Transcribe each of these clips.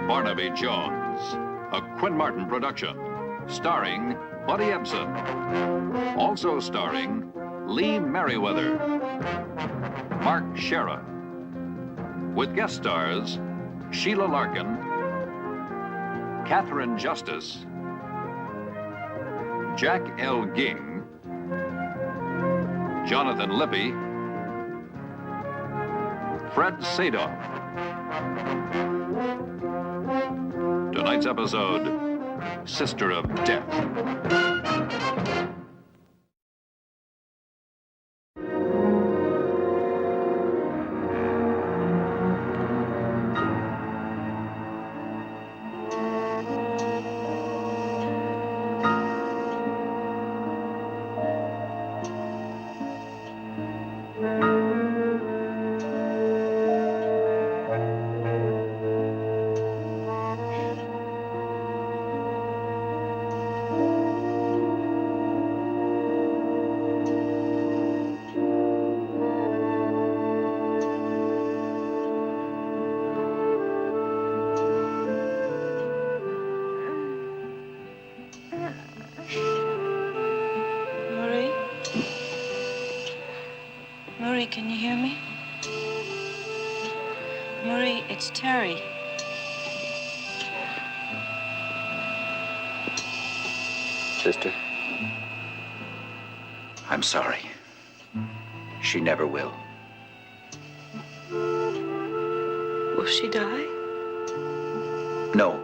Barnaby Jones, a Quinn Martin production, starring Buddy Ebsen. Also starring Lee Merriweather, Mark Shera, with guest stars Sheila Larkin, Catherine Justice, Jack L. Ging, Jonathan Lippy, Fred Sadoff. Tonight's episode, Sister of Death. Marie, can you hear me? Marie, it's Terry. Sister, I'm sorry. She never will. Will she die? No.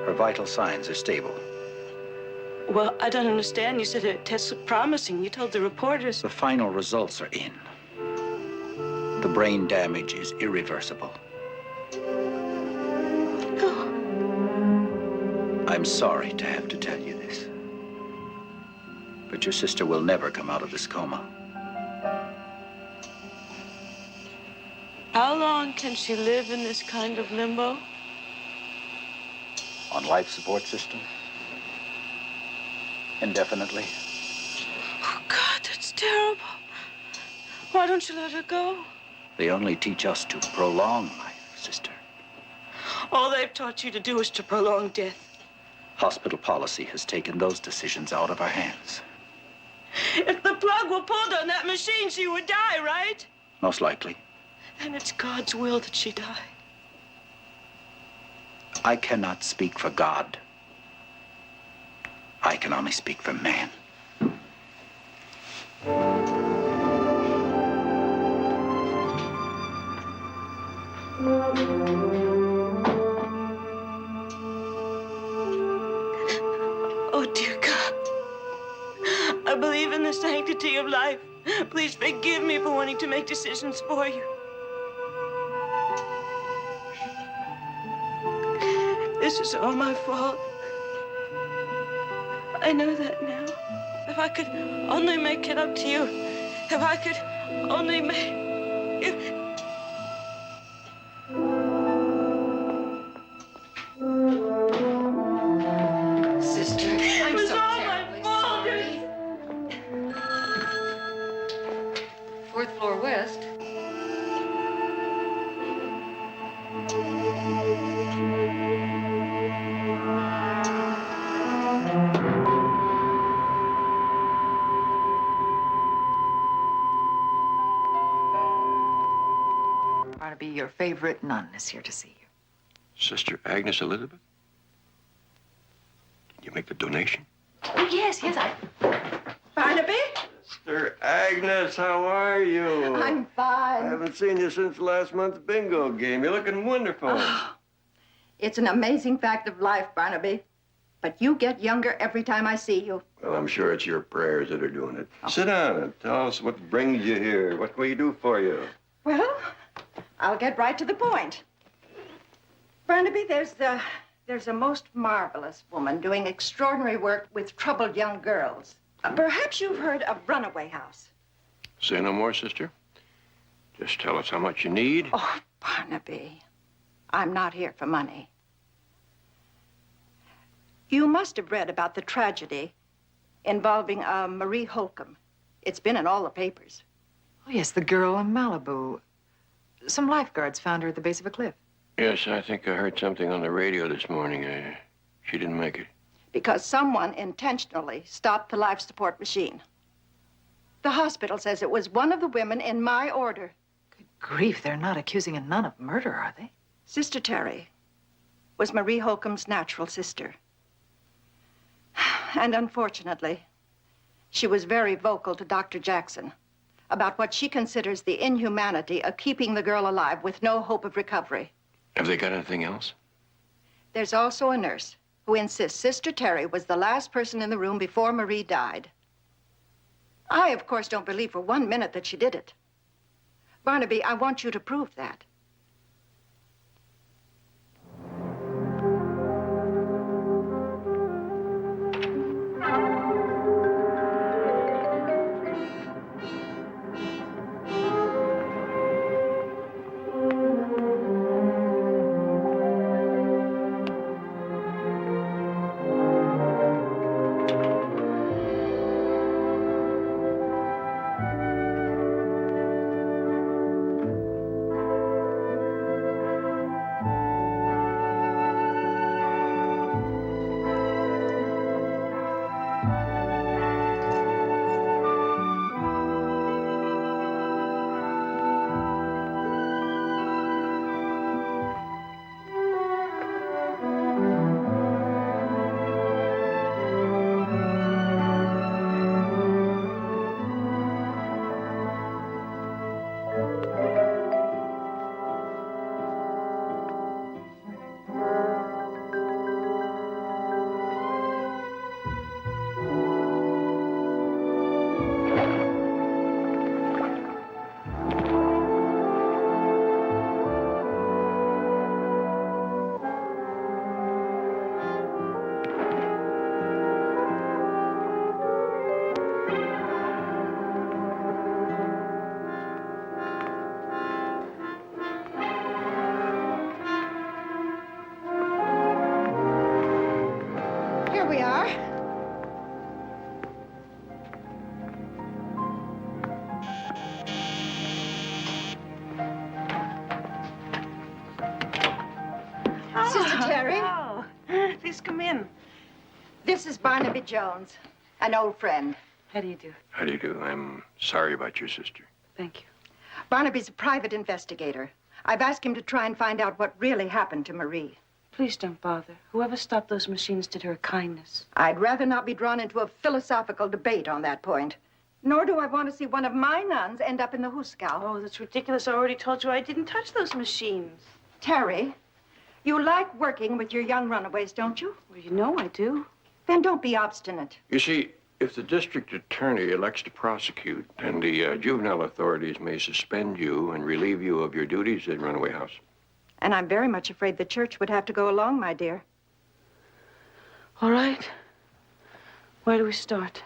Her vital signs are stable. Well, I don't understand. You said her tests look promising. You told the reporters. The final results are in. The brain damage is irreversible. Oh. I'm sorry to have to tell you this, but your sister will never come out of this coma. How long can she live in this kind of limbo? On life support system? Indefinitely. Oh, God, that's terrible. Why don't you let her go? They only teach us to prolong life, sister. All they've taught you to do is to prolong death. Hospital policy has taken those decisions out of our hands. If the plug were pulled on that machine, she would die, right? Most likely. And it's God's will that she die. I cannot speak for God. I can only speak for man. Oh, dear God. I believe in the sanctity of life. Please forgive me for wanting to make decisions for you. This is all my fault. I know that now. If I could only make it up to you. If I could only make... Sister, I'm was so all my terribly fault. sorry. 4th floor west. Barnaby, your favorite nun is here to see you. Sister Agnes Elizabeth? You make the donation? Oh, yes, I... Barnaby? Sister Agnes, how are you? I'm I fine. haven't seen you since last month's bingo game. You're looking wonderful. Oh, it's an amazing fact of life, Barnaby. But you get younger every time I see you. Well, I'm sure it's your prayers that are doing it. Sit down and tell us what brings you here. What can we do for you? Well, I'll get right to the point. Barnaby, there's a most marvelous woman doing extraordinary work with troubled young girls. Perhaps you've heard of Runaway House. Say no more, sister. Just tell us how much you need. Oh, Barnaby, I'm not here for money. You must have read about the tragedy involving Marie Holcomb. It's been in all the papers. Oh, yes, the girl in Malibu. Some lifeguards found her at the base of a cliff. Yes, I think I heard something on the radio this morning. She didn't make it. Because someone intentionally stopped the life support machine. The hospital says it was one of the women in my order. Good grief, they're not accusing a nun of murder, are they? Sister Terry was Marie Holcomb's natural sister. And unfortunately, she was very vocal to Dr. Jackson about what she considers the inhumanity of keeping the girl alive with no hope of recovery. Have they got anything else? There's also a nurse who insists Sister Terry was the last person in the room before Marie died. I, of course, don't believe for 1 minute that she did it. Barnaby, I want you to prove that. Here we are. Sister Terry. Oh, please come in. This is Barnaby Jones, an old friend. How do you do? How do you do? I'm sorry about your sister. Thank you. Barnaby's a private investigator. I've asked him to try and find out what really happened to Marie. Please don't bother. Whoever stopped those machines did her a kindness. I'd rather not be drawn into a philosophical debate on that point. Nor do I want to see one of my nuns end up in the Huskow. Oh, that's ridiculous. I already told you I didn't touch those machines. Terry, you like working with your young runaways, don't you? Well, you know I do. Then don't be obstinate. You see, if the district attorney elects to prosecute, then the juvenile authorities may suspend you and relieve you of your duties at Runaway House. And I'm very much afraid the church would have to go along, my dear. All right. Where do we start?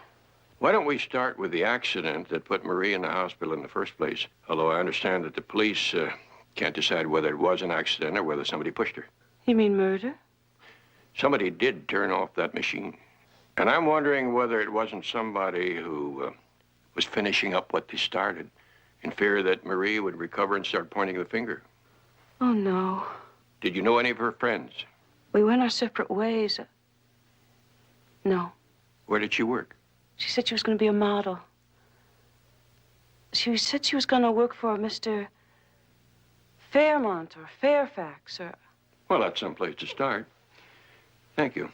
Why don't we start with the accident that put Marie in the hospital in the first place? Although I understand that the police can't decide whether it was an accident or whether somebody pushed her. You mean murder? Somebody did turn off that machine. And I'm wondering whether it wasn't somebody who was finishing up what they started in fear that Marie would recover and start pointing the finger. Oh, no. Did you know any of her friends? We went our separate ways. No. Where did she work? She said she was going to be a model. She said she was going to work for Mr. Fairmont or Fairfax or... Well, that's someplace to start. Thank you.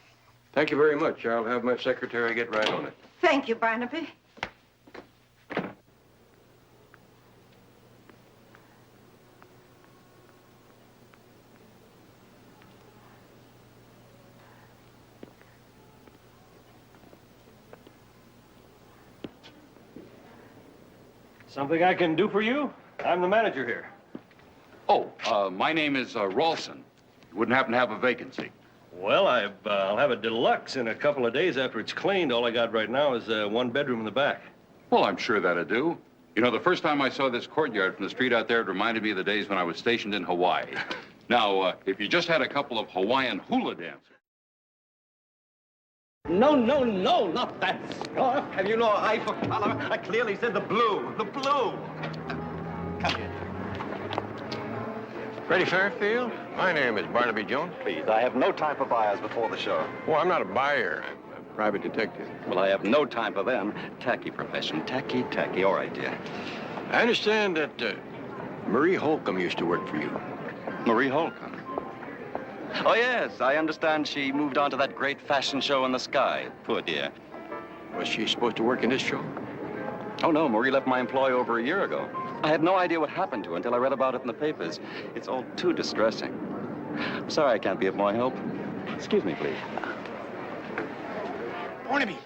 Thank you very much. I'll have my secretary get right on it. Thank you, Barnaby. Something I can do for you? I'm the manager here. Oh, my name is Rawlson. You wouldn't happen to have a vacancy? Well, I'll have a deluxe in a couple of days after it's cleaned. All I got right now is one bedroom in the back. Well, I'm sure that'd do. You know, the first time I saw this courtyard from the street out there, it reminded me of the days when I was stationed in Hawaii. Now, if you just had a couple of Hawaiian hula dancers. No, not that scarf. Have you no eye for color? I clearly said the blue. The blue. Come here. Freddie Fairfield? My name is Barnaby Jones. Please, I have no time for buyers before the show. Well, I'm not a buyer. I'm a private detective. Well, I have no time for them. Tacky profession. Tacky, tacky. All right, dear. I understand that Marie Holcomb used to work for you. Marie Holcomb. Oh, yes. I understand she moved on to that great fashion show in the sky. Poor dear. Was she supposed to work in this show? Oh, no. Marie left my employ over a year ago. I had no idea what happened to her until I read about it in the papers. It's all too distressing. I'm sorry I can't be of more help. Excuse me, please. Barnaby.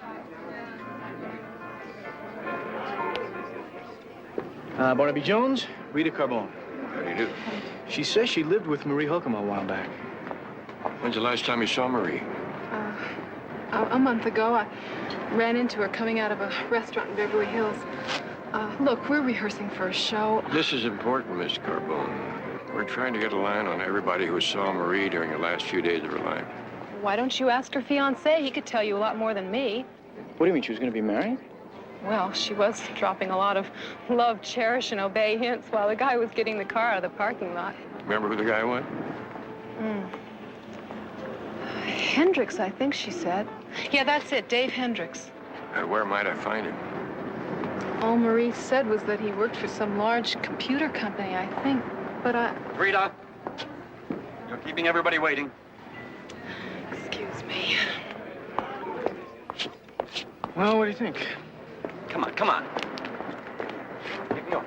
Barnaby Jones, Rita Carbone. How do you do? She says she lived with Marie Holcomb a while back. When's the last time you saw Marie? A month ago, I ran into her coming out of a restaurant in Beverly Hills. Look, we're rehearsing for a show. This is important, Miss Carbone. We're trying to get a line on everybody who saw Marie during the last few days of her life. Why don't you ask her fiancé? He could tell you a lot more than me. What do you mean, she was going to be married? Well, she was dropping a lot of love, cherish, and obey hints while the guy was getting the car out of the parking lot. Remember who the guy was? Hendricks, I think she said. Yeah, that's it, Dave Hendricks. And where might I find him? All Marie said was that he worked for some large computer company, I think. But Rita, you're keeping everybody waiting. Excuse me. Well, what do you think? Come on, come on. Take me off.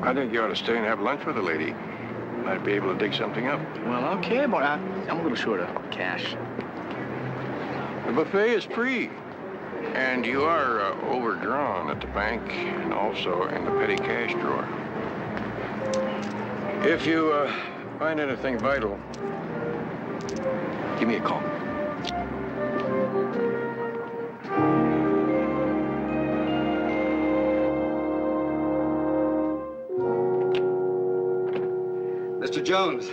I think you ought to stay and have lunch with the lady. Might be able to dig something up. Well, okay, but I'm a little short of cash. The buffet is free. And you are overdrawn at the bank and also in the petty cash drawer. If you find anything vital, give me a call. Mr. Jones,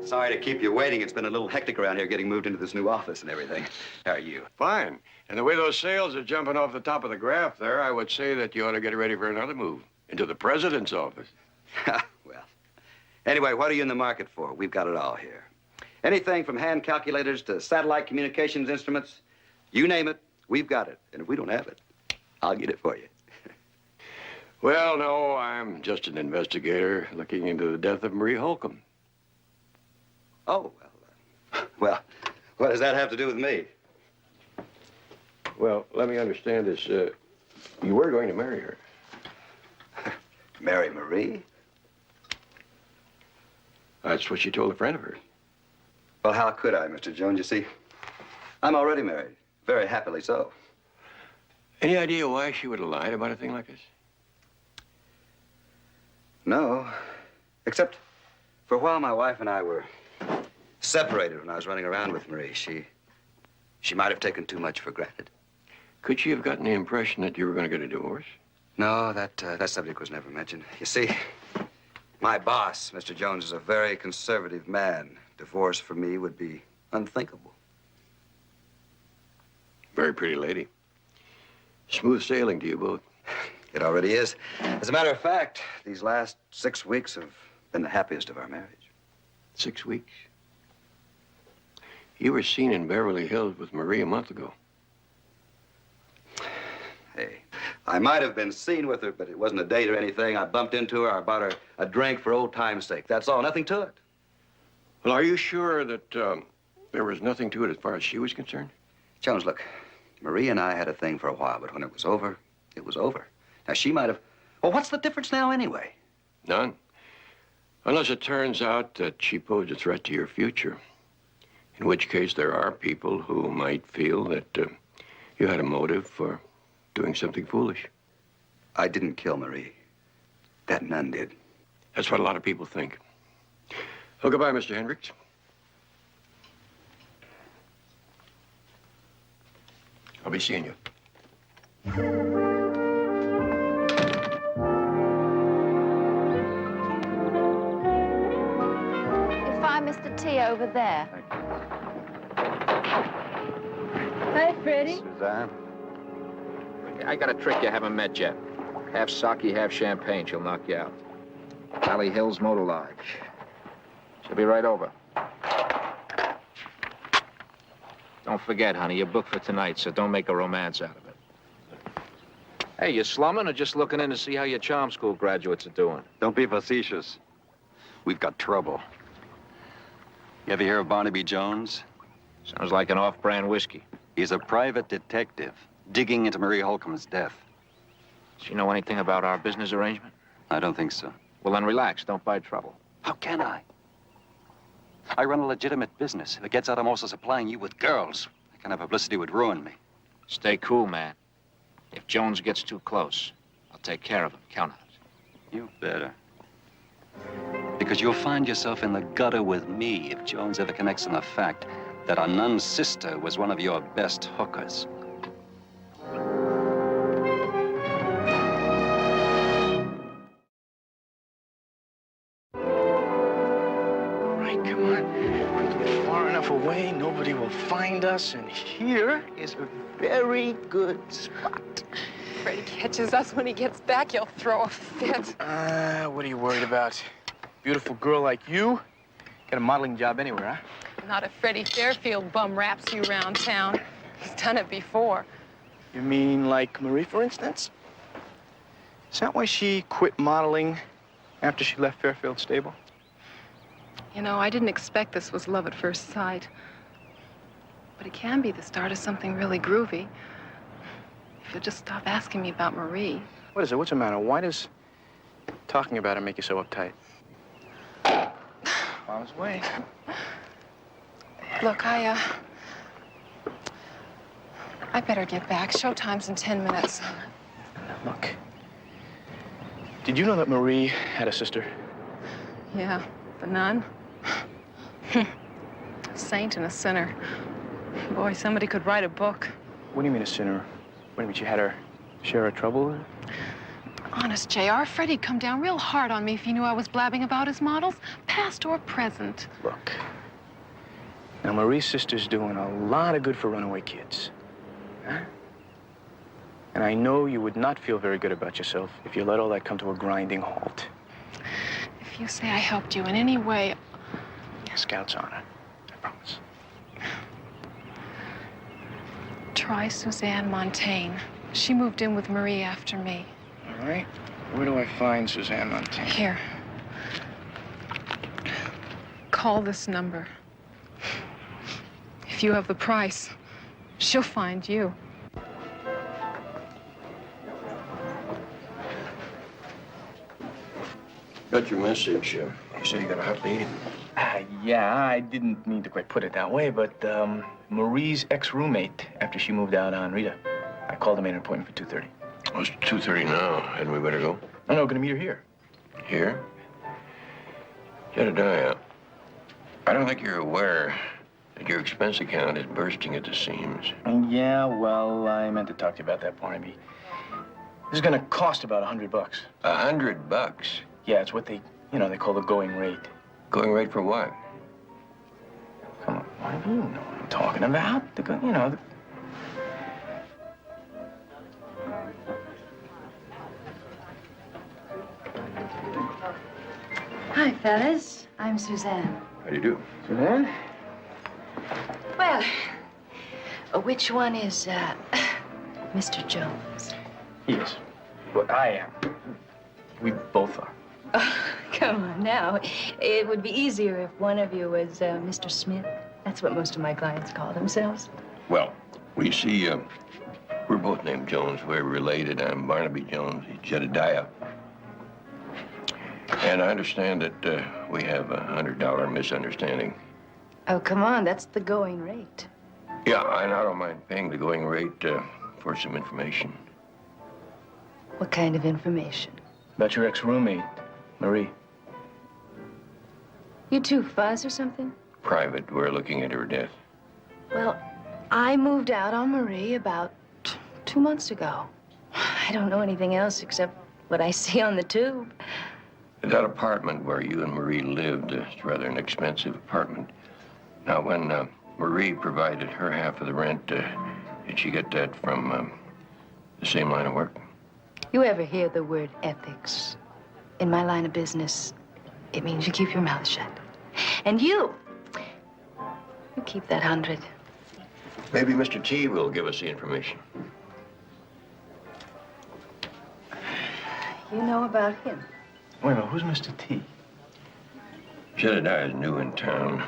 sorry to keep you waiting. It's been a little hectic around here getting moved into this new office and everything. How are you? Fine. And the way those sales are jumping off the top of the graph there, I would say that you ought to get ready for another move into the president's office. Well, anyway, what are you in the market for? We've got it all here. Anything from hand calculators to satellite communications instruments, you name it, we've got it. And if we don't have it, I'll get it for you. Well, no, I'm just an investigator looking into the death of Marie Holcomb. Oh, well, what does that have to do with me? Well, let me understand this. You were going to marry her. Marry Marie? That's what she told a friend of hers. Well, how could I, Mr. Jones? You see, I'm already married. Very happily so. Any idea why she would have lied about a thing like this? No, except for a while my wife and I were separated when I was running around with Marie. She might have taken too much for granted. Could she have gotten the impression that you were going to get a divorce? No, that subject was never mentioned. You see, my boss, Mr. Jones, is a very conservative man. Divorce for me would be unthinkable. Very pretty lady. Smooth sailing to you both. It already is. As a matter of fact, these last 6 weeks have been the happiest of our marriage. 6 weeks? You were seen in Beverly Hills with Marie a month ago. Hey, I might have been seen with her, but it wasn't a date or anything. I bumped into her. I bought her a drink for old time's sake. That's all. Nothing to it. Well, are you sure that there was nothing to it as far as she was concerned? Jones, look, Marie and I had a thing for a while, but when it was over, it was over. Now, she might have... Well, what's the difference now anyway? None. Unless it turns out that she posed a threat to your future. In which case, there are people who might feel that you had a motive for doing something foolish. I didn't kill Marie. That nun did. That's what a lot of people think. Well, goodbye, Mr. Hendricks. I'll be seeing you. Mr. T over there. Hi, Freddie. Suzanne. I got a trick you haven't met yet. Half sake, half champagne. She'll knock you out. Valley Hills Motor Lodge. She'll be right over. Don't forget, honey, you're booked for tonight, so don't make a romance out of it. Hey, you slumming or just looking in to see how your charm school graduates are doing? Don't be facetious. We've got trouble. You ever hear of Barnaby Jones? Sounds like an off-brand whiskey. He's a private detective digging into Marie Holcomb's death. Does she know anything about our business arrangement? I don't think so. Well, then relax. Don't buy trouble. How can I? I run a legitimate business. If it gets out I'm also supplying you with girls, that kind of publicity would ruin me. Stay cool, man. If Jones gets too close, I'll take care of him. Count on it. You better. Because you'll find yourself in the gutter with me if Jones ever connects on the fact that our nun's sister was one of your best hookers. Right, come on. We're far enough away, nobody will find us, and here is a very good spot. Freddie catches us when he gets back, he'll throw a fit. What are you worried about? Beautiful girl like you? Got a modeling job anywhere, huh? Not if Freddie Fairfield bum raps you around town. He's done it before. You mean like Marie, for instance? Is that why she quit modeling after she left Fairfield Stable? You know, I didn't expect this was love at first sight. But it can be the start of something really groovy. If you'll just stop asking me about Marie. What is it? What's the matter? Why does talking about her make you so uptight? Mom's way. Look, I better get back. Showtime's in 10 minutes. Look. Did you know that Marie had a sister? Yeah, the nun. A saint and a sinner. Boy, somebody could write a book. What do you mean a sinner? What do you mean, she had her share of trouble? Honest, JR, Freddie'd come down real hard on me if he knew I was blabbing about his models, past or present. Look. Now, Marie's sister's doing a lot of good for runaway kids. Huh? And I know you would not feel very good about yourself if you let all that come to a grinding halt. If you say I helped you in any way... Scout's honor. I promise. Try Suzanne Montaigne. She moved in with Marie after me. All right. Where do I find Suzanne Montaigne? Here. Call this number. If you have the price, she'll find you. Got your message. You said you got a hot lead. Yeah, I didn't mean to quite put it that way, but Marie's ex-roommate, after she moved out on Rita, I called her, made an appointment for 2:30. Oh, it's 2:30 now. Hadn't we better go? No, gonna meet her here. Here? Jedediah, I don't think you're aware that your expense account is bursting at the seams. Yeah, well, I meant to talk to you about that, Barnaby. This is gonna cost about $100. $100? Yeah, it's what they call the going rate. Going rate for what? Come on, Barnaby, you know what I'm talking about. Hi, fellas. I'm Suzanne. How do you do? Suzanne? Well, which one is, Mr. Jones? Yes. Well, I am. We both are. Oh, come on now. It would be easier if one of you was, Mr. Smith. That's what most of my clients call themselves. Well, we see, we're both named Jones. We're related. I'm Barnaby Jones. He's Jedediah. And I understand that we have a $100 misunderstanding. Oh, come on. That's the going rate. Yeah, and I don't mind paying the going rate for some information. What kind of information? About your ex-roommate, Marie. You two fuzz or something? Private. We're looking into her death. Well, I moved out on Marie about 2 months ago. I don't know anything else except what I see on the tube. That apartment where you and Marie lived is rather an expensive apartment. Now, when Marie provided her half of the rent, did she get that from the same line of work? You ever hear the word ethics? In my line of business, it means you keep your mouth shut. And you keep that 100. Maybe Mr. T will give us the information. You know about him. Wait a minute, who's Mr. T? Jedediah is new in town.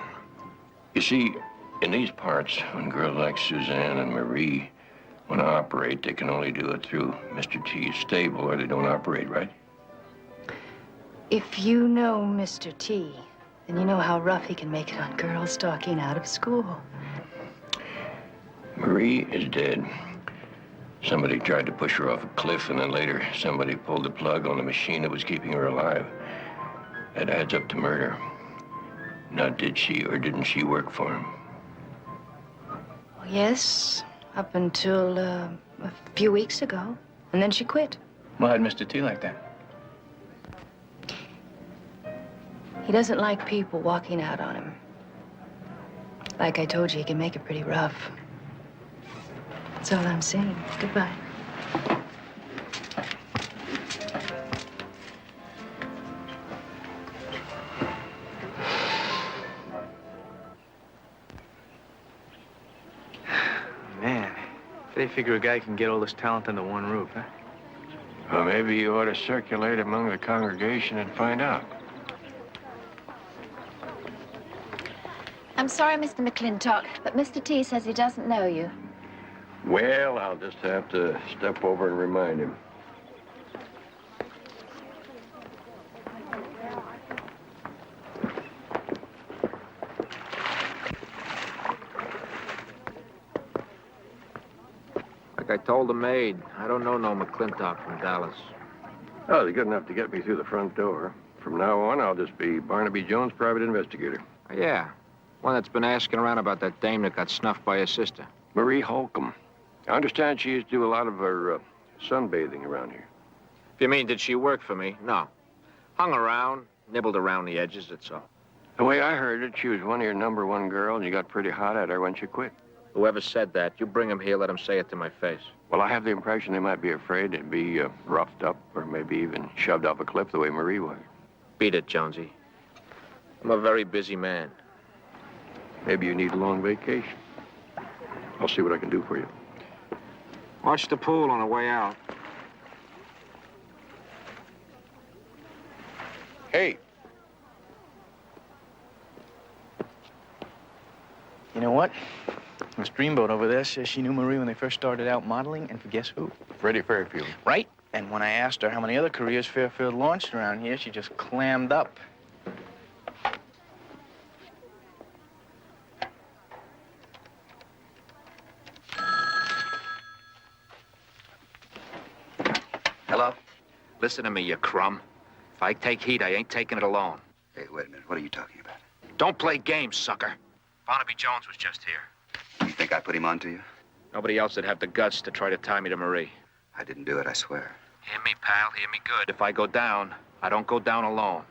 You see, in these parts, when girls like Suzanne and Marie want to operate, they can only do it through Mr. T's stable or they don't operate, right? If you know Mr. T, then you know how rough he can make it on girls stalking out of school. Marie is dead. Somebody tried to push her off a cliff, and then later somebody pulled the plug on the machine that was keeping her alive. That adds up to murder. Now, did she or didn't she work for him? Well, yes, up until a few weeks ago. And then she quit. Why had Mr. T like that? He doesn't like people walking out on him. Like I told you, he can make it pretty rough. That's all I'm saying. Goodbye. Man, they figure a guy can get all this talent under one roof, huh? Well, maybe you ought to circulate among the congregation and find out. I'm sorry, Mr. McClintock, but Mr. T says he doesn't know you. Well, I'll just have to step over and remind him. Like I told the maid, I don't know no McClintock from Dallas. Oh, they're good enough to get me through the front door. From now on, I'll just be Barnaby Jones, private investigator. Yeah, one that's been asking around about that dame that got snuffed by her sister. Marie Holcomb. I understand she used to do a lot of her sunbathing around here. If you mean, did she work for me? No. Hung around, nibbled around the edges, that's all. The way I heard it, she was one of your #1 girl, and you got pretty hot at her when she quit. Whoever said that, you bring him here, let him say it to my face. Well, I have the impression they might be afraid they'd be roughed up or maybe even shoved off a cliff the way Marie was. Beat it, Jonesy. I'm a very busy man. Maybe you need a long vacation. I'll see what I can do for you. Watch the pool on the way out. Hey. You know what? Miss Dreamboat over there says she knew Marie when they first started out modeling, and for guess who? Freddie Fairfield. Right. And when I asked her how many other careers Fairfield launched around here, she just clammed up. Hello? Listen to me, you crumb. If I take heat, I ain't taking it alone. Hey, wait a minute. What are you talking about? Don't play games, sucker. Barnaby Jones was just here. You think I put him on to you? Nobody else would have the guts to try to tie me to Marie. I didn't do it, I swear. Hear me, pal, hear me good. If I go down, I don't go down alone.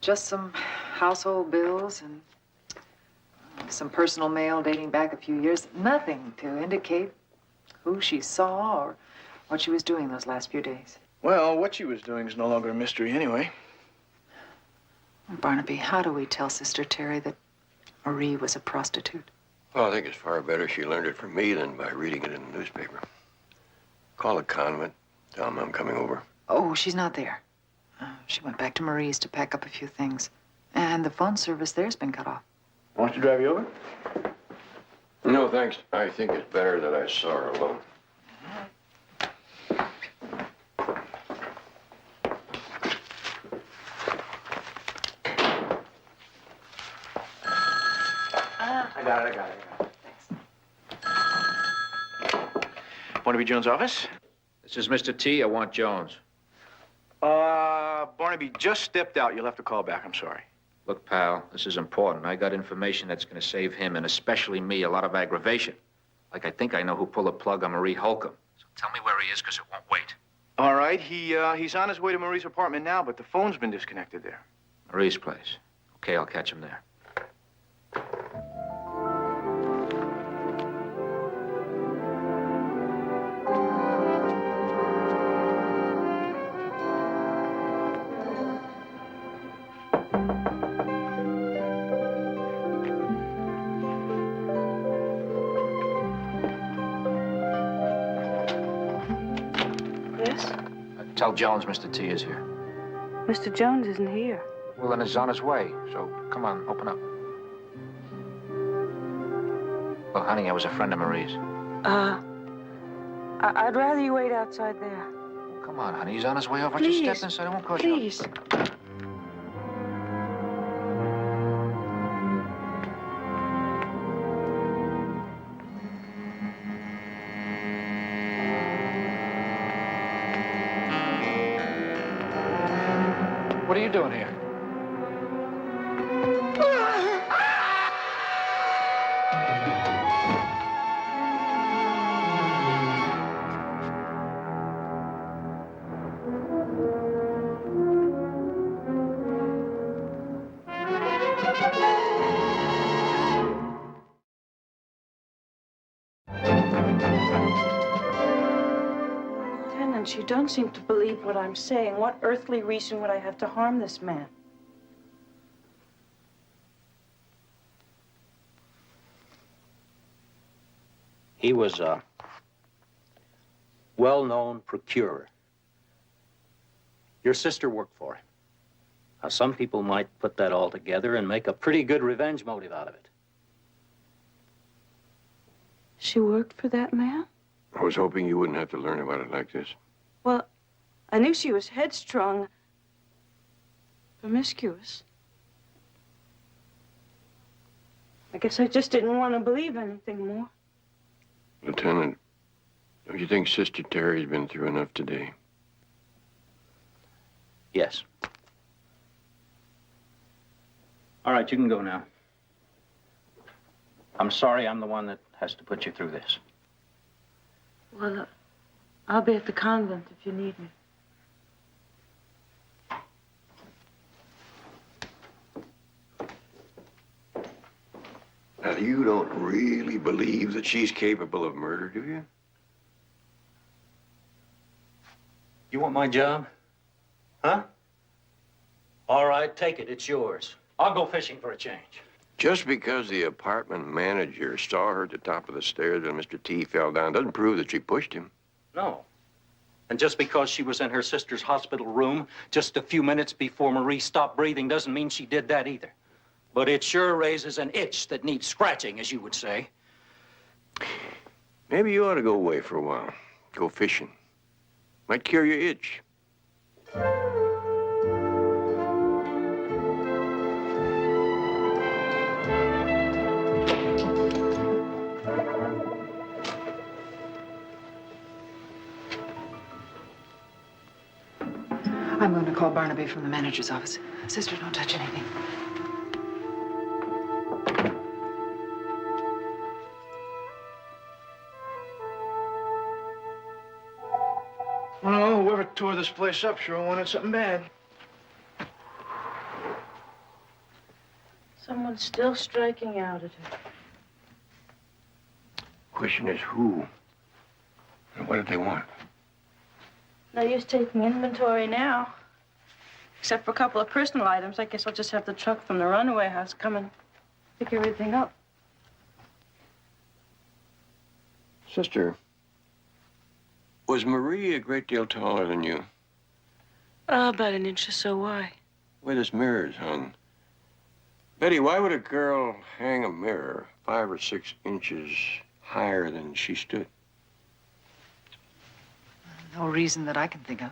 Just some household bills and some personal mail dating back a few years. Nothing to indicate who she saw or what she was doing those last few days. Well, what she was doing is no longer a mystery anyway. Barnaby, how do we tell Sister Terry that Marie was a prostitute? Well, I think it's far better she learned it from me than by reading it in the newspaper. Call the convent. Tell them I'm coming over. Oh, she's not there. She went back to Marie's to pack up a few things. And the phone service there's been cut off. Want to drive you over? No, thanks. I think it's better that I saw her alone. I got it. Thanks. Barnaby Jones' office? This is Mr. T. I want Jones. Barnaby just stepped out. You'll have to call back. I'm sorry. Look, pal, this is important. I got information that's going to save him, and especially me, a lot of aggravation. Like, I think I know who pulled the plug on Marie Holcomb. So tell me where he is, because it won't wait. All right. He's on his way to Marie's apartment now, but the phone's been disconnected there. Marie's place. Okay, I'll catch him there. Yes? Tell Jones Mr. T is here. Mr. Jones isn't here. Well, then he's on his way. So, come on, open up. Well, honey, I was a friend of Marie's. I'd rather you wait outside there. Come on, honey, he's on his way over. Please. Just step inside. I won't cause Please. What are you doing here? Lieutenant, you don't seem to believe what I'm saying. What earthly reason would I have to harm this man? He was a well-known procurer. Your sister worked for him. Now, some people might put that all together and make a pretty good revenge motive out of it. She worked for that man? I was hoping you wouldn't have to learn about it like this. Well, I knew she was headstrong, promiscuous. I guess I just didn't want to believe anything more. Lieutenant, don't you think Sister Terry's been through enough today? Yes. All right, you can go now. I'm sorry I'm the one that has to put you through this. Well, I'll be at the convent if you need me. Now, you don't really believe that she's capable of murder, do you? You want my job? Huh? All right, take it. It's yours. I'll go fishing for a change. Just because the apartment manager saw her at the top of the stairs when Mr. T fell down doesn't prove that she pushed him. No. And just because she was in her sister's hospital room just a few minutes before Marie stopped breathing doesn't mean she did that either. But it sure raises an itch that needs scratching, as you would say. Maybe you ought to go away for a while. Go fishing. Might cure your itch. I'm going to call Barnaby from the manager's office. Sister, don't touch anything. Well, whoever tore this place up sure wanted something bad. Someone's still striking out at her. Question is who? And what did they want? No use taking inventory now. Except for a couple of personal items. I guess I'll just have the truck from the runaway house come and pick everything up. Sister, was Marie a great deal taller than you? Oh, about an inch or so. Why? Where this mirror's hung. Betty, why would a girl hang a mirror 5 or 6 inches higher than she stood? No reason that I can think of.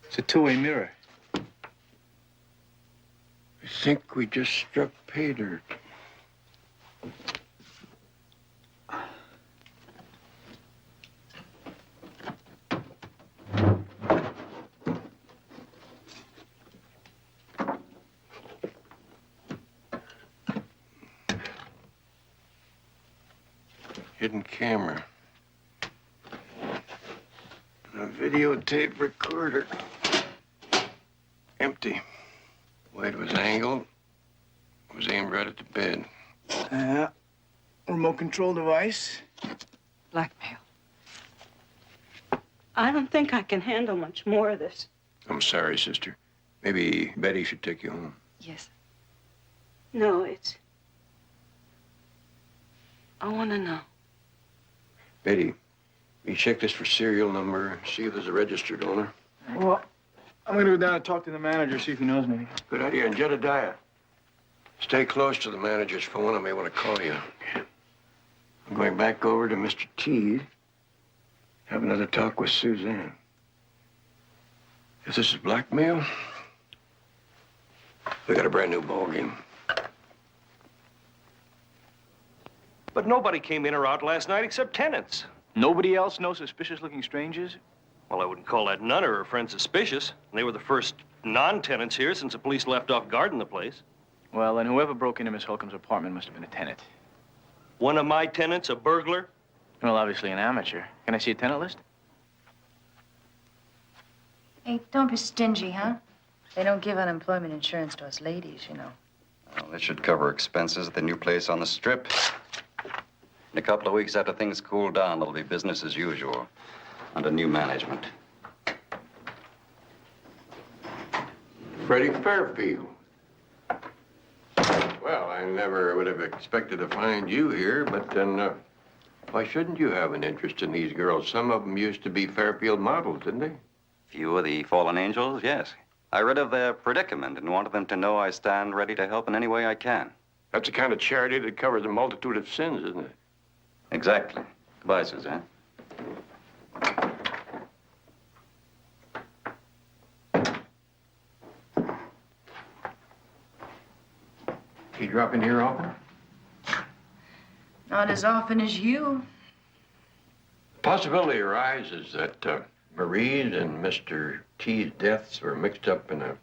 It's a two-way mirror. I think we just struck pay dirt. Hidden camera. A videotape recorder. empty. The way it was angled, it was aimed right at the bed. Remote control device. Blackmail. I don't think I can handle much more of this. I'm sorry, sister. Maybe Betty should take you home. Yes. No, it's... I want to know. Betty, you check this for serial number, see if there's a registered owner. Well, I'm gonna go down and talk to the manager, see if he knows me. Good idea. And Jedediah, stay close to the manager's phone. I may want to call you. I'm going back over to Mr. T. Have another talk with Suzanne. If this is blackmail, we got a brand new ball game. But nobody came in or out last night except tenants. Nobody else? No suspicious-looking strangers? Well, I wouldn't call that none of her friends suspicious. They were the first non-tenants here since the police left off guarding the place. Well, then whoever broke into Miss Holcomb's apartment must have been a tenant. One of my tenants, a burglar? Well, obviously an amateur. Can I see a tenant list? Hey, don't be stingy, huh? They don't give unemployment insurance to us ladies, you know. Well, this should cover expenses at the new place on the Strip. In a couple of weeks after things cool down, it'll be business as usual under new management. Freddie Fairfield. Well, I never would have expected to find you here, but then why shouldn't you have an interest in these girls? Some of them used to be Fairfield models, didn't they? Few of the fallen angels, yes. I read of their predicament and wanted them to know I stand ready to help in any way I can. That's the kind of charity that covers a multitude of sins, isn't it? Exactly. Goodbye, Suzanne. You drop in here often? Not as often as you. The possibility arises that Marie's and Mr. T's deaths were mixed up in a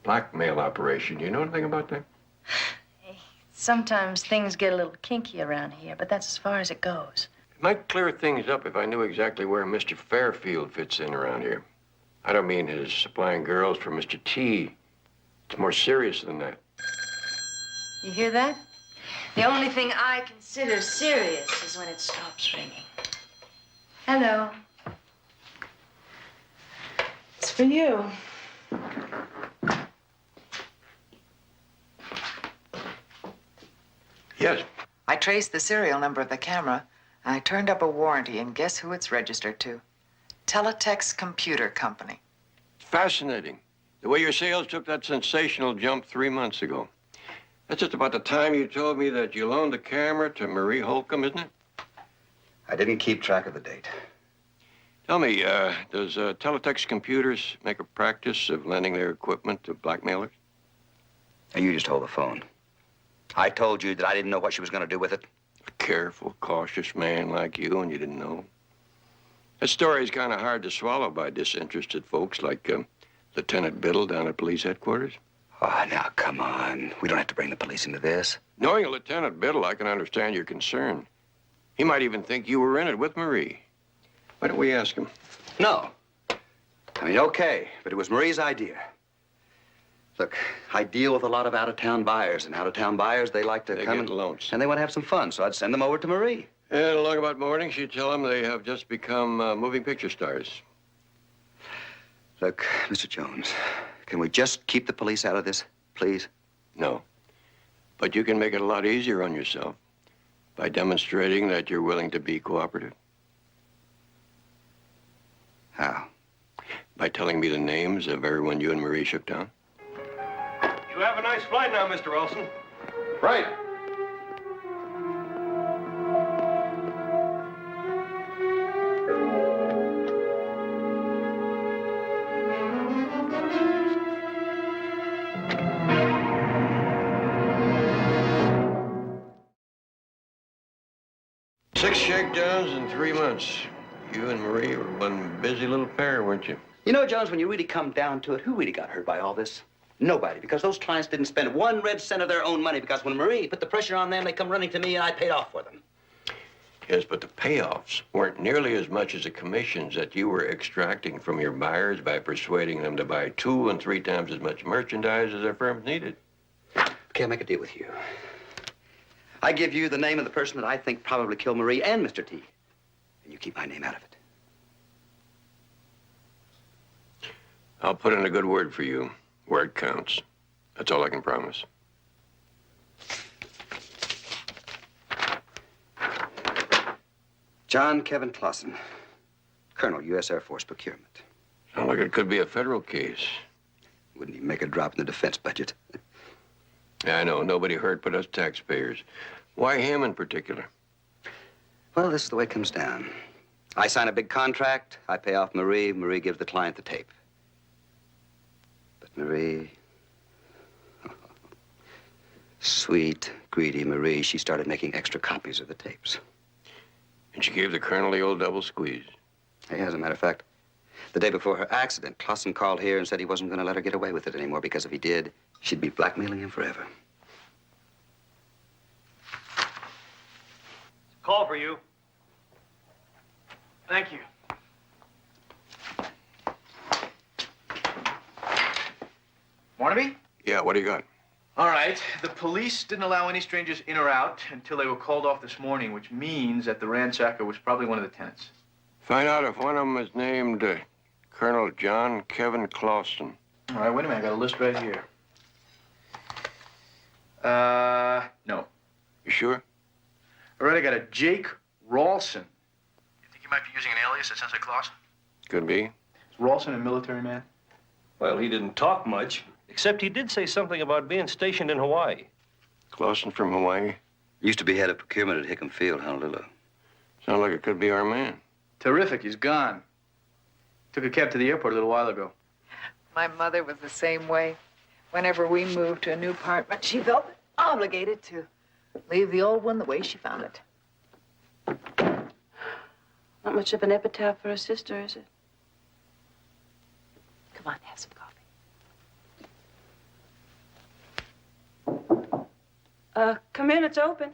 blackmail operation. Do you know anything about that? Sometimes things get a little kinky around here, but that's as far as it goes. It might clear things up if I knew exactly where Mr. Fairfield fits in around here. I don't mean his supplying girls for Mr. T. It's more serious than that. You hear that? The only thing I consider serious is when it stops ringing. Hello. It's for you. Yes. I traced the serial number of the camera, and I turned up a warranty, and guess who it's registered to? Teletext Computer Company. Fascinating. The way your sales took that sensational jump 3 months ago. That's just about the time you told me that you loaned the camera to Marie Holcomb, isn't it? I didn't keep track of the date. Tell me, does Teletext Computers make a practice of lending their equipment to blackmailers? Now, you just hold the phone. I told you that I didn't know what she was going to do with it. A careful, cautious man like you, and you didn't know. That story's kind of hard to swallow by disinterested folks like Lieutenant Biddle down at police headquarters. Oh, now, come on. We don't have to bring the police into this. Knowing Lieutenant Biddle, I can understand your concern. He might even think you were in it with Marie. Why don't we ask him? No. I mean, okay, but it was Marie's idea. Look, I deal with a lot of out-of-town buyers, and out-of-town buyers, they like to come get lonesome. and they want to have some fun, so I'd send them over to Marie. And along about morning, she'd tell them they have just become moving picture stars. Look, Mr. Jones, can we just keep the police out of this, please? No. But you can make it a lot easier on yourself by demonstrating that you're willing to be cooperative. How? By telling me the names of everyone you and Marie shook down. You have a nice flight now, Mr. Olson. Right. Six shakedowns in 3 months. You and Marie were one busy little pair, weren't you? You know, Jones, when you really come down to it, who really got hurt by all this? Nobody, because those clients didn't spend 1 red cent of their own money, because when Marie put the pressure on them, they come running to me and I paid off for them. Yes, but the payoffs weren't nearly as much as the commissions that you were extracting from your buyers by persuading them to buy 2 and 3 times as much merchandise as their firms needed. Okay, I'll make a deal with you. I give you the name of the person that I think probably killed Marie and Mr. T. And you keep my name out of it. I'll put in a good word for you where it counts. That's all I can promise. John Kevin Clausen, Colonel, U.S. Air Force Procurement. Sounds like it could be a federal case. Wouldn't even make a drop in the defense budget. Yeah, I know. Nobody hurt but us taxpayers. Why him in particular? Well, this is the way it comes down. I sign a big contract. I pay off Marie. Marie gives the client the tape. But Marie... Sweet, greedy Marie, she started making extra copies of the tapes. And she gave the colonel the old double squeeze. Hey, as a matter of fact, the day before her accident, Clausen called here and said he wasn't going to let her get away with it anymore because if he did, she'd be blackmailing him forever. Call for you. Thank you. Barnaby? Yeah, what do you got? All right. The police didn't allow any strangers in or out until they were called off this morning, which means that the ransacker was probably one of the tenants. Find out if one of them is named Colonel John Kevin Clausen. All right, wait a minute. I got a list right here. No. You sure? All right, I got a Jake Rawlson. You think he might be using an alias that sounds like Clausen? Could be. Is Rawlson a military man? Well, he didn't talk much, except he did say something about being stationed in Hawaii. Clausen from Hawaii? Used to be head of procurement at Hickam Field, Honolulu. Sounds like it could be our man. Terrific. He's gone. Took a cab to the airport a little while ago. My mother was the same way. Whenever we moved to a new apartment, she felt obligated to leave the old one the way she found it. Not much of an epitaph for a sister, is it? Come on, have some coffee. Come in, it's open.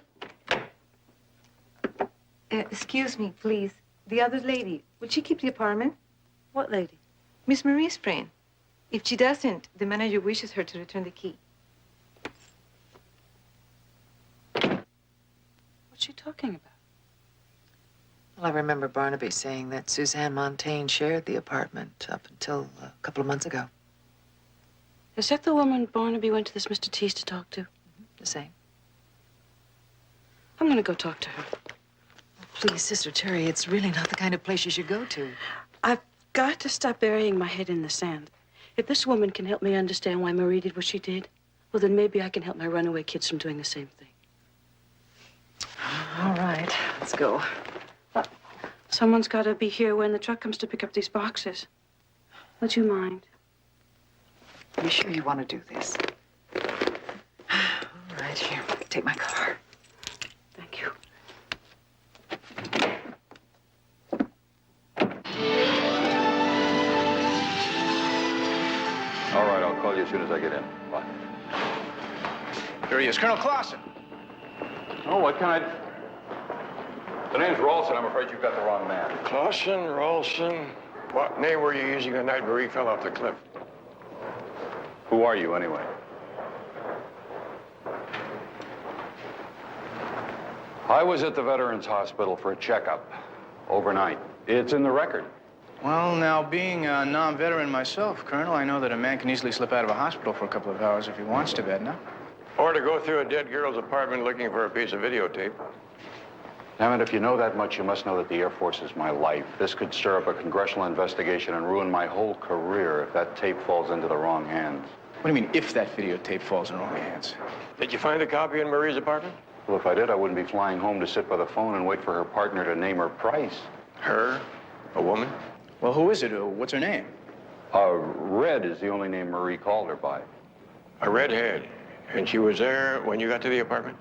Excuse me, please. The other lady, would she keep the apartment? What lady? Miss Marie's friend. If she doesn't, the manager wishes her to return the key. What's she talking about? Well, I remember Barnaby saying that Suzanne Montaigne shared the apartment up until a couple of months ago. Is that the woman Barnaby went to this Mr. Tease to talk to? Mm-hmm. The same. I'm gonna go talk to her. Please, Sister Terry, it's really not the kind of place you should go to. I've got to stop burying my head in the sand. If this woman can help me understand why Marie did what she did, well, then maybe I can help my runaway kids from doing the same thing. All right, let's go. Someone's got to be here when the truck comes to pick up these boxes. Would you mind? Are you sure you want to do this? All right, here, take my car. Thank you. All right, I'll call you as soon as I get in. Bye. There he is, Colonel Clausen. Oh, what can I... The name's Rawlson. I'm afraid you've got the wrong man. Clausen, Rawlson. What name were you using the night Marie fell off the cliff? Who are you, anyway? I was at the Veterans Hospital for a checkup overnight. It's in the record. Well, now, being a non-veteran myself, Colonel, I know that a man can easily slip out of a hospital for a couple of hours if he wants to, bed, no? Or to go through a dead girl's apartment looking for a piece of videotape. Damn it, if you know that much, you must know that the Air Force is my life. This could stir up a congressional investigation and ruin my whole career if that tape falls into the wrong hands. What do you mean, if that videotape falls in wrong hands? Did you find a copy in Marie's apartment? Well, if I did, I wouldn't be flying home to sit by the phone and wait for her partner to name her price. Her? A woman? Well, who is it? What's her name? Red is the only name Marie called her by. A redhead. And she was there when you got to the apartment?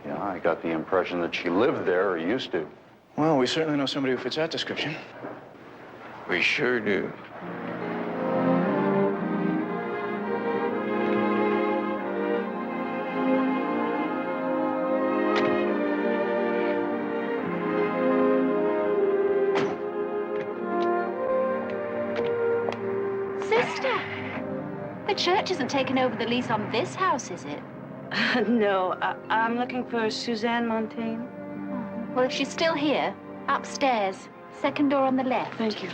Yeah, I got the impression that she lived there or used to. Well, we certainly know somebody who fits that description. We sure do. church hasn't taken over the lease on this house, is it? No, I'm looking for Suzanne Montaigne. Well, if she's still here, upstairs, second door on the left. Thank you.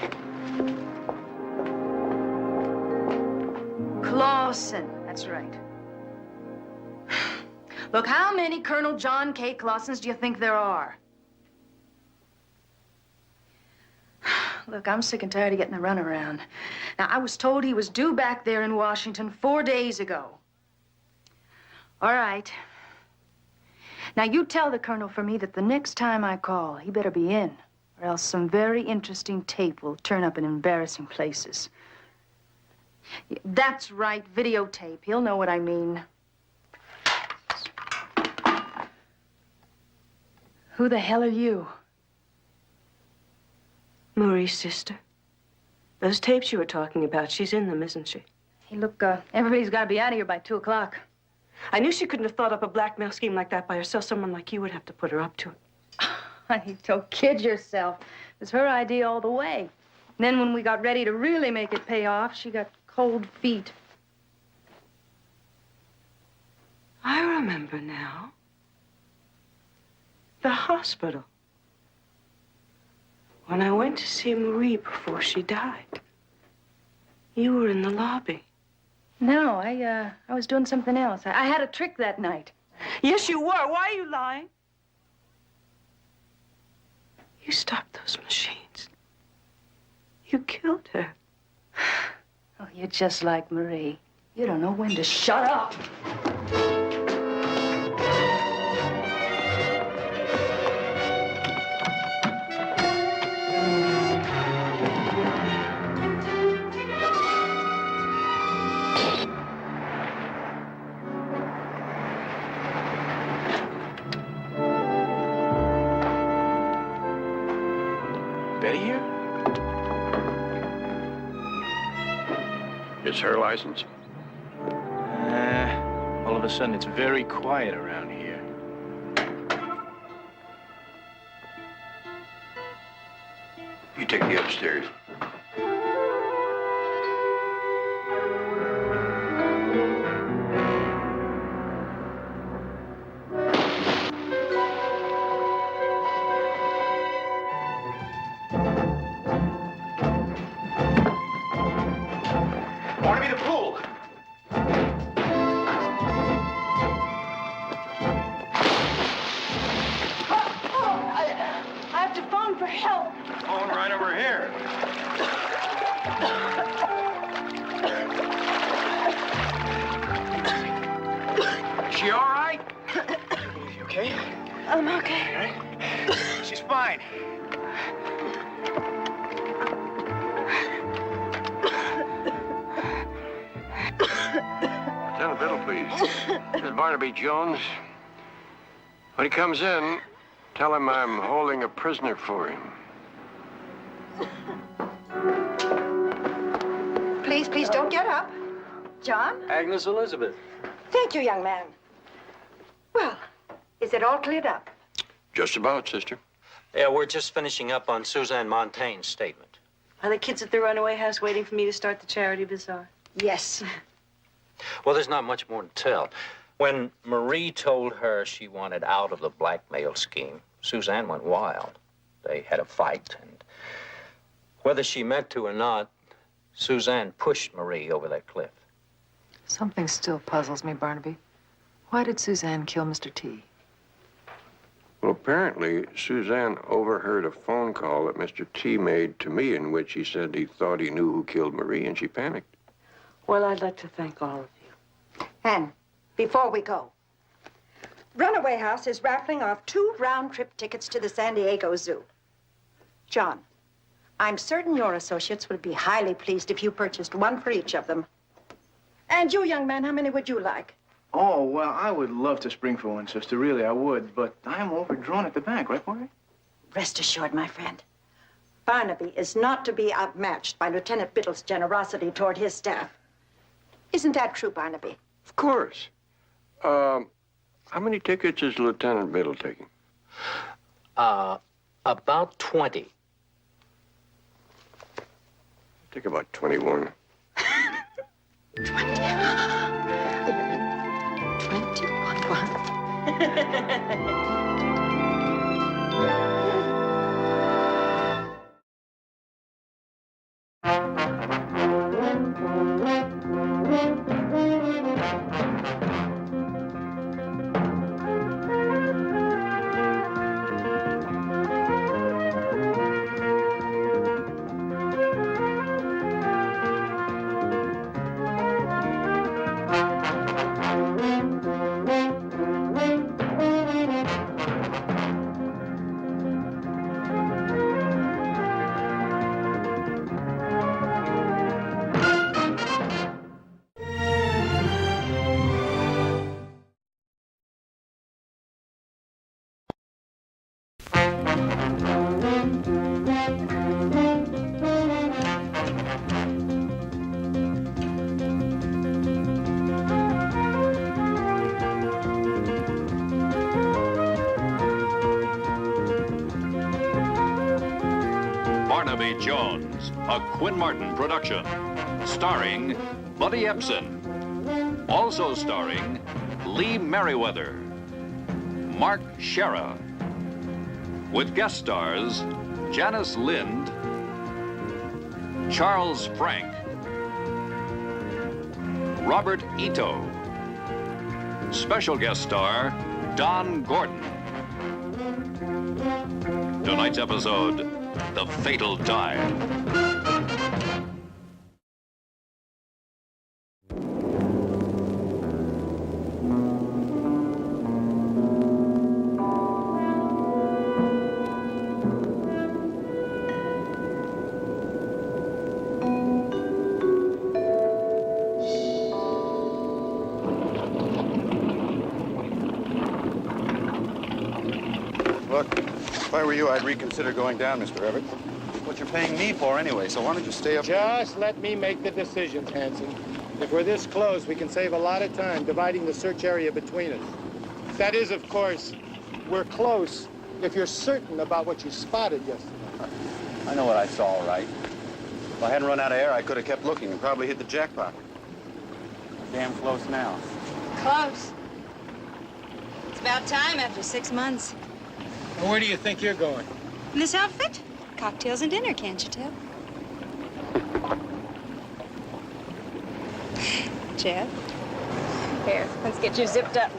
Clausen, that's right. Look, how many Colonel John K. Clausens do you think there are? Look, I'm sick and tired of getting the runaround. Now, I was told he was due back there in Washington 4 days ago. All right. Now, you tell the Colonel for me that the next time I call, he better be in, or else some very interesting tape will turn up in embarrassing places. That's right, videotape. He'll know what I mean. Who the hell are you? Marie's sister. Those tapes you were talking about, she's in them, isn't she? Hey, look, everybody's got to be out of here by 2 o'clock. I knew she couldn't have thought up a blackmail scheme like that by herself. Someone like you would have to put her up to it. Honey, don't kid yourself. It was her idea all the way. And then when we got ready to really make it pay off, she got cold feet. I remember now. The hospital. When I went to see Marie before she died. You were in the lobby. No, I was doing something else. I had a trick that night. Yes, you were. Why are you lying? You stopped those machines. You killed her. Oh, you're just like Marie. You don't know when to shut up. Betty here? It's her license. All of a sudden, it's very quiet around here. You take the upstairs. Barnaby, the pool! I have to phone for help. Phone right over here. Is she all right? You okay? I'm okay. All right? She's fine. Lieutenant Biddle, please. This is Barnaby Jones. When he comes in, tell him I'm holding a prisoner for him. Please, please don't get up. John? Agnes Elizabeth. Thank you, young man. Well, is it all cleared up? Just about, sister. Yeah, we're just finishing up on Suzanne Montaigne's statement. Are the kids at the runaway house waiting for me to start the charity bazaar? Yes. Well, there's not much more to tell. When Marie told her she wanted out of the blackmail scheme, Suzanne went wild. They had a fight, and whether she meant to or not, Suzanne pushed Marie over that cliff. Something still puzzles me, Barnaby. Why did Suzanne kill Mr. T? Well, apparently, Suzanne overheard a phone call that Mr. T made to me in which he said he thought he knew who killed Marie, and she panicked. Well, I'd like to thank all of you. And before we go, Runaway House is raffling off 2 round-trip tickets to the San Diego Zoo. John, I'm certain your associates would be highly pleased if you purchased 1 for each of them. And you, young man, how many would you like? Oh, well, I would love to spring for one, sister. Really, I would. But I'm overdrawn at the bank, right, Marie? Rest assured, my friend, Barnaby is not to be outmatched by Lieutenant Biddle's generosity toward his staff. Isn't that true, Barnaby? Of course. How many tickets is Lieutenant Biddle taking? About 20. Take about 21. Barnaby Jones, a Quinn Martin production, starring Buddy Epson. Also starring Lee Merriweather, Mark Shera, with guest stars Janice Lind, Charles Frank, Robert Ito, special guest star Don Gordon. Tonight's episode, The Fatal Dive. Look, if I were you, I'd reconsider going down, Mr. Everett. What you're paying me for anyway, so why don't you stay up? Just let me make the decisions, Hanson. If we're this close, we can save a lot of time dividing the search area between us. That is, of course, we're close if you're certain about what you spotted yesterday. I know what I saw, all right. If I hadn't run out of air, I could have kept looking and probably hit the jackpot. Damn close now. Close. It's about time after 6 months. And where do you think you're going? In this outfit? Cocktails and dinner, can't you tell? Jeff? Here, let's get you zipped up.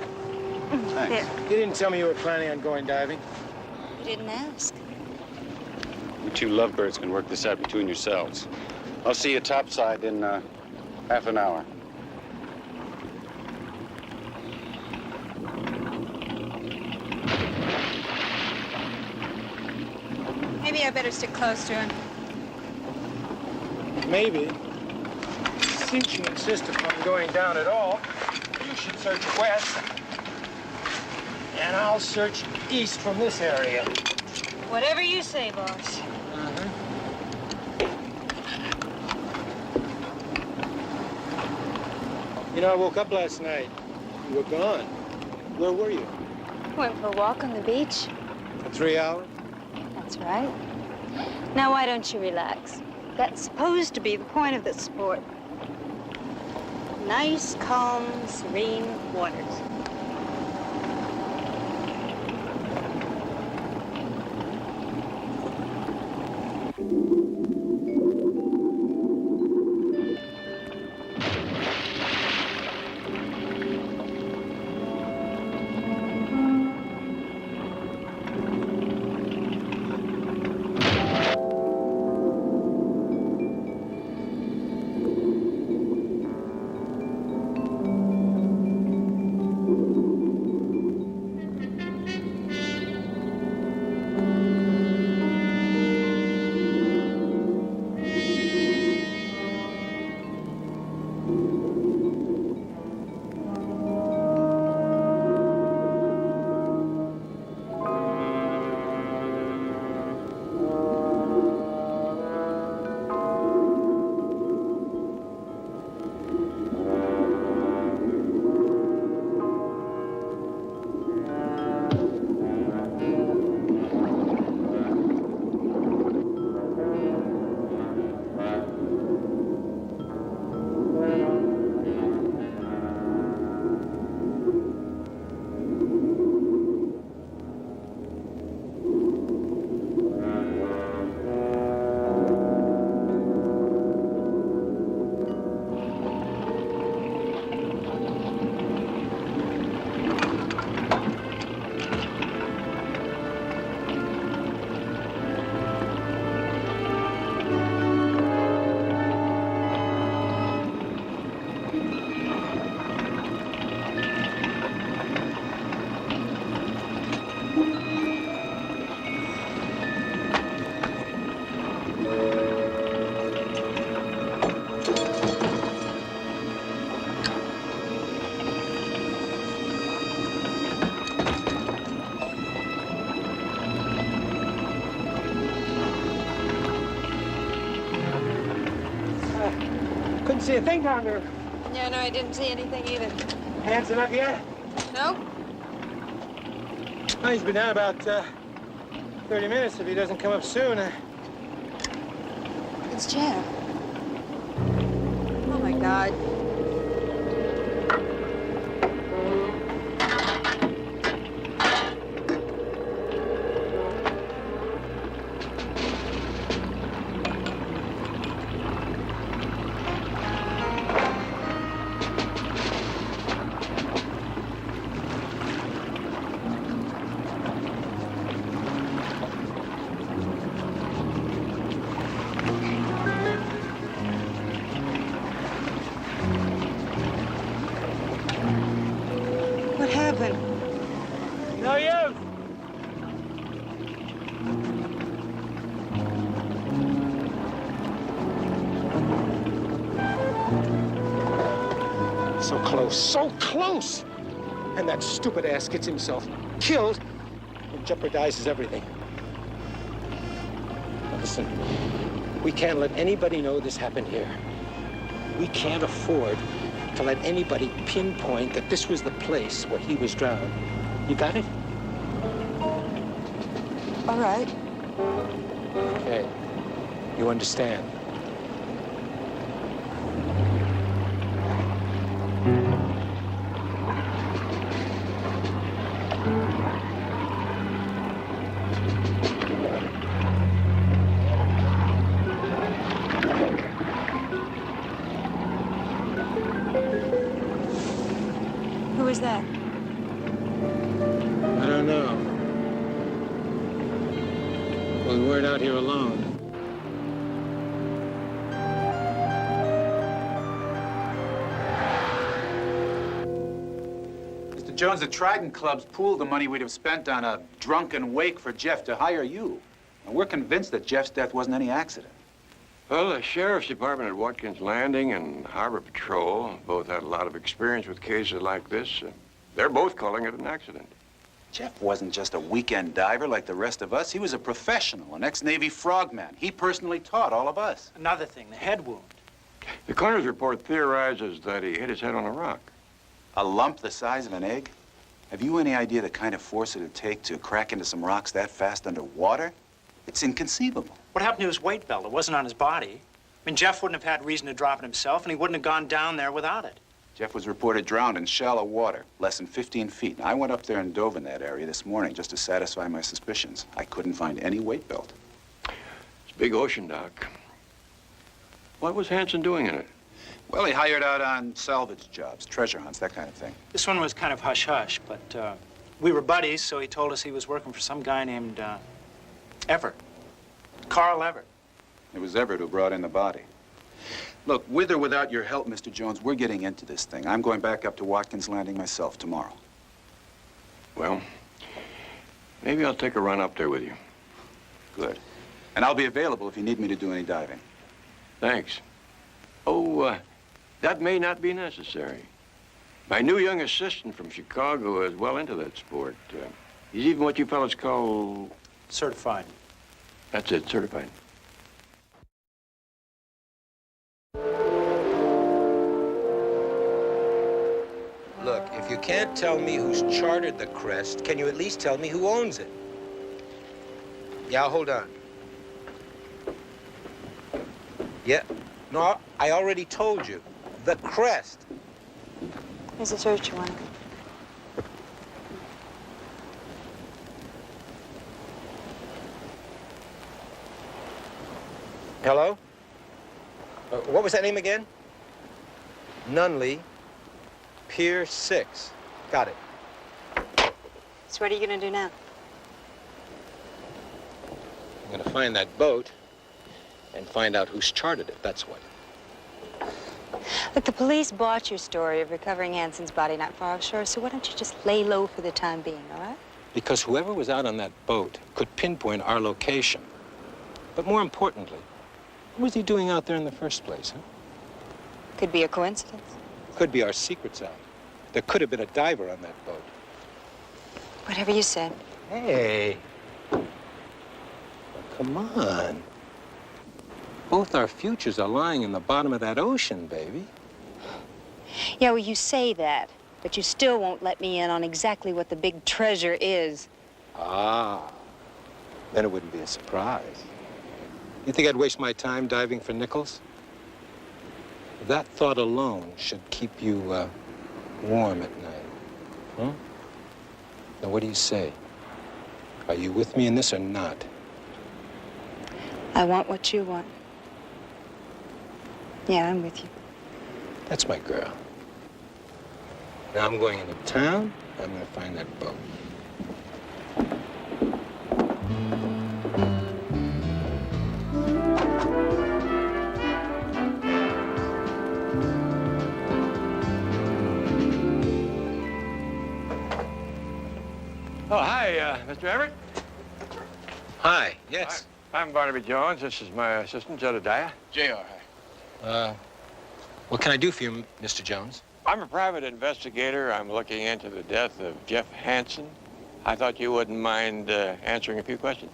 Thanks. You didn't tell me you were planning on going diving. You didn't ask. You two lovebirds can work this out between yourselves. I'll see you topside in half an hour. Maybe I better stick close to him. Maybe. Since you insist upon going down at all, you should search west. And I'll search east from this area. Whatever you say, boss. You know, I woke up last night. You were gone. Where were you? Went for a walk on the beach. For 3 hours? That's right. Now, why don't you relax? That's supposed to be the point of this sport. Nice, calm, serene waters. See a thing down there? Yeah, no, I didn't see anything either. Hanson up yet? Nope. Oh, he's been down about 30 minutes. If he doesn't come up soon, It's Jeff. Oh, my God. What happened? no use. So close, so close! And that stupid ass gets himself killed and jeopardizes everything. Listen, we can't let anybody know this happened here. We can't afford to let anybody pinpoint that this was the place where he was drowned. You got it? All right. Okay. You understand? Who was that? I don't know. Well, we weren't out here alone. Mr. Jones, the Trident Club's pooled the money we'd have spent on a drunken wake for Jeff to hire you. And we're convinced that Jeff's death wasn't any accident. Well, the Sheriff's Department at Watkins Landing and Harbor Patrol both had a lot of experience with cases like this. They're both calling it an accident. Jeff wasn't just a weekend diver like the rest of us. He was a professional, an ex-Navy frogman. He personally taught all of us. Another thing, the head wound. The coroner's report theorizes that he hit his head on a rock. A lump the size of an egg? Have you any idea the kind of force it'd take to crack into some rocks that fast underwater? It's inconceivable. What happened to his weight belt? It wasn't on his body. I mean, Jeff wouldn't have had reason to drop it himself, and he wouldn't have gone down there without it. Jeff was reported drowned in shallow water, less than 15 feet. I went up there and dove in that area this morning just to satisfy my suspicions. I couldn't find any weight belt. It's a big ocean, Doc. What was Hanson doing in it? Well, he hired out on salvage jobs, treasure hunts, that kind of thing. This one was kind of hush-hush, but we were buddies, so he told us he was working for some guy named Everett. Carl Everett. It was Everett who brought in the body. Look, with or without your help, Mr. Jones, we're getting into this thing. I'm going back up to Watkins Landing myself tomorrow. Well, maybe I'll take a run up there with you. Good. And I'll be available if you need me to do any diving. Thanks. Oh, that may not be necessary. My new young assistant from Chicago is well into that sport. He's even what you fellas call... Certified. That's it, certified. Look, if you can't tell me who's chartered the Crest, can you at least tell me who owns it? Yeah, hold on. Yeah, no, I already told you. The Crest. Here's a search warrant. Hello? What was that name again? Nunley, Pier 6. Got it. So what are you going to do now? I'm going to find that boat and find out who's chartered it, that's what. Look, the police bought your story of recovering Hanson's body not far offshore, so why don't you just lay low for the time being, all right? Because whoever was out on that boat could pinpoint our location. But more importantly, what was he doing out there in the first place, huh? Could be a coincidence. Could be our secrets out. There could have been a diver on that boat. Whatever you said. Hey. Come on. Both our futures are lying in the bottom of that ocean, baby. Yeah, well, you say that, but you still won't let me in on exactly what the big treasure is. Ah, then it wouldn't be a surprise. You think I'd waste my time diving for nickels? That thought alone should keep you warm at night. Huh? Now, what do you say? Are you with me in this or not? I want what you want. Yeah, I'm with you. That's my girl. Now I'm going into town. I'm going to find that boat. Oh, hi, Mr. Everett. Hi, yes. Hi, I'm Barnaby Jones. This is my assistant, Jedediah. J.R. What can I do for you, Mr. Jones? I'm a private investigator. I'm looking into the death of Jeff Hansen. I thought you wouldn't mind answering a few questions.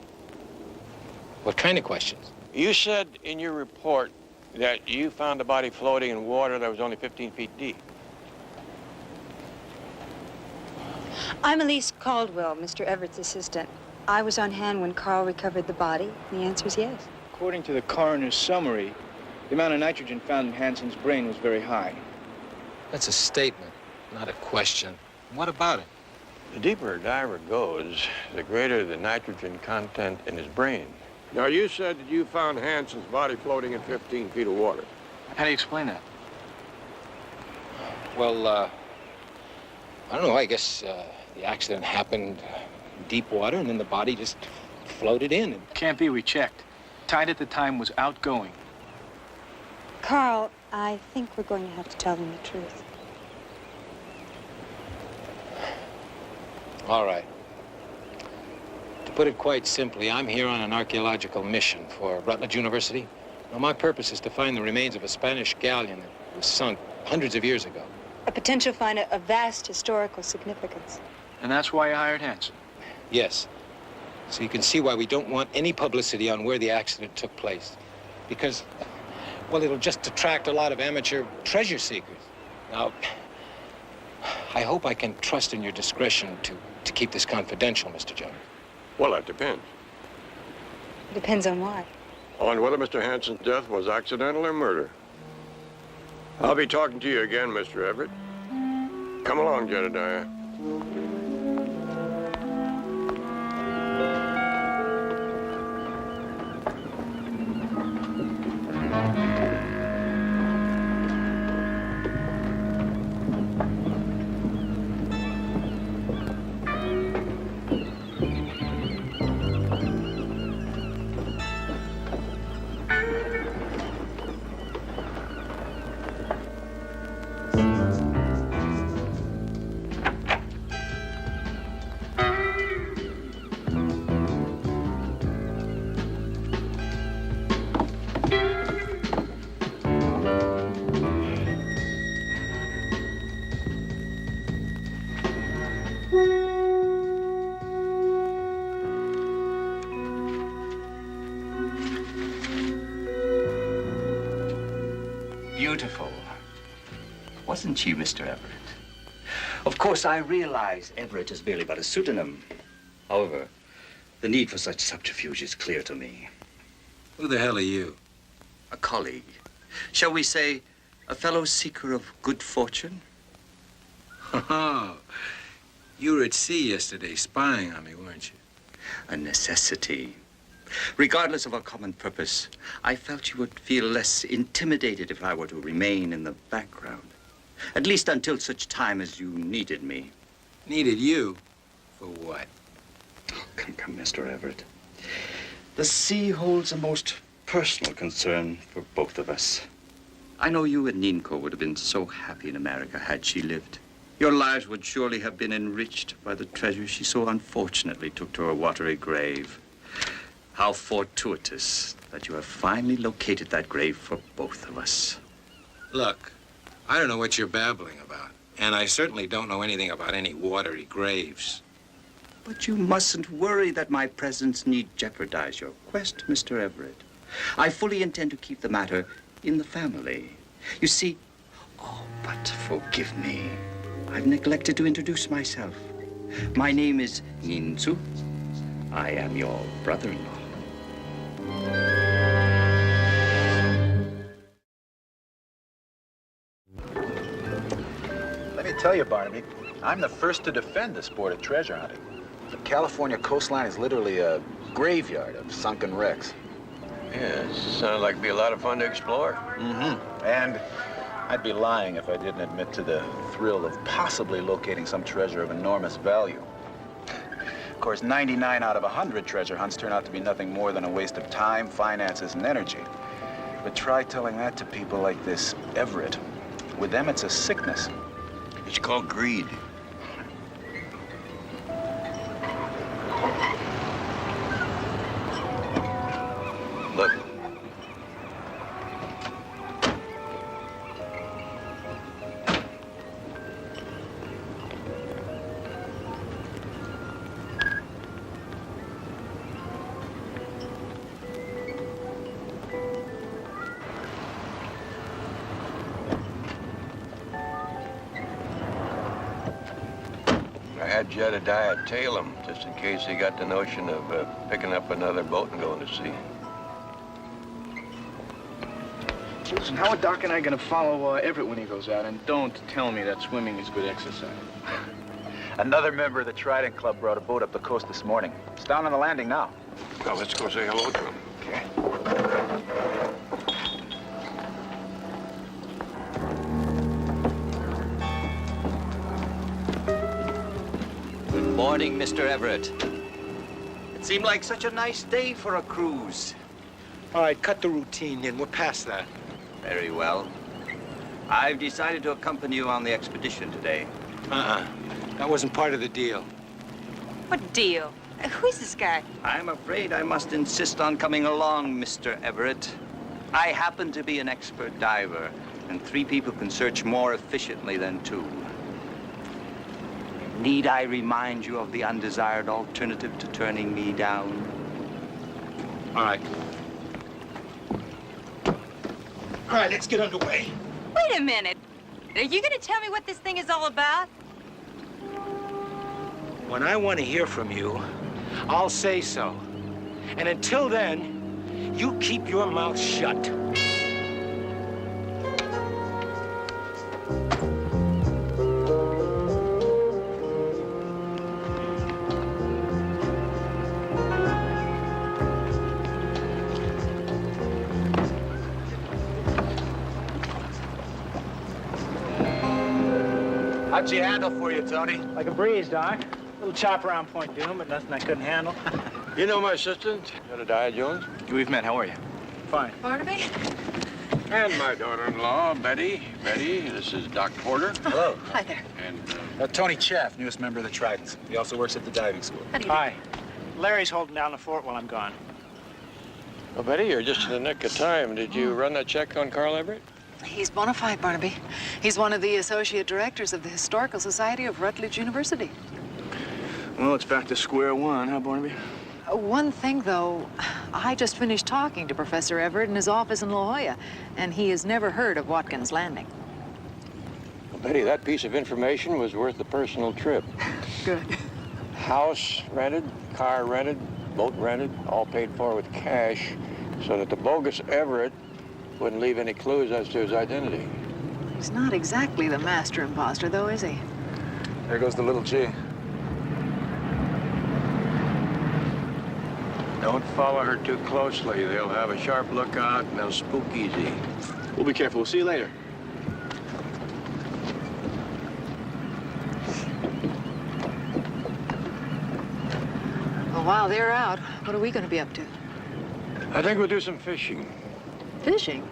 What kind of questions? You said in your report that you found the body floating in water that was only 15 feet deep. I'm Elise Caldwell, Mr. Everett's assistant. I was on hand when Carl recovered the body. The answer is yes. According to the coroner's summary, the amount of nitrogen found in Hansen's brain was very high. That's a statement, not a question. What about it? The deeper a diver goes, the greater the nitrogen content in his brain. Now, you said that you found Hansen's body floating in 15 feet of water. How do you explain that? Well, I don't know. I guess the accident happened in deep water, and then the body just floated in. Can't be. We checked. Tide at the time was outgoing. Carl, I think we're going to have to tell them the truth. All right. To put it quite simply, I'm here on an archaeological mission for Rutledge University. Now, my purpose is to find the remains of a Spanish galleon that was sunk hundreds of years ago. A potential find of vast historical significance. And that's why you hired Hansen? Yes. So you can see why we don't want any publicity on where the accident took place. Because, well, it'll just attract a lot of amateur treasure seekers. Now, I hope I can trust in your discretion to keep this confidential, Mr. Jones. Well, that depends. It depends on what? On whether Mr. Hansen's death was accidental or murder. I'll be talking to you again, Mr. Everett. Come along, Jedediah. Beautiful. Wasn't she, Mr. Everett? Of course, I realize Everett is merely but a pseudonym. However, the need for such subterfuge is clear to me. Who the hell are you? A colleague. Shall we say, a fellow seeker of good fortune? Oh, you were at sea yesterday spying on me, weren't you? A necessity. Regardless of our common purpose, I felt you would feel less intimidated if I were to remain in the background. At least until such time as you needed me. Needed you? For what? Oh, come, Mr. Everett. The sea holds a most personal concern for both of us. I know you and Ninko would have been so happy in America had she lived. Your lives would surely have been enriched by the treasure she so unfortunately took to her watery grave. How fortuitous that you have finally located that grave for both of us. Look, I don't know what you're babbling about. And I certainly don't know anything about any watery graves. But you mustn't worry that my presence need jeopardize your quest, Mr. Everett. I fully intend to keep the matter in the family. You see, oh, but forgive me. I've neglected to introduce myself. My name is Ninsu. I am your brother-in-law. Let me tell you, Barnaby, I'm the first to defend the sport of treasure hunting. The California coastline is literally a graveyard of sunken wrecks. Yeah, it sounded like it'd be a lot of fun to explore. Mm-hmm. And I'd be lying if I didn't admit to the thrill of possibly locating some treasure of enormous value. Of course, 99 out of 100 treasure hunts turn out to be nothing more than a waste of time, finances, and energy. But try telling that to people like this Everett. With them, it's a sickness. It's called greed. Look. I had Jedediah tail him, just in case he got the notion of picking up another boat and going to sea. Listen, how are Doc and I going to follow Everett when he goes out? And don't tell me that swimming is good exercise. Another member of the Trident Club brought a boat up the coast this morning. It's down on the landing now. Well, let's go say hello to him. Okay. Good morning, Mr. Everett. It seemed like such a nice day for a cruise. All right, cut the routine in. We're past that. Very well. I've decided to accompany you on the expedition today. That wasn't part of the deal. What deal? Who's this guy? I'm afraid I must insist on coming along, Mr. Everett. I happen to be an expert diver, and 3 people can search more efficiently than 2. Need I remind you of the undesired alternative to turning me down? All right. All right, let's get underway. Wait a minute. Are you going to tell me what this thing is all about? When I want to hear from you, I'll say so. And until then, you keep your mouth shut. How'd she handle for you, Tony? Like a breeze, Doc. Little chop around Point Doom, but nothing I couldn't handle. You know my assistant, Jedediah Jones? We've met. How are you? Fine. Barnaby? And my daughter-in-law, Betty. Betty, this is Doc Porter. Hello. Hi there. And Tony Chaff, newest member of the Tridents. He also works at the diving school. Hi. Larry's holding down the fort while I'm gone. well, Betty, you're just in the nick of time. Did you run that check on Carl Everett? He's bona fide, Barnaby. He's one of the associate directors of the Historical Society of Rutledge University. Well, it's back to square one, huh, Barnaby? One thing, though, I just finished talking to Professor Everett in his office in La Jolla, and he has never heard of Watkins Landing. Well, Betty, that piece of information was worth a personal trip. Good. House rented, car rented, boat rented, all paid for with cash, so that the bogus Everett wouldn't leave any clues as to his identity. He's not exactly the master imposter, though, is he? There goes the little G. Don't follow her too closely. They'll have a sharp lookout and they'll spook easy. We'll be careful. We'll see you later. Well, while they're out, what are we going to be up to? I think we'll do some fishing. Fishing?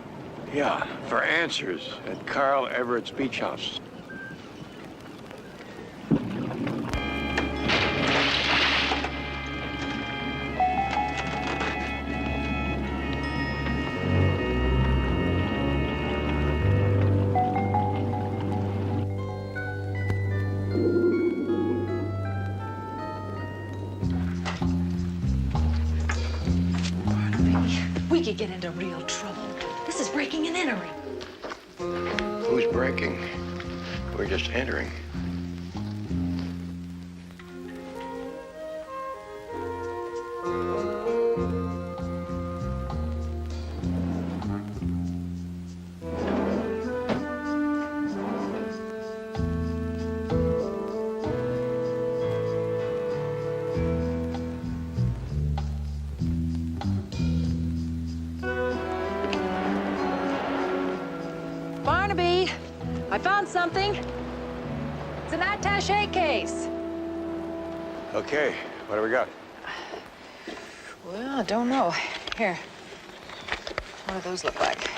Yeah, for answers at Carl Everett's beach house. make you get into real trouble. This is breaking and entering. Who's breaking? We're just entering. Barnaby, I found something. It's an attaché case. Okay, what do we got? Well, I don't know. Here. What do those look like?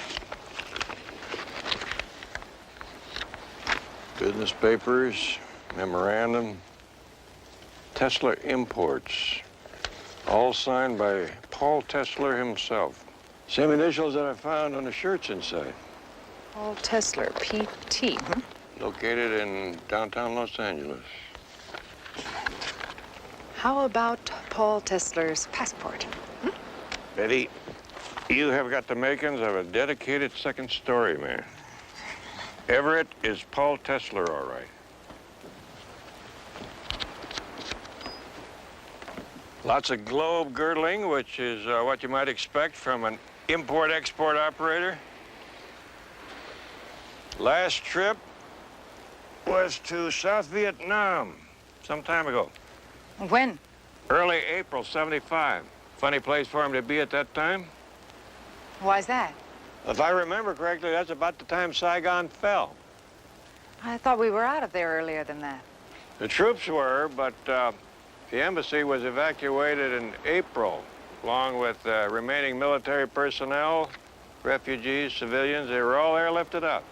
Business papers, memorandum, Tesla Imports. All signed by Paul Tesla himself. Same initials that I found on the shirts inside. Paul Tesla, PT. Located in downtown Los Angeles. How about Paul Tesla's passport? Betty, you have got the makings of a dedicated second story man. Everett is Paul Tesla, all right. Lots of globe girdling, which is what you might expect from an import-export operator. Last trip was to South Vietnam some time ago. When? Early April, 75. Funny place for him to be at that time. Why's that? If I remember correctly, that's about the time Saigon fell. I thought we were out of there earlier than that. The troops were, but the embassy was evacuated in April, along with remaining military personnel, refugees, civilians. They were all airlifted up.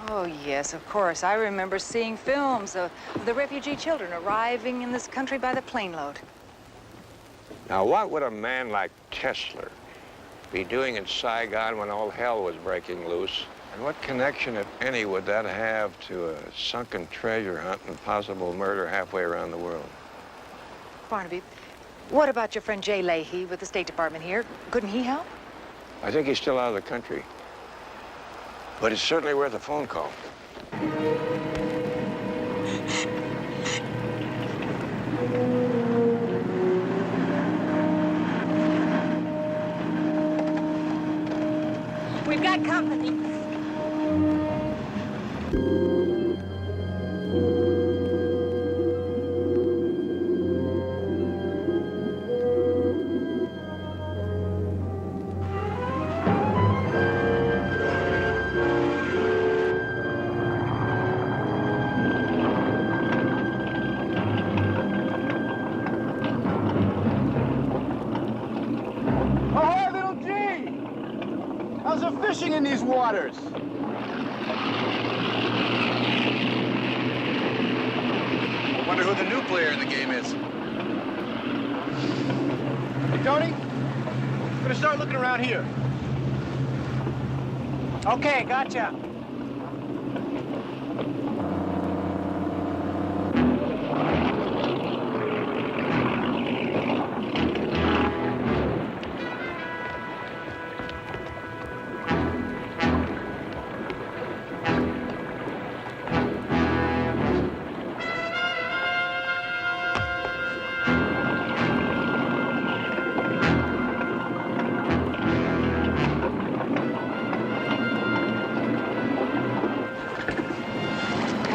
Oh, yes, of course. I remember seeing films of the refugee children arriving in this country by the plane load. Now, what would a man like Tesla be doing in Saigon when all hell was breaking loose? And what connection, if any, would that have to a sunken treasure hunt and possible murder halfway around the world? Barnaby, what about your friend Jay Leahy with the State Department here? Couldn't he help? I think he's still out of the country. But it's certainly worth a phone call. We've got company. Ahoy, little G! How's the fishing in these waters? I wonder who the new player in the game is. Hey, Tony, I'm gonna start looking around here. Okay, gotcha.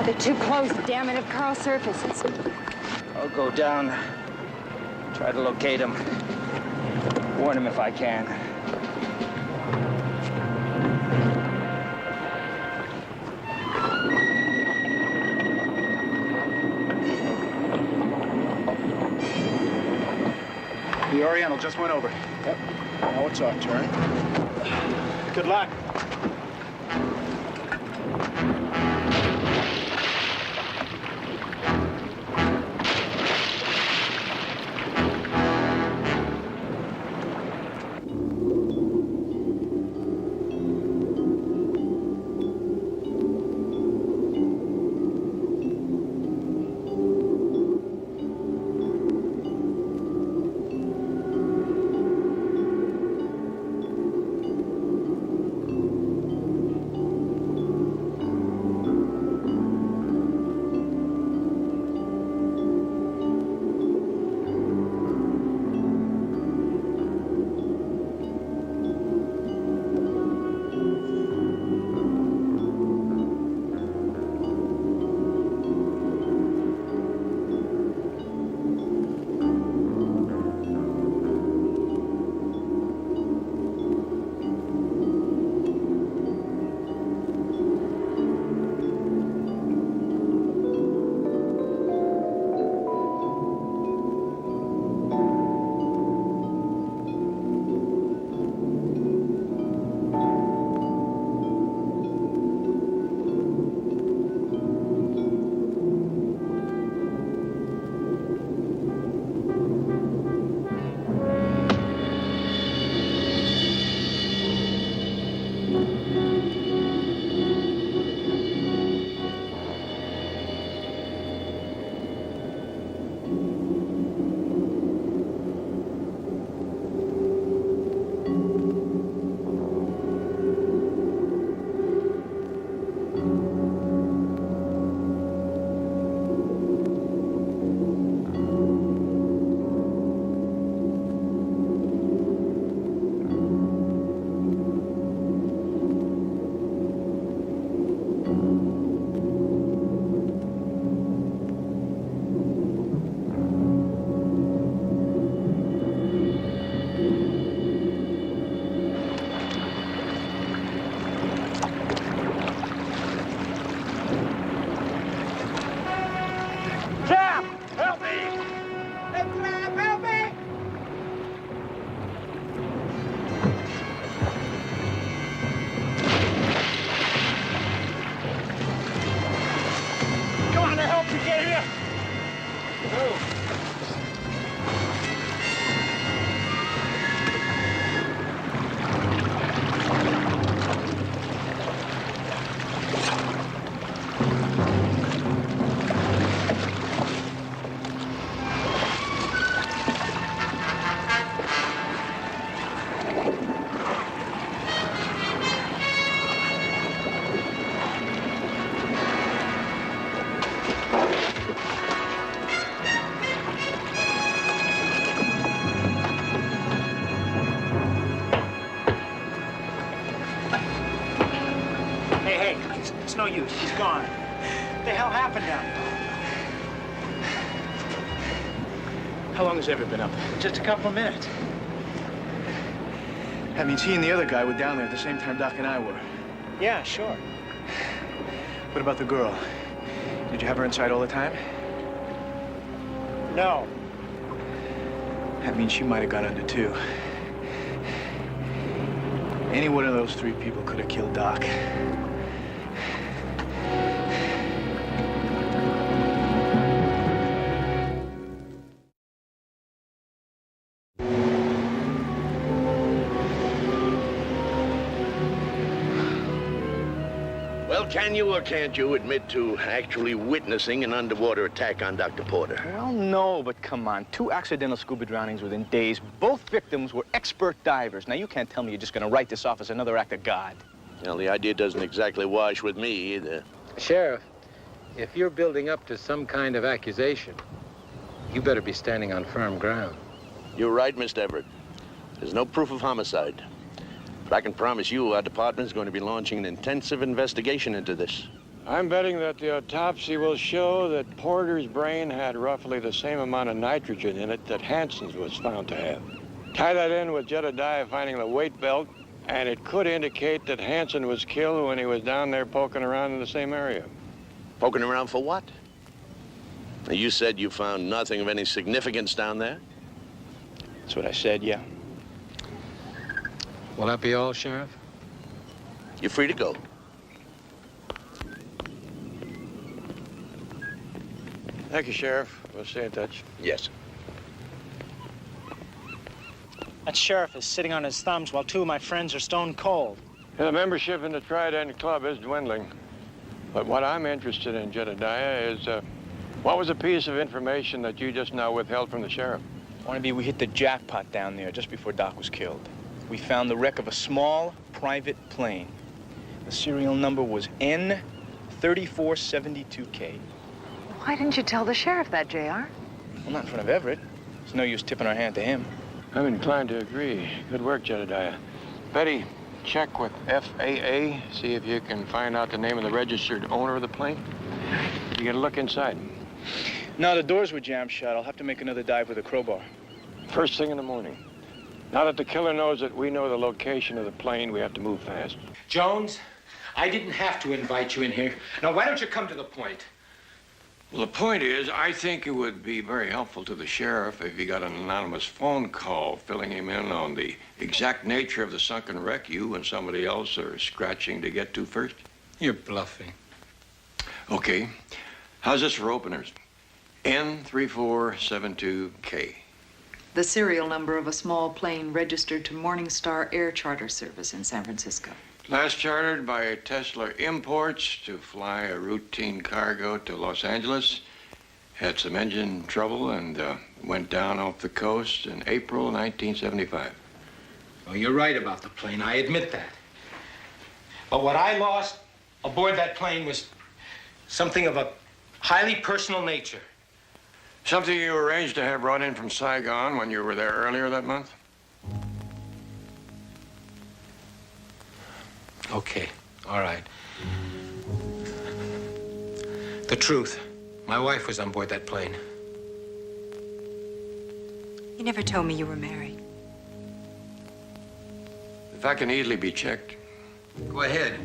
They're too close, damn it, if Carl surfaces. I'll go down, try to locate him. Warn him if I can. The Oriental just went over. Yep. Now it's our turn. Good luck. It's no use. He's gone. What the hell happened down there? How long has Everett been up? Just a couple of minutes. That means he and the other guy were down there at the same time Doc and I were. Yeah, sure. What about the girl? Did you have her inside all the time? No. That means she might have gone under, too. Any one of those three people could have killed Doc. Well, can you or can't you admit to actually witnessing an underwater attack on Dr. Porter? Well, no, but come on. 2 accidental scuba drownings within days. Both victims were expert divers. Now, you can't tell me you're just going to write this off as another act of God. Well, the idea doesn't exactly wash with me either. Sheriff, if you're building up to some kind of accusation, you better be standing on firm ground. You're right, Mr. Everett. There's no proof of homicide. But I can promise you our department is going to be launching an intensive investigation into this. I'm betting that the autopsy will show that Porter's brain had roughly the same amount of nitrogen in it that Hansen's was found to have. Tie that in with Jedediah finding the weight belt, and it could indicate that Hansen was killed when he was down there poking around in the same area. Poking around for what? Now, you said you found nothing of any significance down there? That's what I said, yeah. Will that be all, Sheriff? You're free to go. Thank you, Sheriff. We'll stay in touch. Yes. That sheriff is sitting on his thumbs while 2 of my friends are stone cold. Yeah, the membership in the Trident Club is dwindling. But what I'm interested in, Jedediah, is what was a piece of information that you just now withheld from the sheriff? Barnaby, we hit the jackpot down there just before Doc was killed. We found the wreck of a small private plane. The serial number was N3472K. Why didn't you tell the sheriff that, JR? Well, not in front of Everett. There's no use tipping our hand to him. I'm inclined to agree. Good work, Jedediah. Betty, check with FAA, see if you can find out the name of the registered owner of the plane. You get a look inside. No, the doors were jammed shut. I'll have to make another dive with a crowbar. First thing in the morning. Now that the killer knows that we know the location of the plane, we have to move fast. Jones, I didn't have to invite you in here. Now, why don't you come to the point? Well, the point is, I think it would be very helpful to the sheriff if he got an anonymous phone call filling him in on the exact nature of the sunken wreck you and somebody else are scratching to get to first. You're bluffing. Okay. How's this for openers? N3472K. The serial number of a small plane registered to Morningstar Air Charter Service in San Francisco. Last chartered by Tesla Imports to fly a routine cargo to Los Angeles Had some engine trouble and went down off the coast in April 1975. Oh, you're right about the plane. I admit that. But what I lost aboard that plane was something of a highly personal nature. Something you arranged to have brought in from Saigon when you were there earlier that month? Okay, all right. The truth. My wife was on board that plane. You never told me you were married. If I can easily be checked. Go ahead.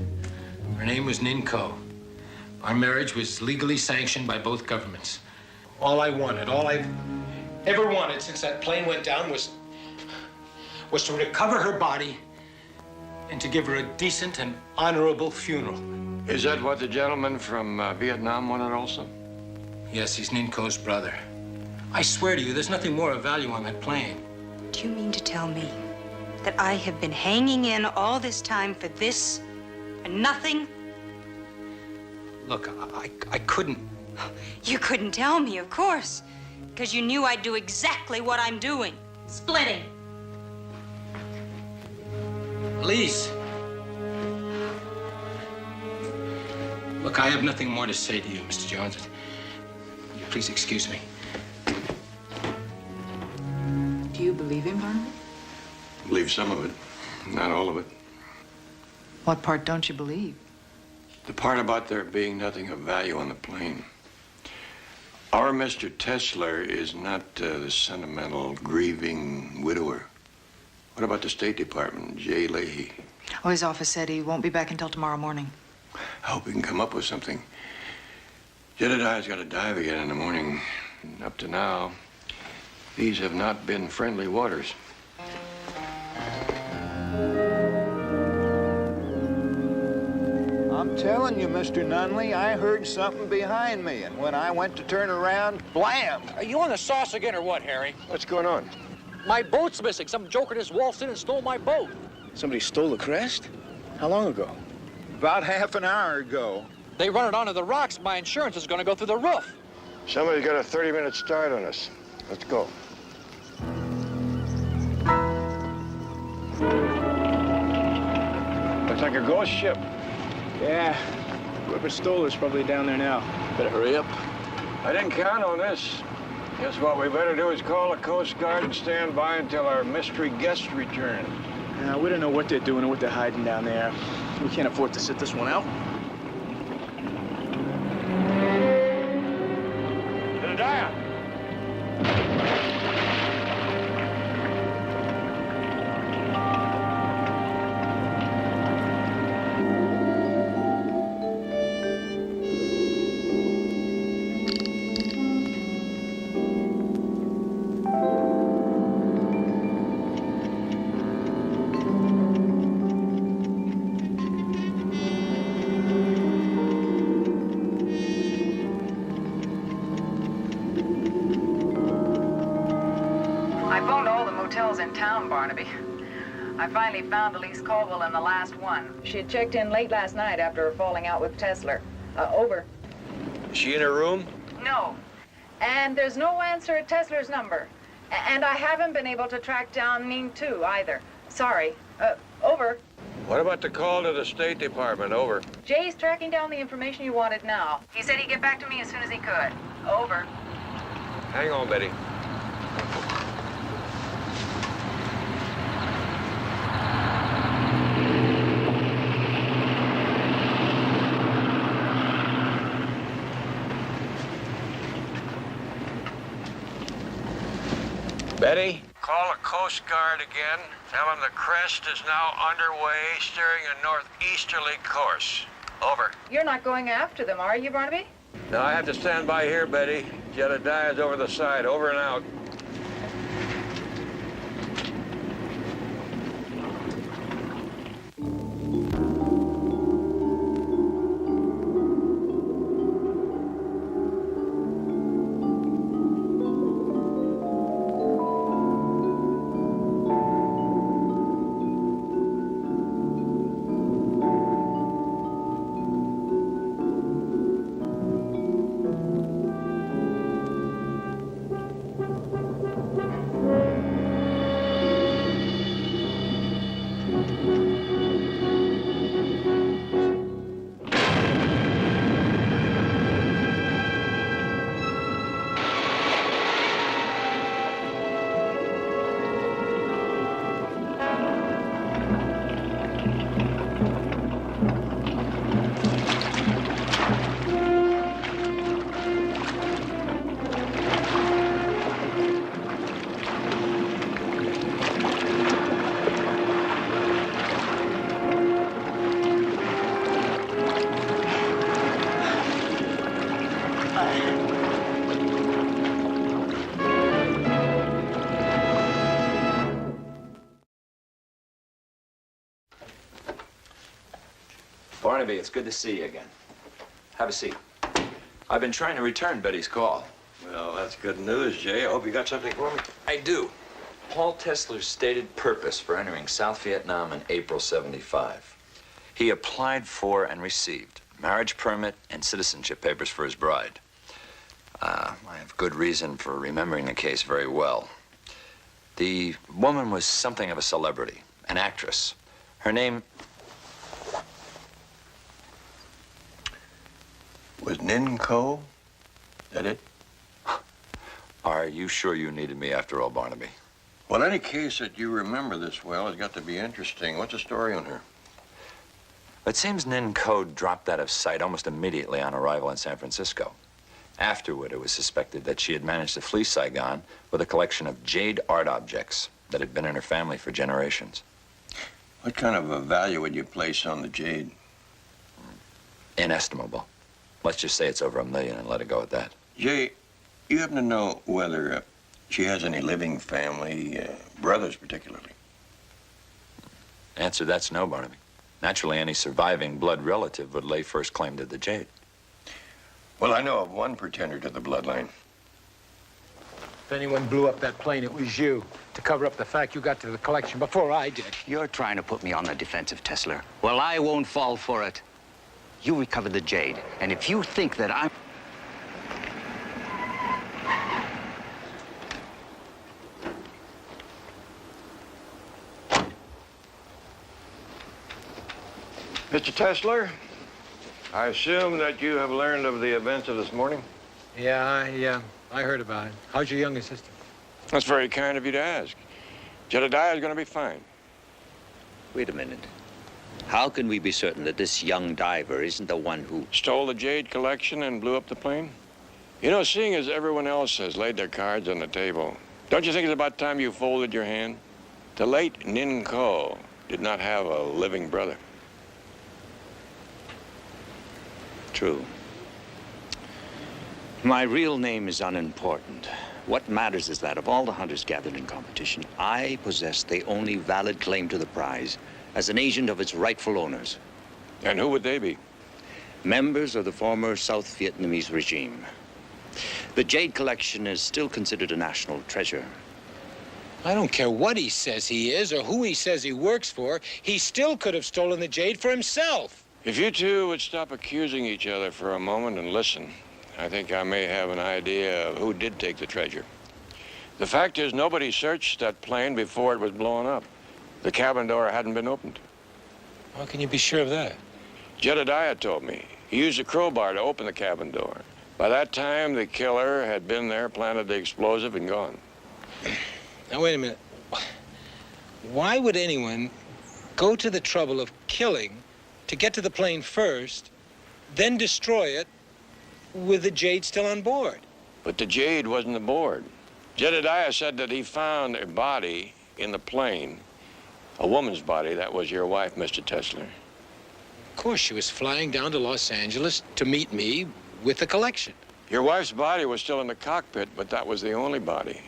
Her name was Ninko. Our marriage was legally sanctioned by both governments. All I wanted, all I've ever wanted since that plane went down was to recover her body and to give her a decent and honorable funeral. Is that what the gentleman from Vietnam wanted also? Yes, he's Ninko's brother. I swear to you, there's nothing more of value on that plane. Do you mean to tell me that I have been hanging in all this time for this and nothing? Look, I couldn't. You couldn't tell me, of course, because you knew I'd do exactly what I'm doing. Splitting. Elise. Look, I have nothing more to say to you, Mr. Jones. Will you please excuse me? Do you believe him, Barnaby? I believe some of it, not all of it. What part don't you believe? The part about there being nothing of value on the plane. Our Mr. Tesler is not the sentimental, grieving widower. What about the State Department, Jay Leahy? Oh, his office said he won't be back until tomorrow morning. I hope we can come up with something. Jedediah's got to dive again in the morning. And up to now, these have not been friendly waters. I'm telling you, Mr. Nunley, I heard something behind me, and when I went to turn around, blam! Are you on the sauce again or what, Harry? What's going on? My boat's missing. Some joker just waltzed in and stole my boat. Somebody stole the crest? How long ago? About half an hour ago. They run it onto the rocks. My insurance is going to go through the roof. Somebody's got a 30-minute start on us. Let's go. Looks like a ghost ship. Yeah. Whoever stole it's probably down there now. Better hurry up. I didn't count on this. Guess what we better do is call the Coast Guard and stand by until our mystery guest returns. We don't know what they're doing or what they're hiding down there. We can't afford to sit this one out. Jedediah! I phoned all the motels in town, Barnaby. I finally found Elise Colville in the last one. She had checked in late last night after her falling out with Tesler. Over. Is she in her room? No. And there's no answer at Tesler's number. And I haven't been able to track down Ning too either. Sorry. Over. What about the call to the State Department? Over. Jay's tracking down the information you wanted now. He said he'd get back to me as soon as he could. Over. Hang on, Betty. Betty? Call the Coast Guard again. Tell them the crest is now underway, steering a northeasterly course. Over. You're not going after them, are you, Barnaby? Now I have to stand by here, Betty. Jedediah's over the side. Over and out. Barnaby, it's good to see you again. Have a seat. I've been trying to return Betty's call. Well, that's good news, Jay. I hope you got something for me. I do. Paul Tesler's stated purpose for entering South Vietnam in April '75. He applied for and received marriage permit and citizenship papers for his bride. I have good reason for remembering the case very well. The woman was something of a celebrity, an actress. Her name Was Nin Ko? That it? Are you sure you needed me after all, Barnaby? Well, any case that you remember this well has got to be interesting. What's the story on her? It seems Nin Ko dropped out of sight almost immediately on arrival in San Francisco. Afterward, it was suspected that she had managed to flee Saigon with a collection of jade art objects that had been in her family for generations. What kind of a value would you place on the jade? Inestimable. Let's just say it's over $1 million and let it go at that. Jay, you happen to know whether she has any living family, brothers particularly? Answer that's no, Barnaby. Naturally, any surviving blood relative would lay first claim to the jade. Well, I know of one pretender to the bloodline. If anyone blew up that plane, it was you, to cover up the fact you got to the collection before I did. You're trying to put me on the defensive, Tesler. Well, I won't fall for it. You recovered the jade, and if you think that I'm... Mr. Tesler, I assume that you have learned of the events of this morning? Yeah, I heard about it. How's your younger sister? That's very kind of you to ask. Jedediah is going to be fine. Wait a minute. How can we be certain that this young diver isn't the one who... Stole the jade collection and blew up the plane? You know, seeing as everyone else has laid their cards on the table, don't you think it's about time you folded your hand? The late Nin Ko did not have a living brother. True. My real name is unimportant. What matters is that of all the hunters gathered in competition, I possess the only valid claim to the prize as an agent of its rightful owners. And who would they be? Members of the former South Vietnamese regime. The jade collection is still considered a national treasure. I don't care what he says he is or who he says he works for. He still could have stolen the jade for himself. If you two would stop accusing each other for a moment and listen, I think I may have an idea of who did take the treasure. The fact is, nobody searched that plane before it was blown up. The cabin door hadn't been opened. How can you be sure of that? Jedediah told me. He used a crowbar to open the cabin door. By that time, the killer had been there, planted the explosive, and gone. Now, wait a minute. Why would anyone go to the trouble of killing to get to the plane first, then destroy it with the jade still on board? But the jade wasn't aboard. Jedediah said that he found a body in the plane, a woman's body. That was your wife, Mr. Tesler. Of course, she was flying down to Los Angeles to meet me with the collection. Your wife's body was still in the cockpit, but that was the only body.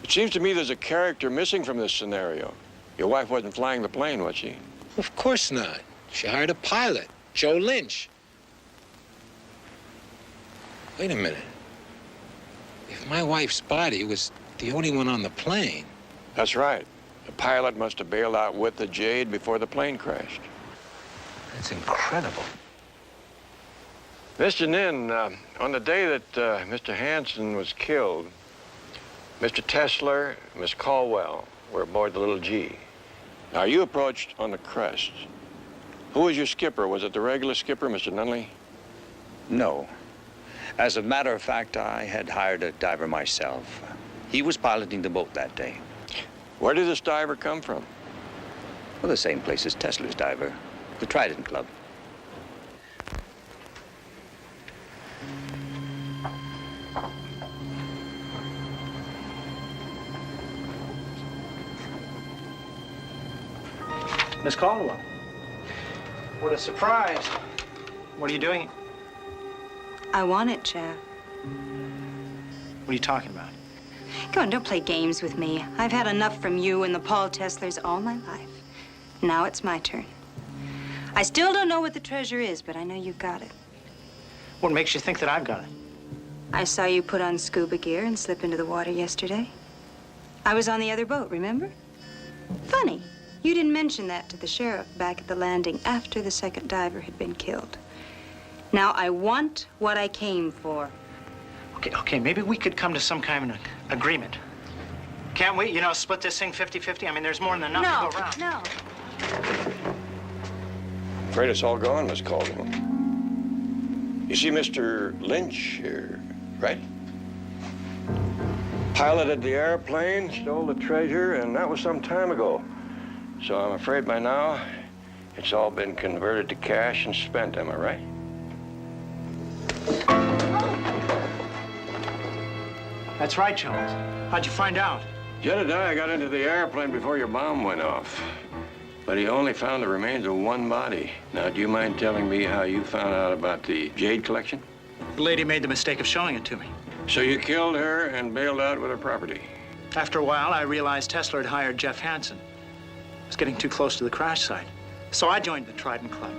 It seems to me there's a character missing from this scenario. Your wife wasn't flying the plane, was she? Of course not. She hired a pilot, Joe Lynch. Wait a minute. If my wife's body was the only one on the plane... That's right. The pilot must have bailed out with the jade before the plane crashed. That's incredible. Mr. Nin, on the day that Mr. Hansen was killed, Mr. Tesler and Miss Caldwell were aboard the little G. Now, you approached on the crest. Who was your skipper? Was it the regular skipper, Mr. Nunley? No. As a matter of fact, I had hired a diver myself. He was piloting the boat that day. Where did this diver come from? Well, the same place as Tesler's diver, the Trident Club. Miss Caldwell. What a surprise. What are you doing? I want it, Jeff. What are you talking about? Go on, don't play games with me. I've had enough from you and the Paul Teslers all my life. Now it's my turn. I still don't know what the treasure is, but I know you got it. What makes you think that I've got it? I saw you put on scuba gear and slip into the water yesterday. I was on the other boat, remember? Funny, you didn't mention that to the sheriff back at the landing after the second diver had been killed. Now, I want what I came for. Okay, maybe we could come to some kind of agreement. Can't we, split this thing 50-50? I mean, there's more than enough to go around. No. Afraid it's all gone, Miss Calden. You see Mr. Lynch here, right? Piloted the airplane, stole the treasure, and that was some time ago. So I'm afraid by now it's all been converted to cash and spent, am I right? That's right, Jones. How'd you find out? Jedediah got into the airplane before your bomb went off. But he only found the remains of one body. Now, do you mind telling me how you found out about the jade collection? The lady made the mistake of showing it to me. So you killed her and bailed out with her property? After a while, I realized Tesla had hired Jeff Hansen. It was getting too close to the crash site. So I joined the Trident Club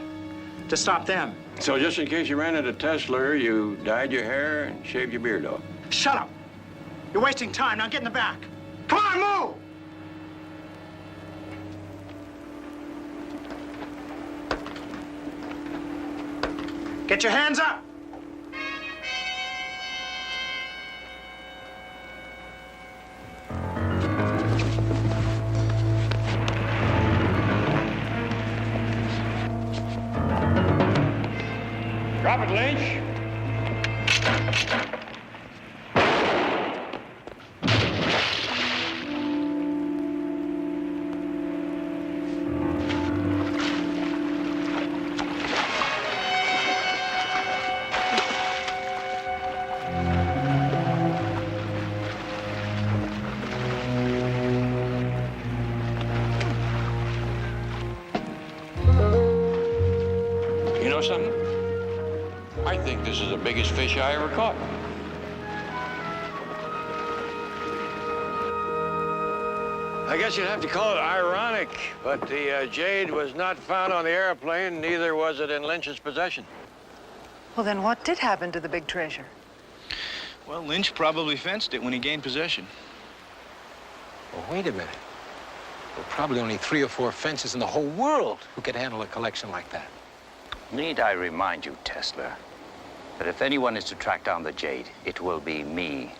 to stop them. So just in case you ran into Tesla, you dyed your hair and shaved your beard off? Shut up! You're wasting time. Now get in the back. Come on, move! Get your hands up! Drop it, Lynch. You know something? I think this is the biggest fish I ever caught. I guess you'd have to call it ironic, but the jade was not found on the airplane, neither was it in Lynch's possession. Well, then what did happen to the big treasure? Well, Lynch probably fenced it when he gained possession. Well, wait a minute. There are probably only 3 or 4 fences in the whole world who could handle a collection like that. Need I remind you, Tesla, that if anyone is to track down the jade, it will be me,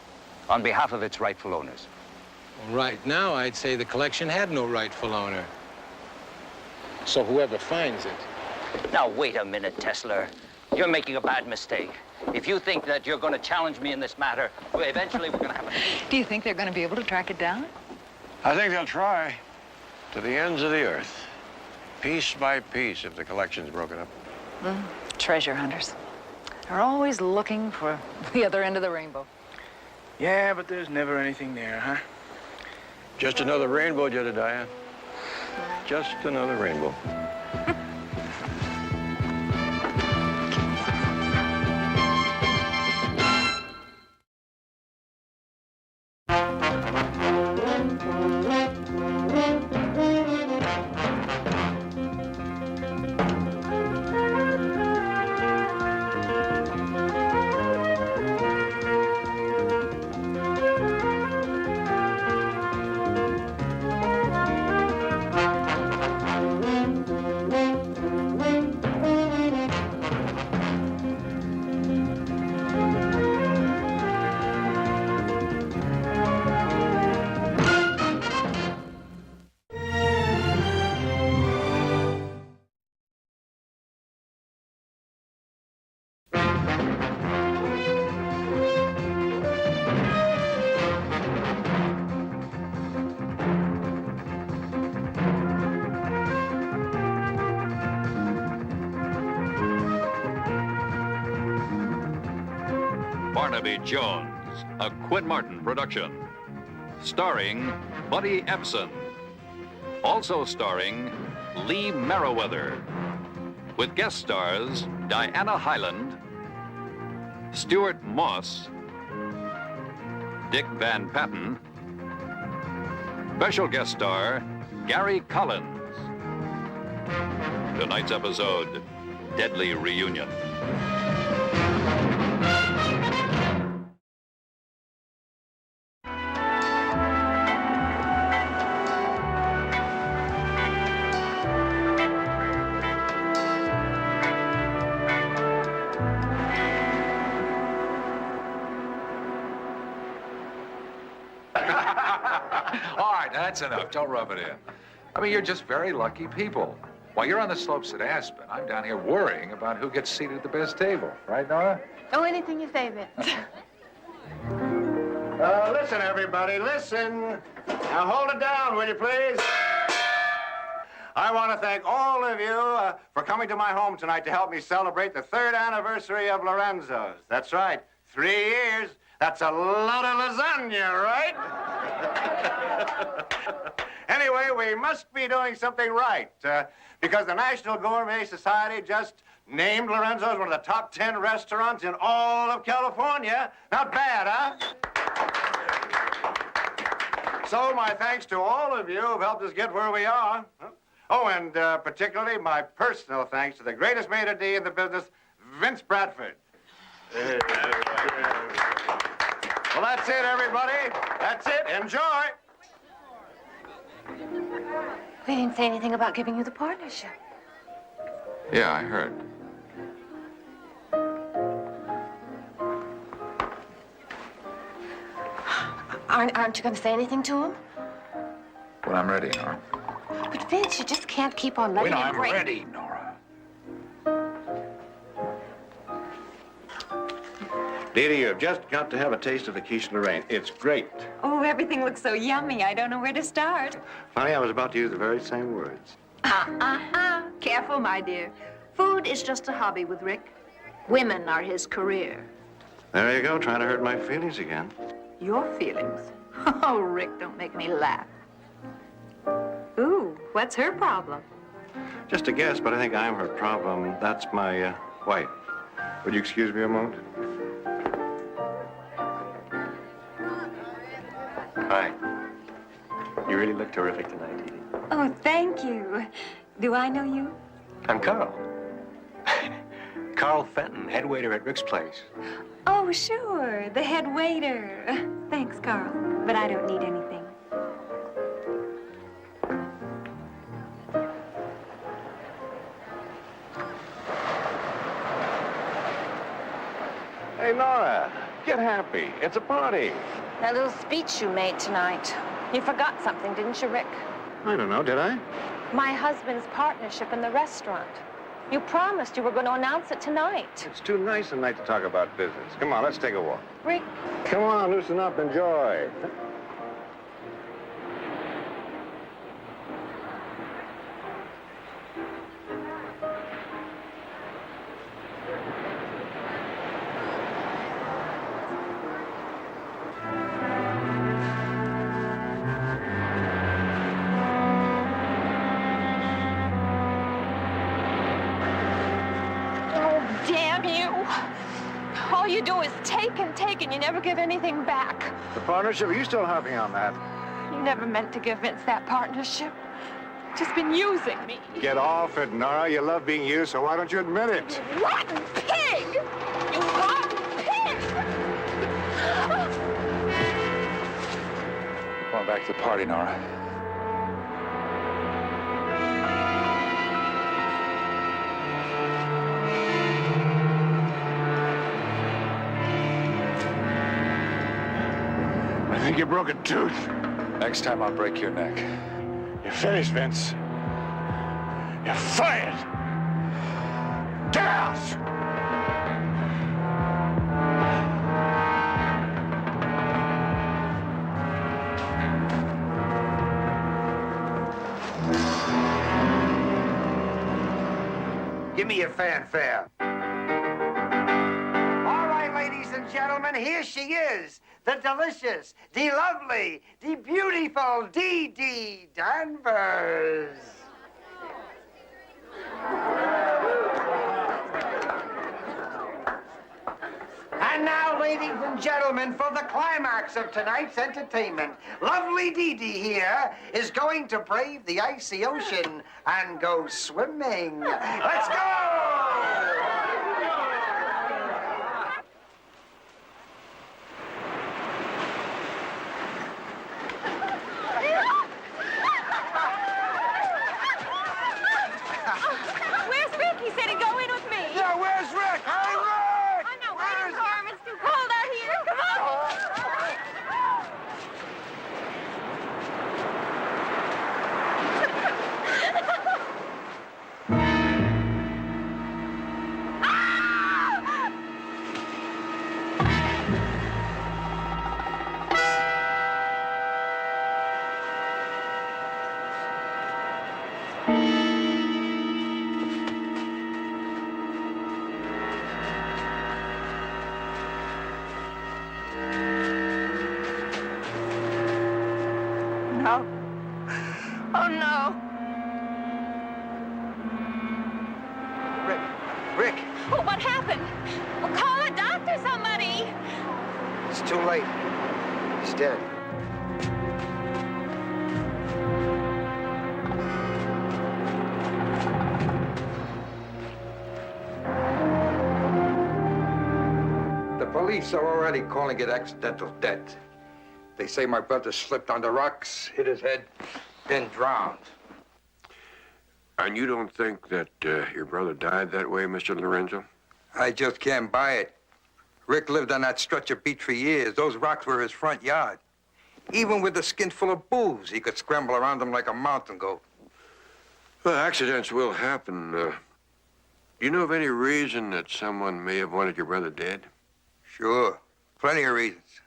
on behalf of its rightful owners. Well, right now, I'd say the collection had no rightful owner. So whoever finds it... Now, wait a minute, Tesla. You're making a bad mistake. If you think that you're going to challenge me in this matter, well, eventually we're going to have a... Do you think they're going to be able to track it down? I think they'll try. To the ends of the earth. Piece by piece, if the collection's broken up. Treasure hunters. They're always looking for the other end of the rainbow. Yeah, but there's never anything there, huh? Just another rainbow, Jedediah. Just another rainbow. Barnaby Jones, a Quinn Martin production. Starring Buddy Epson. Also starring Lee Merriweather. With guest stars Diana Hyland, Stuart Moss, Dick Van Patten, special guest star Gary Collins. Tonight's episode, Deadly Reunion. All right, that's enough. Don't rub it in. I mean, you're just very lucky people. While you're on the slopes at Aspen, I'm down here worrying about who gets seated at the best table. Right, Nora? Oh, anything you say, Vince. Listen, everybody, listen. Now, hold it down, will you, please? I want to thank all of you for coming to my home tonight to help me celebrate the 3rd anniversary of Lorenzo's. That's right, 3 years. That's a lot of lasagna, right? Anyway, we must be doing something right, because the National Gourmet Society just named Lorenzo's one of the top 10 restaurants in all of California. Not bad, huh? So my thanks to all of you who've helped us get where we are. Oh, and particularly my personal thanks to the greatest maitre d' in the business, Vince Bradford. Well, that's it, everybody. That's it. Enjoy. We didn't say anything about giving you the partnership. Yeah, I heard. Aren't you going to say anything to him? When I'm ready, Nora. But Vince, you just can't keep on letting When him I'm break. ready, Nora. Dee Dee, you've just got to have a taste of the quiche Lorraine. It's great. Oh, everything looks so yummy. I don't know where to start. Funny, I was about to use the very same words. Careful, my dear. Food is just a hobby with Rick. Women are his career. There you go, trying to hurt my feelings again. Your feelings? Oh, Rick, don't make me laugh. Ooh, what's her problem? Just a guess, but I think I'm her problem. That's my wife. Would you excuse me a moment? Hi. You really look terrific tonight, Edie. Oh, thank you. Do I know you? I'm Carl. Carl Fenton, head waiter at Rick's place. Oh, sure, the head waiter. Thanks, Carl, but I don't need anything. Hey, Nora, get happy. It's a party. That little speech you made tonight. You forgot something, didn't you, Rick? I don't know, did I? My husband's partnership in the restaurant. You promised you were going to announce it tonight. It's too nice a night to talk about business. Come on, let's take a walk. Rick. Come on, loosen up, enjoy. All you do is take and take, and you never give anything back. The partnership, are you still harping on that? You never meant to give Vince that partnership. Just been using me. Get off it, Nora. You love being used, so why don't you admit it? Rotten pig! You rotten pig! Going back to the party, Nora. I think you broke a tooth. Next time I'll break your neck. You're finished, Vince. You're fired. Get out! Give me your fanfare. All right, ladies and gentlemen, here she is. The delicious, the lovely, the beautiful Dee Dee Danvers. And now, ladies and gentlemen, for the climax of tonight's entertainment, lovely Dee Dee here is going to brave the icy ocean and go swimming. Let's go! Where's Rick? He said he'd go in with me. Yeah, where's Rick? Hey, Rick! I'm not waiting for him. It's too cold out here. Come on. No. Oh, no. Rick, Oh, what happened? Well, call a doctor, somebody. it's too late. He's dead. The police are already calling it accidental death. They say my brother slipped on the rocks, hit his head, then drowned. And you don't think that your brother died that way, Mr. Lorenzo? I just can't buy it. Rick lived on that stretch of beach for years. Those rocks were his front yard. Even with a skin full of booze, he could scramble around them like a mountain goat. Well, accidents will happen. Do you know of any reason that someone may have wanted your brother dead? Sure. Plenty of reasons.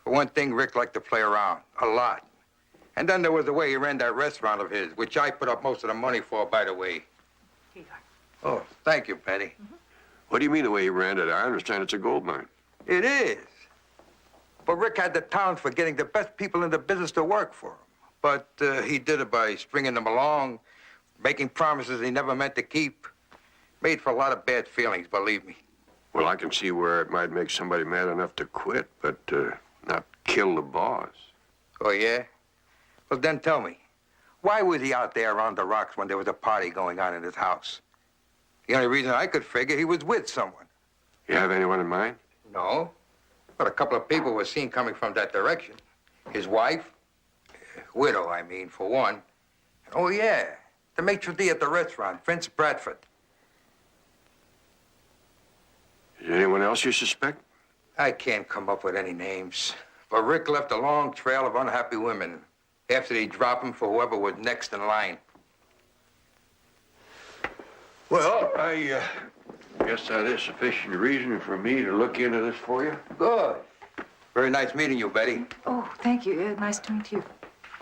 For one thing, Rick liked to play around. A lot. And then there was the way he ran that restaurant of his, which I put up most of the money for, by the way. Here you are. Oh, thank you, Penny. What do you mean the way he ran it? I understand it's a gold mine. It is. But Rick had the talent for getting the best people in the business to work for him. But he did it by stringing them along, making promises he never meant to keep. Made for a lot of bad feelings, believe me. Well, I can see where it might make somebody mad enough to quit, but not kill the boss. Oh, yeah? Well, then tell me, why was he out there around the rocks when there was a party going on in his house? The only reason I could figure he was with someone. You have anyone in mind? No, but a couple of people were seen coming from that direction. His wife, widow, I mean, for one. Oh, yeah, the maitre d' at the restaurant, Vince Bradford. Is there anyone else you suspect? I can't come up with any names. But Rick left a long trail of unhappy women after he dropped them for whoever was next in line. Well, I guess that is sufficient reason for me to look into this for you. Good. Very nice meeting you, Betty. Oh, thank you. Nice to meet you.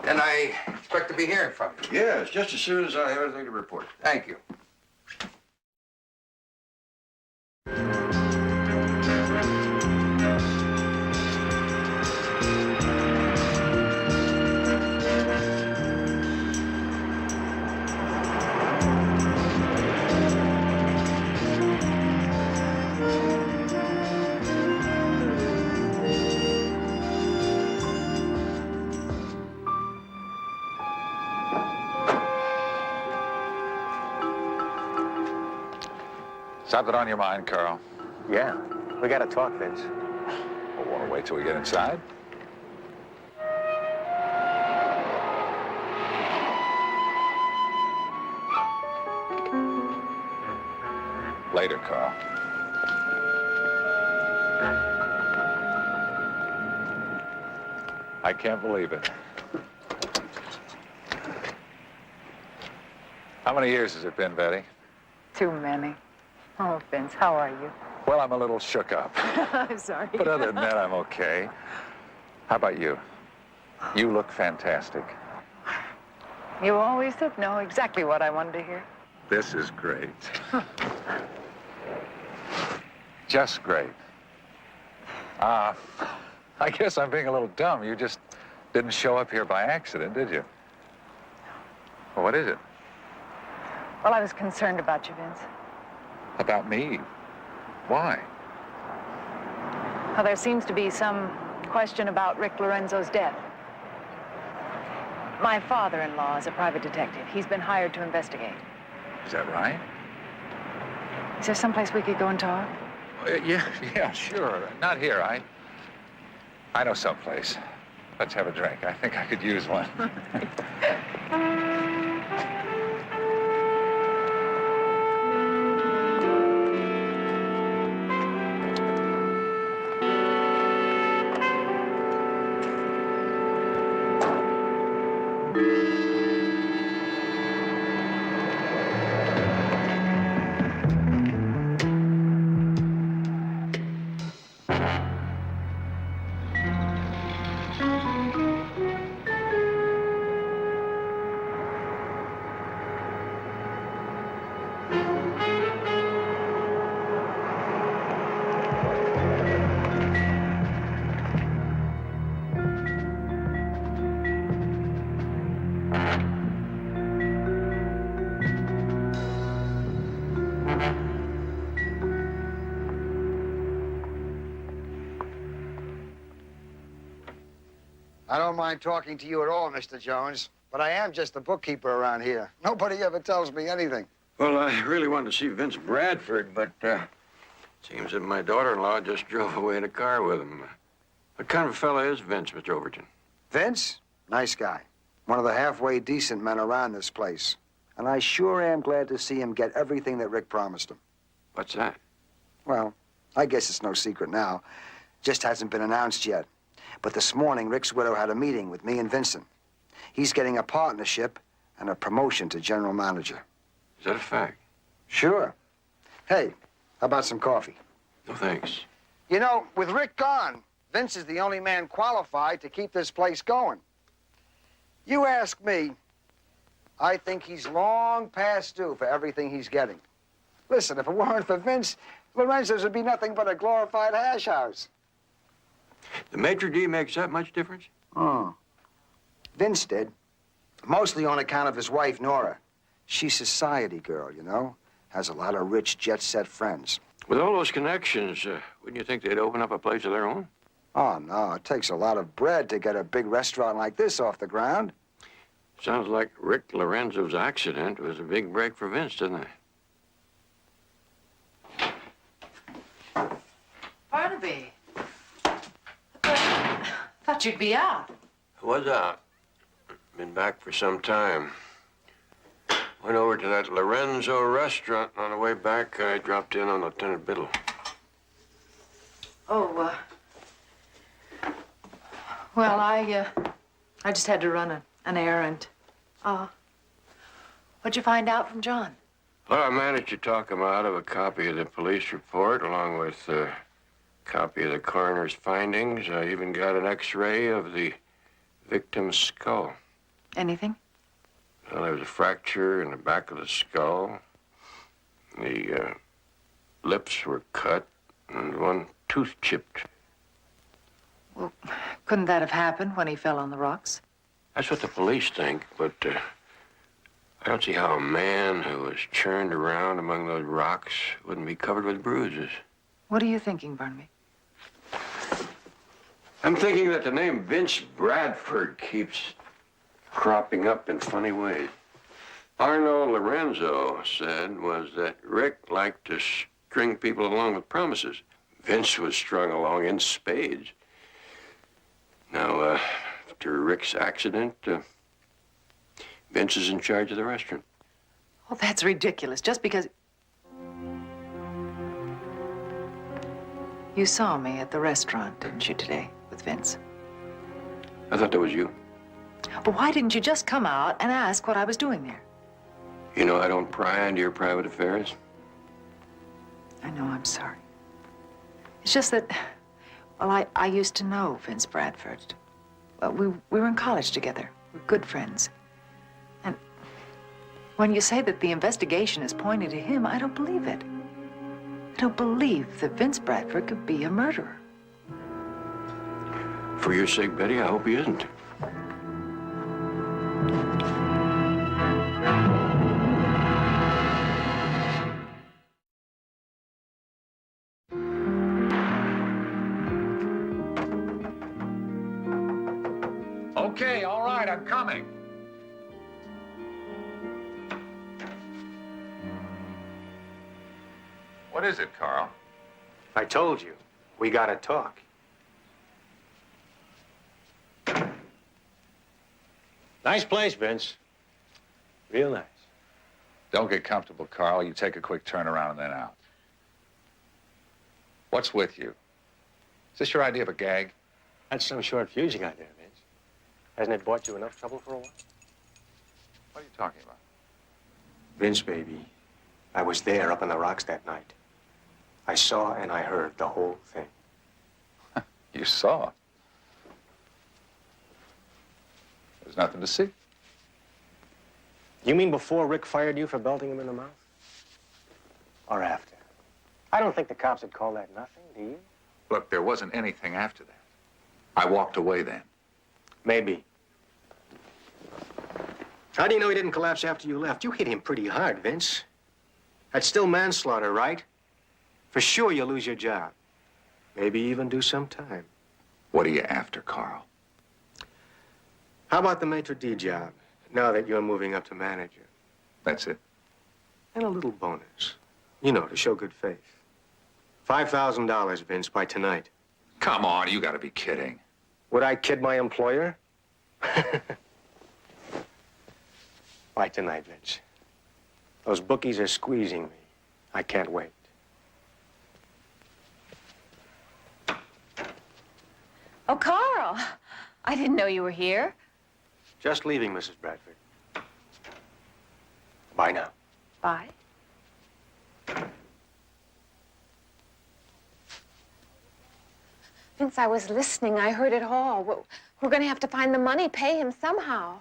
And I expect to be hearing from you. Yes, just as soon as I have anything to report. Thank you. Something on your mind, Carl? Yeah, we gotta talk, Vince. Well, want to wait till we get inside? Later, Carl. I can't believe it. How many years has it been, Betty? Too many. Oh, Vince, how are you? Well, I'm a little shook up. I'm sorry. But other than that, I'm okay. How about you? You look fantastic. You always did know exactly what I wanted to hear. This is great. Just great. I guess I'm being a little dumb. You just didn't show up here by accident, did you? Well, what is it? Well, I was concerned about you, Vince. About me? Why? Well, there seems to be some question about Rick Lorenzo's death. My father-in-law is a private detective. He's been hired to investigate. Is that right? Is there someplace we could go and talk? Yeah, sure. Not here. I know someplace. Let's have a drink. I think I could use one. I don't mind talking to you at all, Mr. Jones, but I am just a bookkeeper around here. Nobody ever tells me anything. Well, I really wanted to see Vince Bradford, but seems that my daughter-in-law just drove away in a car with him. What kind of a fella is Vince, Mr. Overton? Vince? Nice guy. One of the halfway decent men around this place. And I sure am glad to see him get everything that Rick promised him. What's that? Well, I guess it's no secret now. Just hasn't been announced yet. But this morning, Rick's widow had a meeting with me and Vincent. He's getting a partnership and a promotion to general manager. Is that a fact? Sure. Hey, how about some coffee? No, thanks. You know, with Rick gone, Vince is the only man qualified to keep this place going. You ask me, I think he's long past due for everything he's getting. Listen, if it weren't for Vince, Lorenzo's would be nothing but a glorified hash house. The maitre d' makes that much difference? Oh. Vince did. Mostly on account of his wife, Nora. She's society girl, you know. Has a lot of rich jet-set friends. With all those connections, wouldn't you think they'd open up a place of their own? Oh, no. It takes a lot of bread to get a big restaurant like this off the ground. Sounds like Rick Lorenzo's accident was a big break for Vince, doesn't it? Barnaby. Thought you'd be out. I was out. Been back for some time. Went over to that Lorenzo restaurant. On the way back, I dropped in on Lieutenant Biddle. Oh, well, I just had to run an errand. What'd you find out from John? Well, I managed to talk him out of a copy of the police report, along with a copy of the coroner's findings. I even got an X-ray of the victim's skull. Anything? Well, there was a fracture in the back of the skull. The lips were cut, and one tooth chipped. Well, couldn't that have happened when he fell on the rocks? That's what the police think, but I don't see how a man who was churned around among those rocks wouldn't be covered with bruises. What are you thinking, Barnaby? I'm thinking that the name Vince Bradford keeps cropping up in funny ways. Arno Lorenzo said was that Rick liked to string people along with promises. Vince was strung along in spades. Now, after Rick's accident, Vince is in charge of the restaurant. Oh, that's ridiculous. Just because... You saw me at the restaurant, didn't you, today, with Vince? I thought that was you. But why didn't you just come out and ask what I was doing there? You know I don't pry into your private affairs. I know, I'm sorry. It's just that, well, I used to know Vince Bradford. Well, we were in college together. We're good friends. And when you say that the investigation is pointing to him, I don't believe it. I don't believe that Vince Bradford could be a murderer. For your sake, Betty, I hope he isn't. Okay, all right, I'm coming. What is it, Carl? I told you, we gotta talk. Nice place, Vince. Real nice. Don't get comfortable, Carl. You take a quick turn around and then out. What's with you? Is this your idea of a gag? That's some short fuse you got there, Vince. Hasn't it bought you enough trouble for a while? What are you talking about? Vince, baby, I was there up on the rocks that night. I saw and I heard the whole thing. You saw? There's nothing to see. You mean before Rick fired you for belting him in the mouth? Or after? I don't think the cops would call that nothing, do you? Look, there wasn't anything after that. I walked away then. Maybe. How do you know he didn't collapse after you left? You hit him pretty hard, Vince. That's still manslaughter, right? For sure you'll lose your job. Maybe even do some time. What are you after, Carl? How about the maitre d' job, now that you're moving up to manager? That's it. And a little bonus. You know, to show good faith. $5,000, Vince, by tonight. Come on, you gotta be kidding. Would I kid my employer? By tonight, Vince. Those bookies are squeezing me. I can't wait. Oh, Carl, I didn't know you were here. Just leaving, Mrs. Bradford. Bye now. Bye. Vince, I was listening. I heard it all. We're going to have to find the money, pay him somehow.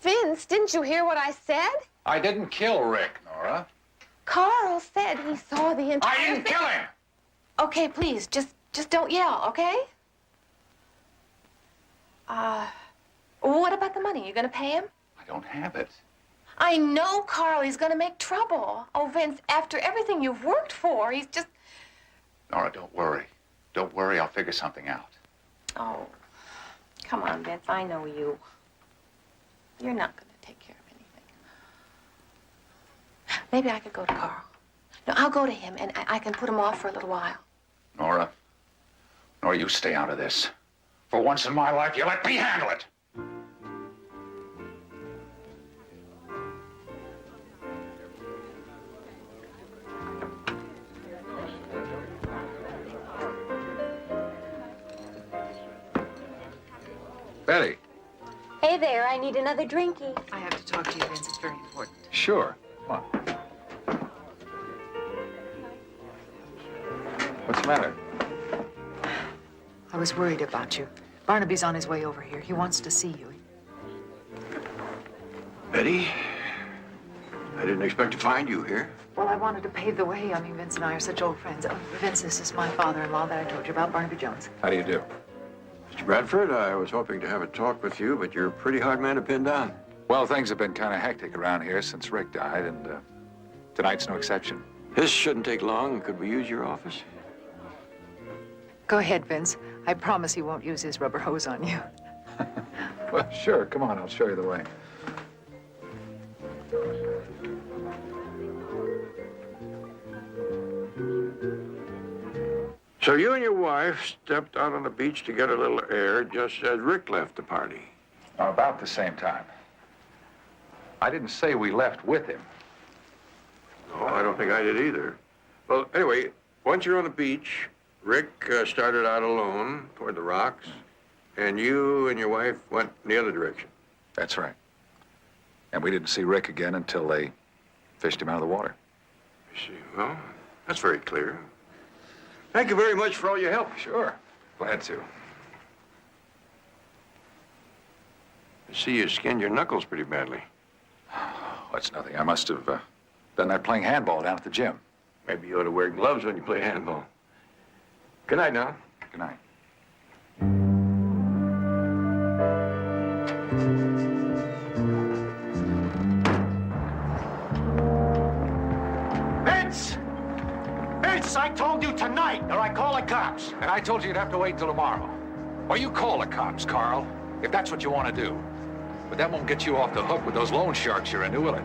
Vince, didn't you hear what I said? I didn't kill Rick, Nora. Carl said he saw the entire... I didn't kill him! Okay, please, just don't yell, okay? What about the money? You gonna pay him? I don't have it. I know, Carl, he's gonna make trouble. Oh, Vince, after everything you've worked for, he's just... Nora, don't worry. Don't worry, I'll figure something out. Oh, come on, Vince, I know you. You're not gonna take care of anything. Maybe I could go to Carl. No, I'll go to him, and I can put him off for a little while. Nora, you stay out of this. For once in my life, you let me handle it. Betty. Hey there, I need another drinky. I have to talk to you, Vince. It's very important. Sure. Come on. What's the matter? I was worried about you. Barnaby's on his way over here. He wants to see you. Betty, I didn't expect to find you here. Well, I wanted to pave the way. I mean, Vince and I are such old friends. Vince, this is my father-in-law that I told you about, Barnaby Jones. How do you do? Mr. Bradford, I was hoping to have a talk with you, but you're a pretty hard man to pin down. Well, things have been kind of hectic around here since Rick died, and tonight's no exception. This shouldn't take long. Could we use your office? Go ahead, Vince. I promise he won't use his rubber hose on you. Well, sure. Come on, I'll show you the way. So you and your wife stepped out on the beach to get a little air just as Rick left the party. About the same time. I didn't say we left with him. No, I don't think I did either. Well, anyway, once you're on the beach, Rick started out alone toward the rocks, and you and your wife went in the other direction. That's right. And we didn't see Rick again until they fished him out of the water. I see. Well, that's very clear. Thank you very much for all your help. Sure. Glad to. I see you skinned your knuckles pretty badly. That's nothing. I must have done that playing handball down at the gym. Maybe you ought to wear gloves when you play handball. Good night now. Good night. Vince! Vince! Vince, I told you tonight, or I call the cops. And I told you you'd have to wait till tomorrow. Well, you call the cops, Carl, if that's what you want to do. But that won't get you off the hook with those loan sharks you're into, will it?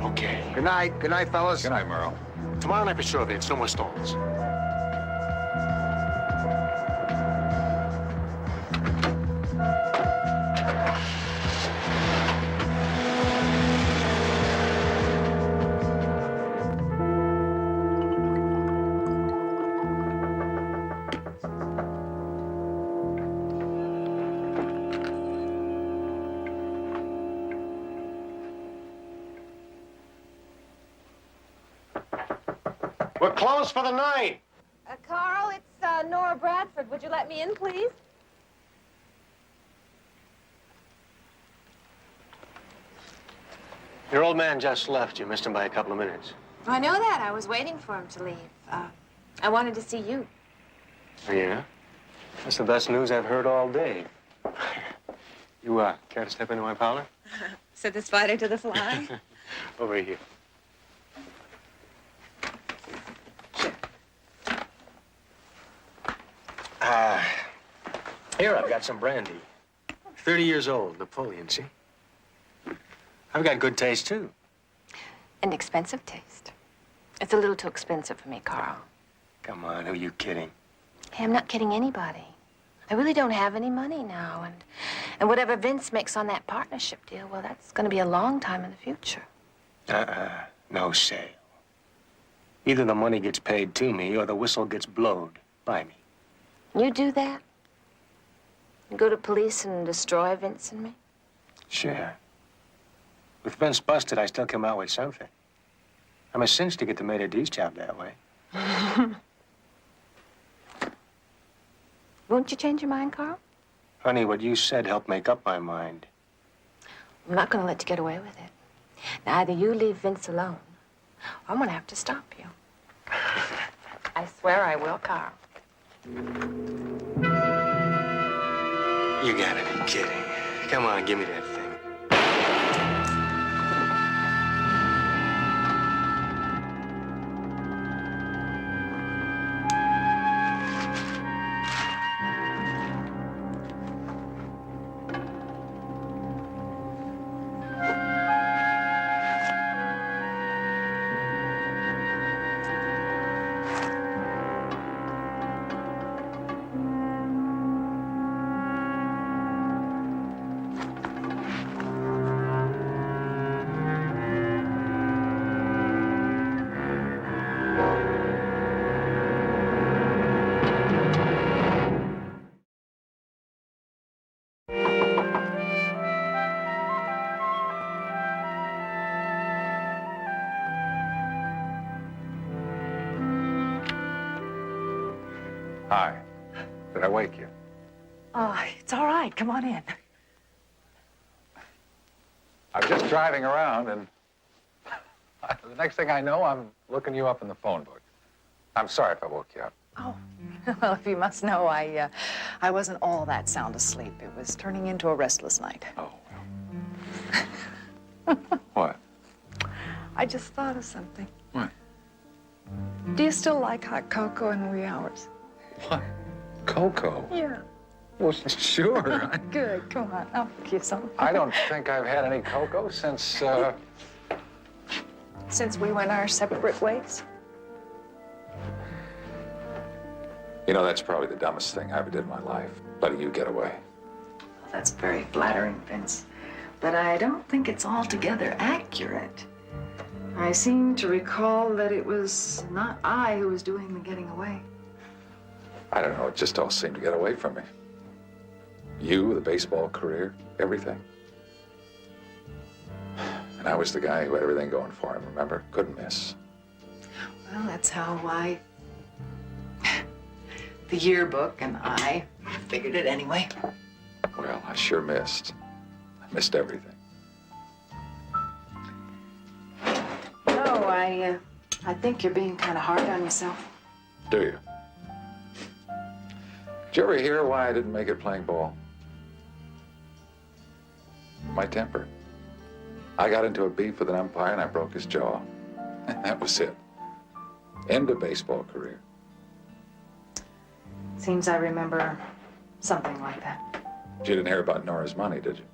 Okay. Good night. Good night, fellas. Good night, Merle. Tomorrow night for sure, Vince. No more stalls. We're closed for the night. Carl, it's Nora Bradford. Would you let me in, please? Your old man just left. You missed him by a couple of minutes. I know that. I was waiting for him to leave. I wanted to see you. Oh, yeah? That's the best news I've heard all day. You, care to step into my parlor? Said the spider to the fly. Over here. Here, I've got some brandy. 30 years old, Napoleon, see? I've got good taste, too. An expensive taste. It's a little too expensive for me, Carl. Come on, who are you kidding? Hey, I'm not kidding anybody. I really don't have any money now, and whatever Vince makes on that partnership deal, well, that's going to be a long time in the future. No sale. Either the money gets paid to me or the whistle gets blowed by me. You do that? You go to police and destroy Vince and me? Sure. With Vince busted, I still come out with something. I'm a cinch to get the maitre d's job that way. Won't you change your mind, Carl? Honey, what you said helped make up my mind. I'm not going to let you get away with it. Now, either you leave Vince alone, or I'm going to have to stop you. I swear I will, Carl. You gotta be kidding. Come on, give me that thing. Hi. Did I wake you? Oh, it's all right. Come on in. I'm just driving around, and the next thing I know, I'm looking you up in the phone book. I'm sorry if I woke you up. Oh, well, if you must know, I wasn't all that sound asleep. It was turning into a restless night. Oh, well. What? I just thought of something. What? Do you still like hot cocoa in the wee hours? What? Cocoa? Yeah. Well, sure. Good. Come on. I'll make you some. I don't think I've had any cocoa since, Since we went our separate ways? You know, that's probably the dumbest thing I ever did in my life, letting you get away. Well, that's very flattering, Vince. But I don't think it's altogether accurate. I seem to recall that it was not I who was doing the getting away. I don't know, it just all seemed to get away from me. You, the baseball career, everything. And I was the guy who had everything going for him, remember? Couldn't miss. Well, that's how the yearbook and I figured it anyway. Well, I sure missed. I missed everything. No, I think you're being kind of hard on yourself. Do you? Did you ever hear why I didn't make it playing ball? My temper. I got into a beef with an umpire and I broke his jaw. That was it. End of baseball career. Seems I remember something like that. You didn't hear about Nora's money, did you?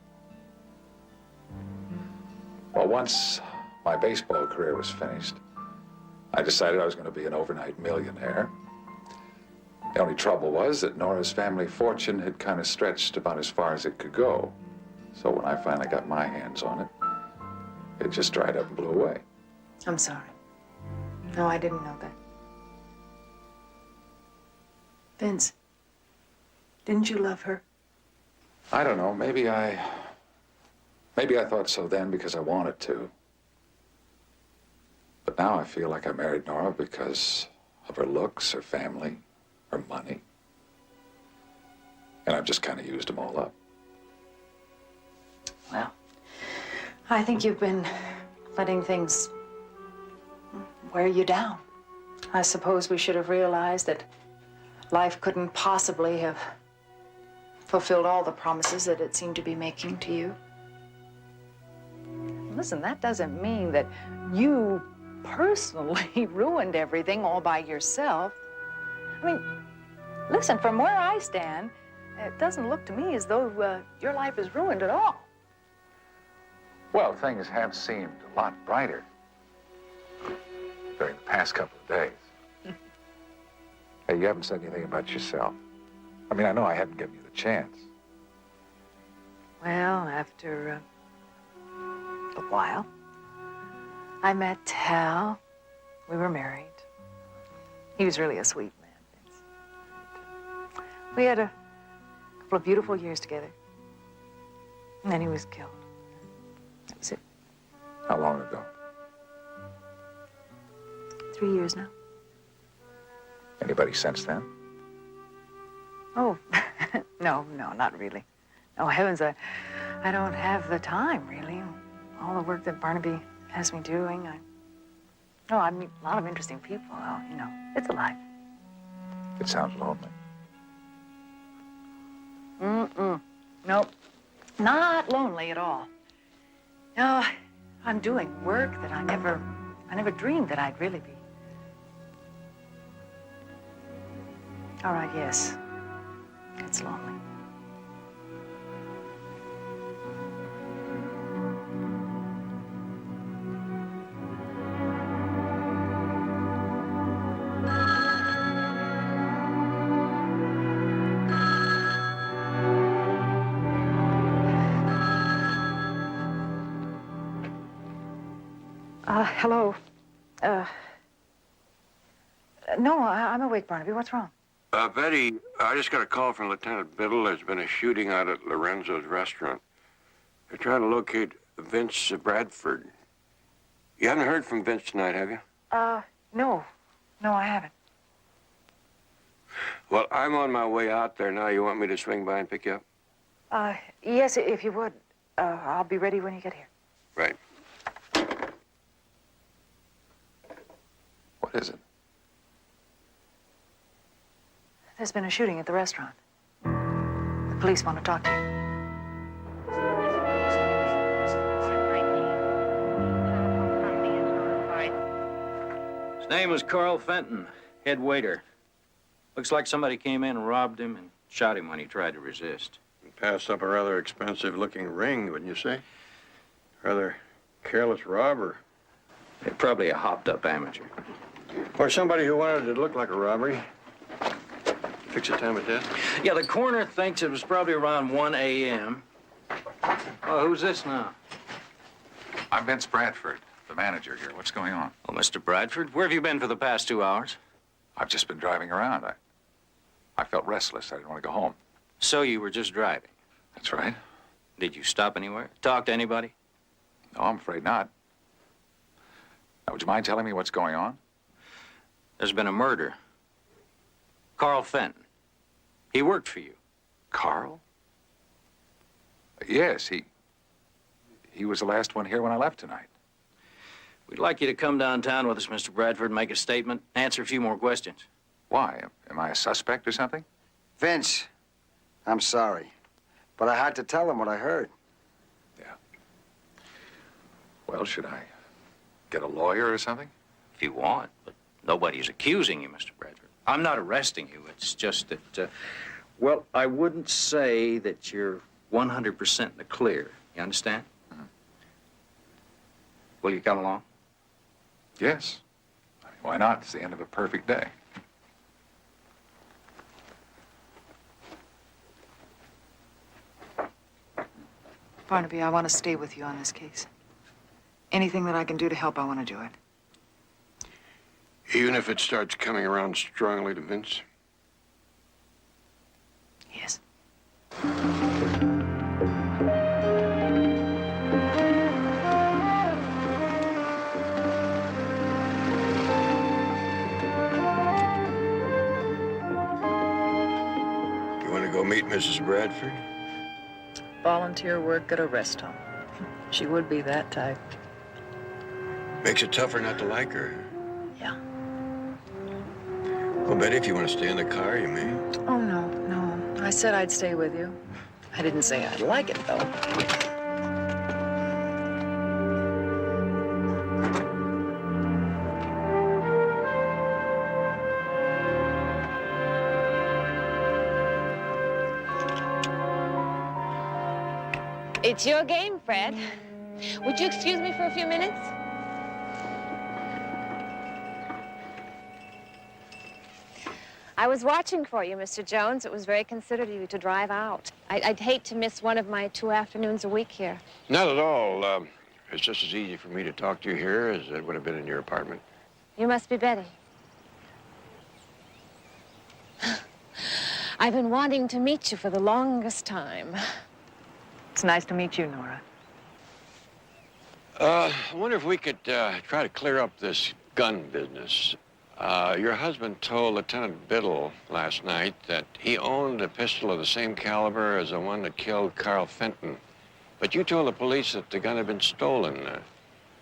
Well, once my baseball career was finished, I decided I was going to be an overnight millionaire. The only trouble was that Nora's family fortune had kind of stretched about as far as it could go. So when I finally got my hands on it, it just dried up and blew away. I'm sorry. No, I didn't know that. Vince, didn't you love her? I don't know, maybe I thought so then because I wanted to. But now I feel like I married Nora because of her looks, her family, her money. And I've just kind of used them all up. Well, I think you've been letting things wear you down. I suppose we should have realized that life couldn't possibly have fulfilled all the promises that it seemed to be making to you. Listen, that doesn't mean that you personally ruined everything all by yourself. I mean, listen, from where I stand, it doesn't look to me as though your life is ruined at all. Well, things have seemed a lot brighter during the past couple of days. Hey, you haven't said anything about yourself. I mean, I know I haven't given you the chance. Well, after a while, I met Hal. We were married. He was really a sweet man, Vince. We had a couple of beautiful years together. And then he was killed. That was it. How long ago? 3 years now. Anybody since then? Oh, no, not really. Oh, heavens, I don't have the time, really. All the work that Barnaby has me doing, I meet a lot of interesting people. Well, you know, it's a life. It sounds lonely. Nope, not lonely at all. No, I'm doing work that I never dreamed that I'd really be. All right, yes, it's lonely. Hello. No, I'm awake, Barnaby. What's wrong? Betty, I just got a call from Lieutenant Biddle. There's been a shooting out at Lorenzo's restaurant. They're trying to locate Vince Bradford. You haven't heard from Vince tonight, have you? No, I haven't. Well, I'm on my way out there now. You want me to swing by and pick you up? Yes, if you would. I'll be ready when you get here. Right. What is it? There's been a shooting at the restaurant. The police want to talk to you. His name was Carl Fenton, head waiter. Looks like somebody came in and robbed him and shot him when he tried to resist. Passed up a rather expensive-looking ring, wouldn't you say? Rather careless robber. Probably a hopped-up amateur. Or somebody who wanted it to look like a robbery. Fix the time of death? Yeah, the coroner thinks it was probably around 1 a.m. Oh, who's this now? I'm Vince Bradford, the manager here. What's going on? Oh, Mr. Bradford, where have you been for the past 2 hours? I've just been driving around. I felt restless. I didn't want to go home. So you were just driving? That's right. Did you stop anywhere? Talk to anybody? No, I'm afraid not. Now, would you mind telling me what's going on? There's been a murder. Carl Fenton. He worked for you. Carl? Yes, he was the last one here when I left tonight. We'd like you to come downtown with us, Mr. Bradford, make a statement, answer a few more questions. Why? Am I a suspect or something? Vince, I'm sorry, but I had to tell him what I heard. Yeah. Well, should I get a lawyer or something? If you want, but Nobody's accusing you, Mr. Bradford. I'm not arresting you. It's just that, well, I wouldn't say that you're 100% in the clear. You understand? Will you come along? Yes. I mean, why not? It's the end of a perfect day. Barnaby, I want to stay with you on this case. Anything that I can do to help, I want to do it. Even if it starts coming around strongly to Vince? Yes. You want to go meet Mrs. Bradford? Volunteer work at a rest home. She would be that type. Makes it tougher not to like her. Yeah. Well, Betty, if you want to stay in the car, you may. Oh, no, no. I said I'd stay with you. I didn't say I'd like it, though. It's your game, Fred. Would you excuse me for a few minutes? I was watching for you, Mr. Jones. It was very considerate of you to drive out. I'd hate to miss one of my 2 afternoons a week here. Not at all. It's just as easy for me to talk to you here as it would have been in your apartment. You must be Betty. I've been wanting to meet you for the longest time. It's nice to meet you, Nora. I wonder if we could try to clear up this gun business. Your husband told Lieutenant Biddle last night that he owned a pistol of the same caliber as the one that killed Carl Fenton. But you told the police that the gun had been stolen.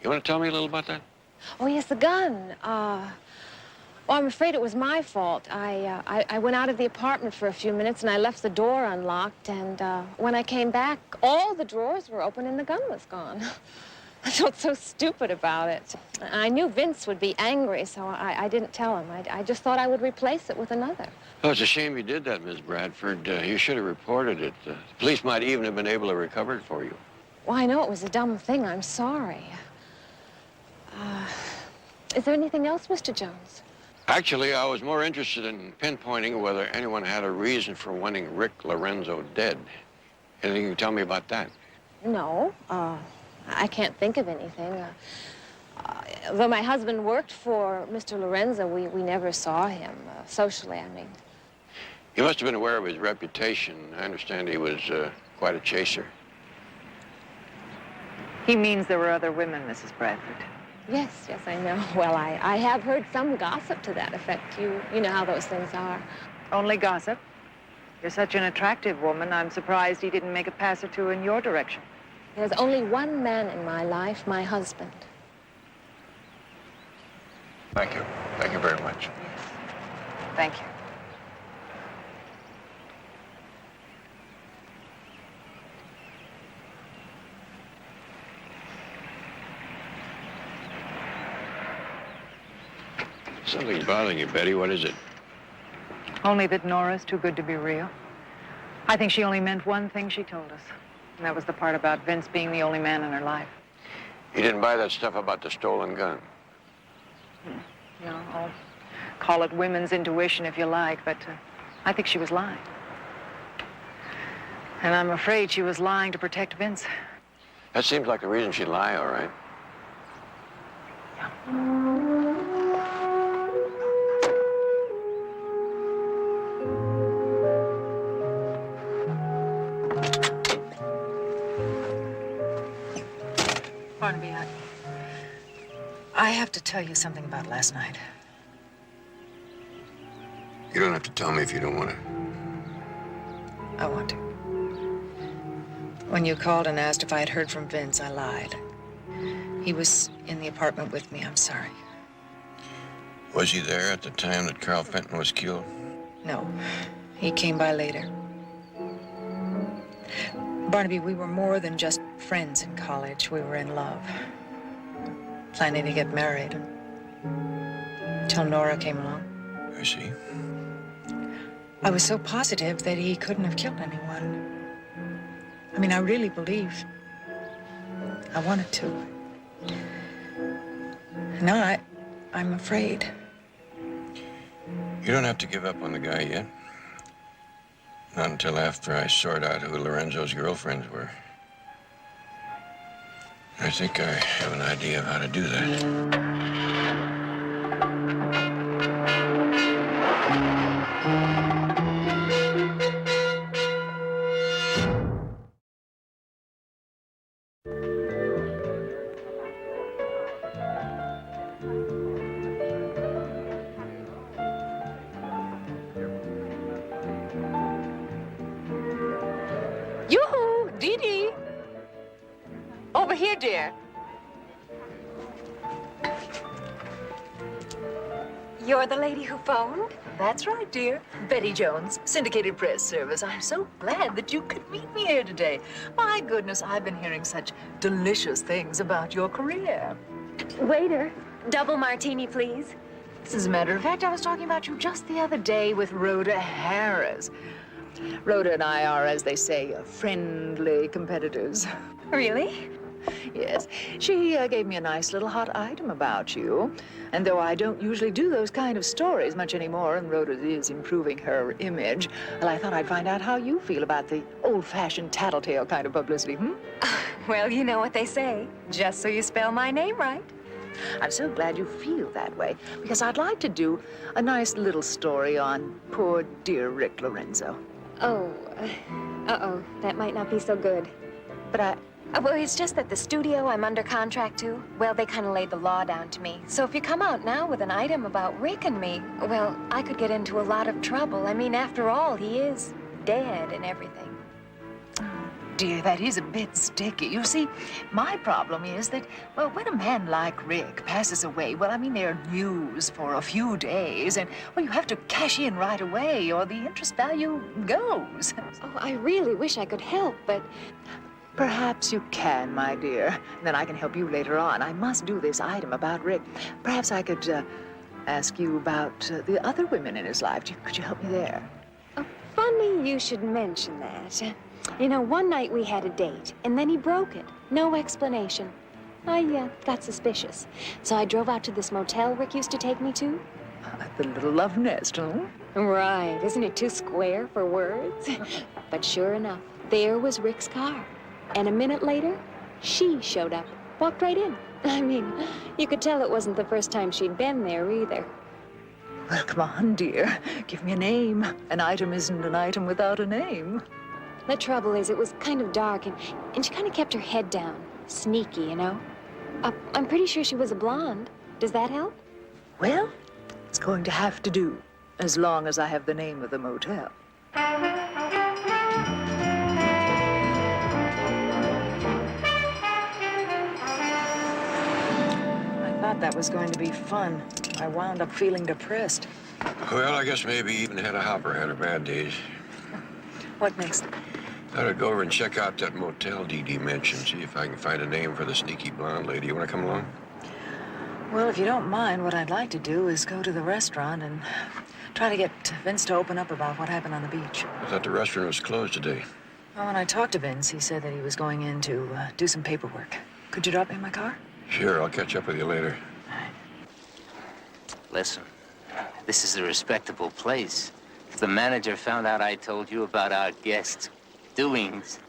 You want to tell me a little about that? Oh, yes, the gun. Well, I'm afraid it was my fault. I went out of the apartment for a few minutes, and I left the door unlocked, and when I came back, all the drawers were open, and the gun was gone. I felt so stupid about it. I knew Vince would be angry, so I didn't tell him. I just thought I would replace it with another. Oh, it's a shame you did that, Miss Bradford. You should have reported it. The police might even have been able to recover it for you. Well, I know it was a dumb thing. I'm sorry. Is there anything else, Mr. Jones? Actually, I was more interested in pinpointing whether anyone had a reason for wanting Rick Lorenzo dead. Anything you can tell me about that? No. I can't think of anything. Though my husband worked for Mr. Lorenzo, we never saw him, socially, I mean. You must have been aware of his reputation. I understand he was quite a chaser. He means there were other women, Mrs. Bradford. Yes, I know. Well, I have heard some gossip to that effect. You know how those things are. Only gossip? You're such an attractive woman, I'm surprised he didn't make a pass or two in your direction. There's only one man in my life, my husband. Thank you. Thank you very much. Yes. Thank you. Something's bothering you, Betty. What is it? Only that Nora's too good to be real. I think she only meant one thing she told us. And that was the part about Vince being the only man in her life. You didn't buy that stuff about the stolen gun? No, I'll call it women's intuition if you like, but I think she was lying. And I'm afraid she was lying to protect Vince. That seems like the reason she'd lie, all right. Barnaby, I have to tell you something about last night. You don't have to tell me if you don't want to. I want to. When you called and asked if I had heard from Vince, I lied. He was in the apartment with me. I'm sorry. Was he there at the time that Carl Fenton was killed? No. He came by later. Barnaby, we were more than just friends in college. We were in love. Planning to get married. till Nora came along. I see. I was so positive that he couldn't have killed anyone. I mean, I really believe I wanted to. Now I'm afraid. You don't have to give up on the guy yet. Not until after I sort out who Lorenzo's girlfriends were. I think I have an idea of how to do that. Yoo-hoo, Dee Dee. Over here, dear. You're the lady who phoned? That's right, dear. Betty Jones, Syndicated Press Service. I'm so glad that you could meet me here today. My goodness, I've been hearing such delicious things about your career. Waiter, double martini, please. As a matter of fact, I was talking about you just the other day with Rhoda Harris. Rhoda and I are, as they say, friendly competitors. Really? Yes. She gave me a nice little hot item about you. And though I don't usually do those kind of stories much anymore, and Rhoda is improving her image, well, I thought I'd find out how you feel about the old-fashioned tattletale kind of publicity, Well, you know what they say. Just so you spell my name right. I'm so glad you feel that way, because I'd like to do a nice little story on poor dear Rick Lorenzo. Oh, uh-oh. That might not be so good. But well, it's just that the studio I'm under contract to, well, they kind of laid the law down to me. So if you come out now with an item about Rick and me, well, I could get into a lot of trouble. I mean, after all, he is dead and everything. Dear, that is a bit sticky. You see, my problem is that, well, when a man like Rick passes away, well, I mean, they're news for a few days, and, well, you have to cash in right away, or the interest value goes. Oh, I really wish I could help, but... Perhaps you can, my dear. Then I can help you later on. I must do this item about Rick. Perhaps I could ask you about the other women in his life. Could you help me there? Oh, funny you should mention that. You know, one night we had a date, and then he broke it. No explanation. I got suspicious. So I drove out to this motel Rick used to take me to. The little love nest, huh? Right. Isn't it too square for words? But sure enough, there was Rick's car. And a minute later, she showed up. Walked right in. I mean, you could tell it wasn't the first time she'd been there either. Well, come on, dear. Give me a name. An item isn't an item without a name. The trouble is, it was kind of dark, and she kind of kept her head down. Sneaky, you know? I'm pretty sure she was a blonde. Does that help? Well, it's going to have to do, as long as I have the name of the motel. I thought that was going to be fun. I wound up feeling depressed. Well, I guess maybe even Hedda Hopper had her bad days. What next? Thought I'd go over and check out that motel Dee Dee mentioned, see if I can find a name for the sneaky blonde lady. You want to come along? Well, if you don't mind, what I'd like to do is go to the restaurant and try to get Vince to open up about what happened on the beach. I thought the restaurant was closed today. Well, when I talked to Vince, he said that he was going in to do some paperwork. Could you drop me in my car? Sure, I'll catch up with you later. Listen, this is a respectable place. If the manager found out I told you about our guests' doings...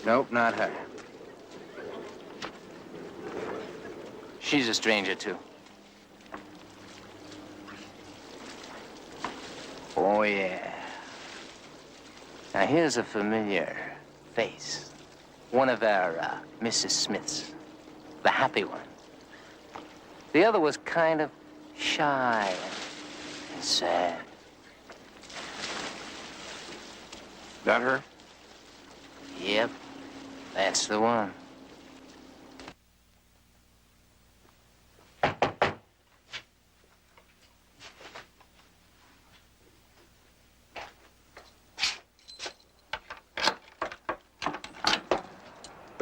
Nope, not her. She's a stranger, too. Oh, yeah. Now, here's a familiar face. One of our Mrs. Smiths. The happy one. The other was kind of shy and sad. That her? Yep, that's the one.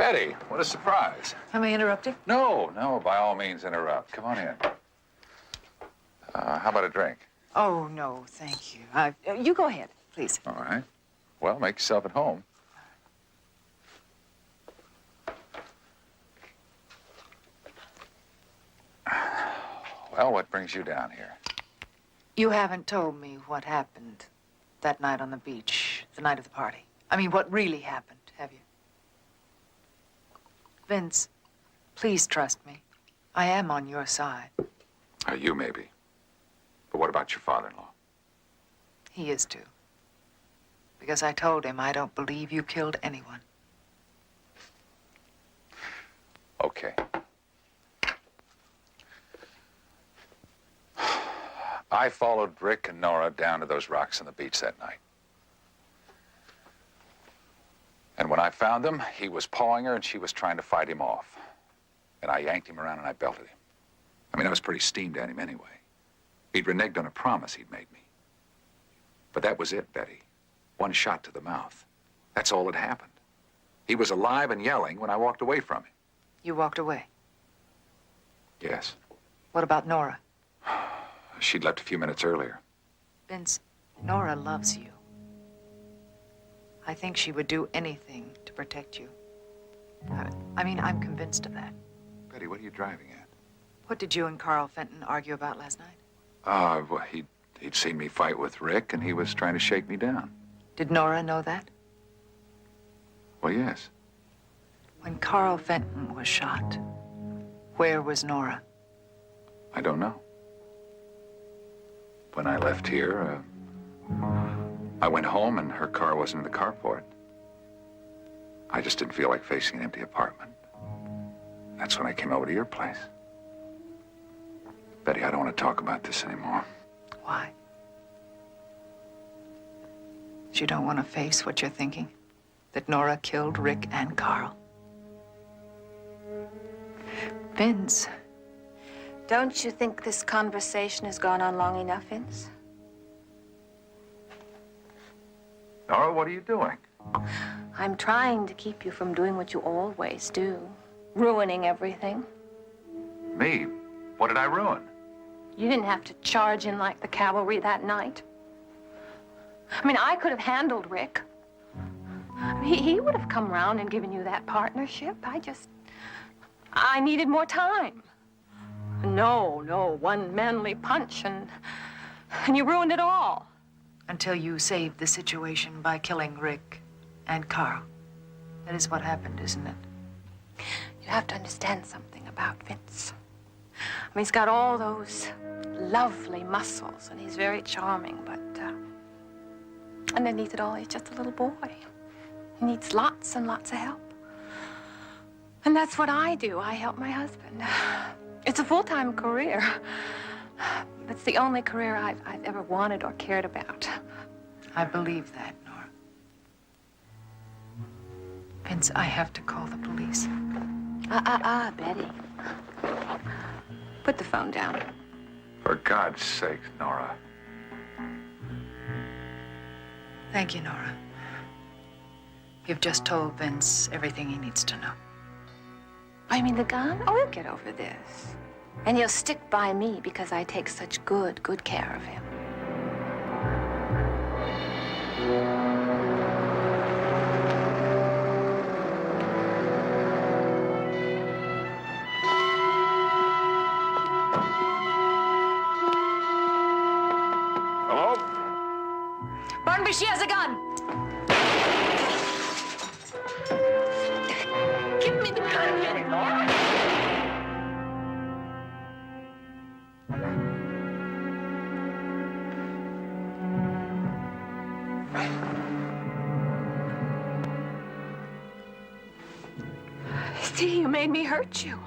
Betty, what a surprise. Am I interrupting? No, by all means interrupt. Come on in. How about a drink? Oh, no, thank you. You go ahead, please. All right. Well, make yourself at home. Well, what brings you down here? You haven't told me what happened that night on the beach, the night of the party. I mean, what really happened, have you? Vince, please trust me. I am on your side. You maybe. But what about your father-in-law? He is too. Because I told him I don't believe you killed anyone. Okay. I followed Rick and Nora down to those rocks on the beach that night. And when I found him, he was pawing her and she was trying to fight him off. And I yanked him around and I belted him. I mean, I was pretty steamed at him anyway. He'd reneged on a promise he'd made me. But that was it, Betty. One shot to the mouth. That's all that happened. He was alive and yelling when I walked away from him. You walked away. Yes. What about Nora? She'd left a few minutes earlier. Vince, Nora loves you. I think she would do anything to protect you. I mean, I'm convinced of that. Betty, what are you driving at? What did you and Carl Fenton argue about last night? Well, he'd seen me fight with Rick, and he was trying to shake me down. Did Nora know that? Well, yes. When Carl Fenton was shot, where was Nora? I don't know. When I left here, I went home and her car wasn't in the carport. I just didn't feel like facing an empty apartment. That's when I came over to your place. Betty, I don't want to talk about this anymore. Why? You don't want to face what you're thinking? That Nora killed Rick and Carl? Vince. Don't you think this conversation has gone on long enough, Vince? Nora, what are you doing? I'm trying to keep you from doing what you always do, ruining everything. Me? What did I ruin? You didn't have to charge in like the cavalry that night. I mean, I could have handled Rick. He would have come around and given you that partnership. I needed more time. No, one manly punch and you ruined it all. Until you saved the situation by killing Rick and Carl. That is what happened, isn't it? You have to understand something about Vince. I mean, he's got all those lovely muscles, and he's very charming, but underneath it all, he's just a little boy. He needs lots and lots of help. And that's what I do. I help my husband. It's a full-time career. It's the only career I've ever wanted or cared about. I believe that, Nora. Vince, I have to call the police. Betty. Put the phone down. For God's sake, Nora. Thank you, Nora. You've just told Vince everything he needs to know. I mean, the gun? Oh, he'll get over this. And he'll stick by me because I take such good care of him. Hello? Barnaby, she has a gun. Give me the gun. See, you made me hurt you.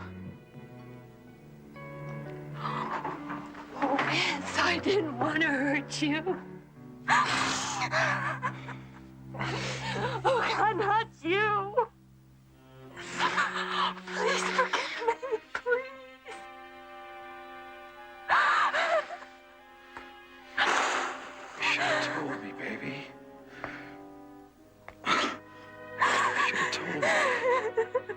Oh, Vince, I didn't want to hurt you. Oh, God, not you. Please forgive me, please. You should have told me, baby. You should have told me.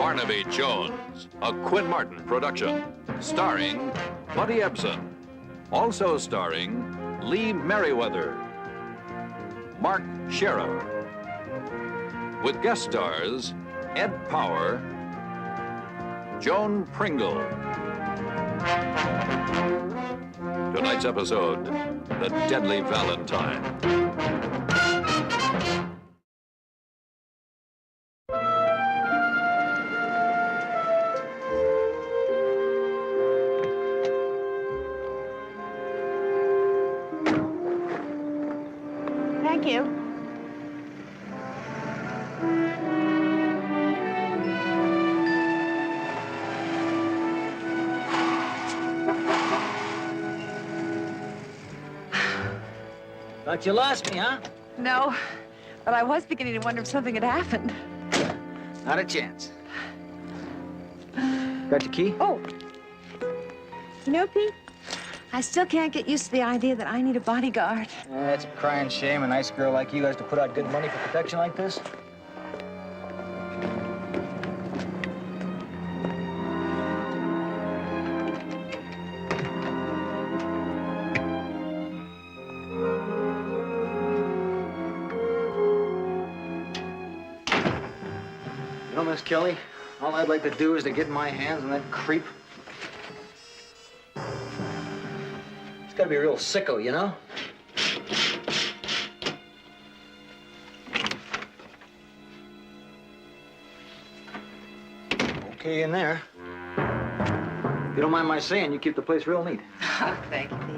Barnaby Jones, a Quinn Martin production, starring Buddy Ebsen, also starring Lee Merriweather, Mark Sheriff, with guest stars Ed Power, Joan Pringle. Tonight's episode, The Deadly Valentine. Thank you. Thought you lost me, huh? No, but I was beginning to wonder if something had happened. Not a chance. Got your key? Oh. You know, Pete, I still can't get used to the idea that I need a bodyguard. It's a crying shame a nice girl like you has to put out good money for protection like this. You know, Miss Kelly, all I'd like to do is to get my hands on that creep. He's got to be a real sicko, you know? Okay in there. If you don't mind my saying, you keep the place real neat. Thank you, Pete.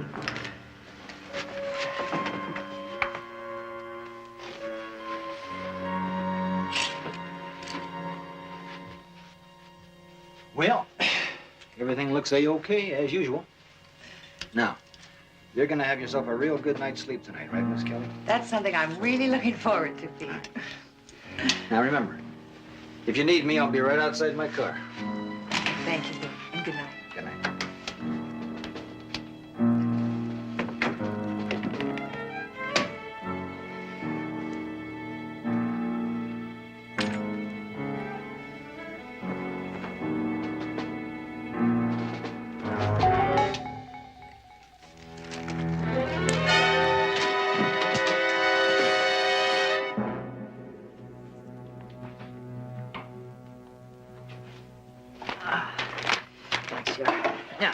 Well, everything looks A-okay, as usual. Now, you're gonna have yourself a real good night's sleep tonight, right, Miss Kelly? That's something I'm really looking forward to, Pete. Now, remember, if you need me, I'll be right outside my car. Thank you, Pete, and good night. Good night. Thanks, Joe. Now,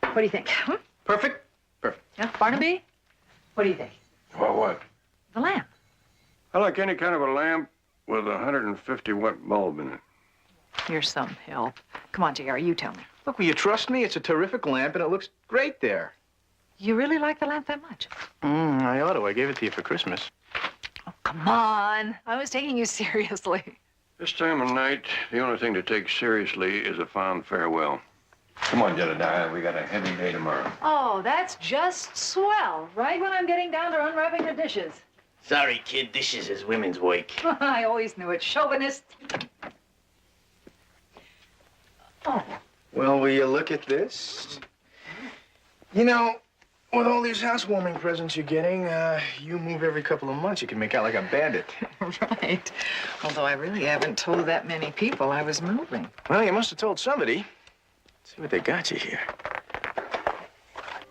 what do you think? Hmm? Perfect? Perfect. Yeah, Barnaby? What do you think? Well, what? The lamp. I like any kind of a lamp with a 150 watt bulb in it. You're some help. Come on, JR, you tell me. Look, will you trust me? It's a terrific lamp, and it looks great there. You really like the lamp that much? I ought to. I gave it to you for Christmas. Oh, come on. I was taking you seriously. This time of night, the only thing to take seriously is a fond farewell. Come on, Jedediah. We got a heavy day tomorrow. Oh, that's just swell. Right when I'm getting down to unwrapping the dishes. Sorry, kid. Dishes is women's work. I always knew it. Chauvinist. Oh. Well, will you look at this? You know, with all these housewarming presents you're getting, you move every couple of months. You can make out like a bandit. Right. Although I really haven't told that many people I was moving. Well, you must have told somebody. Let's see what they got you here.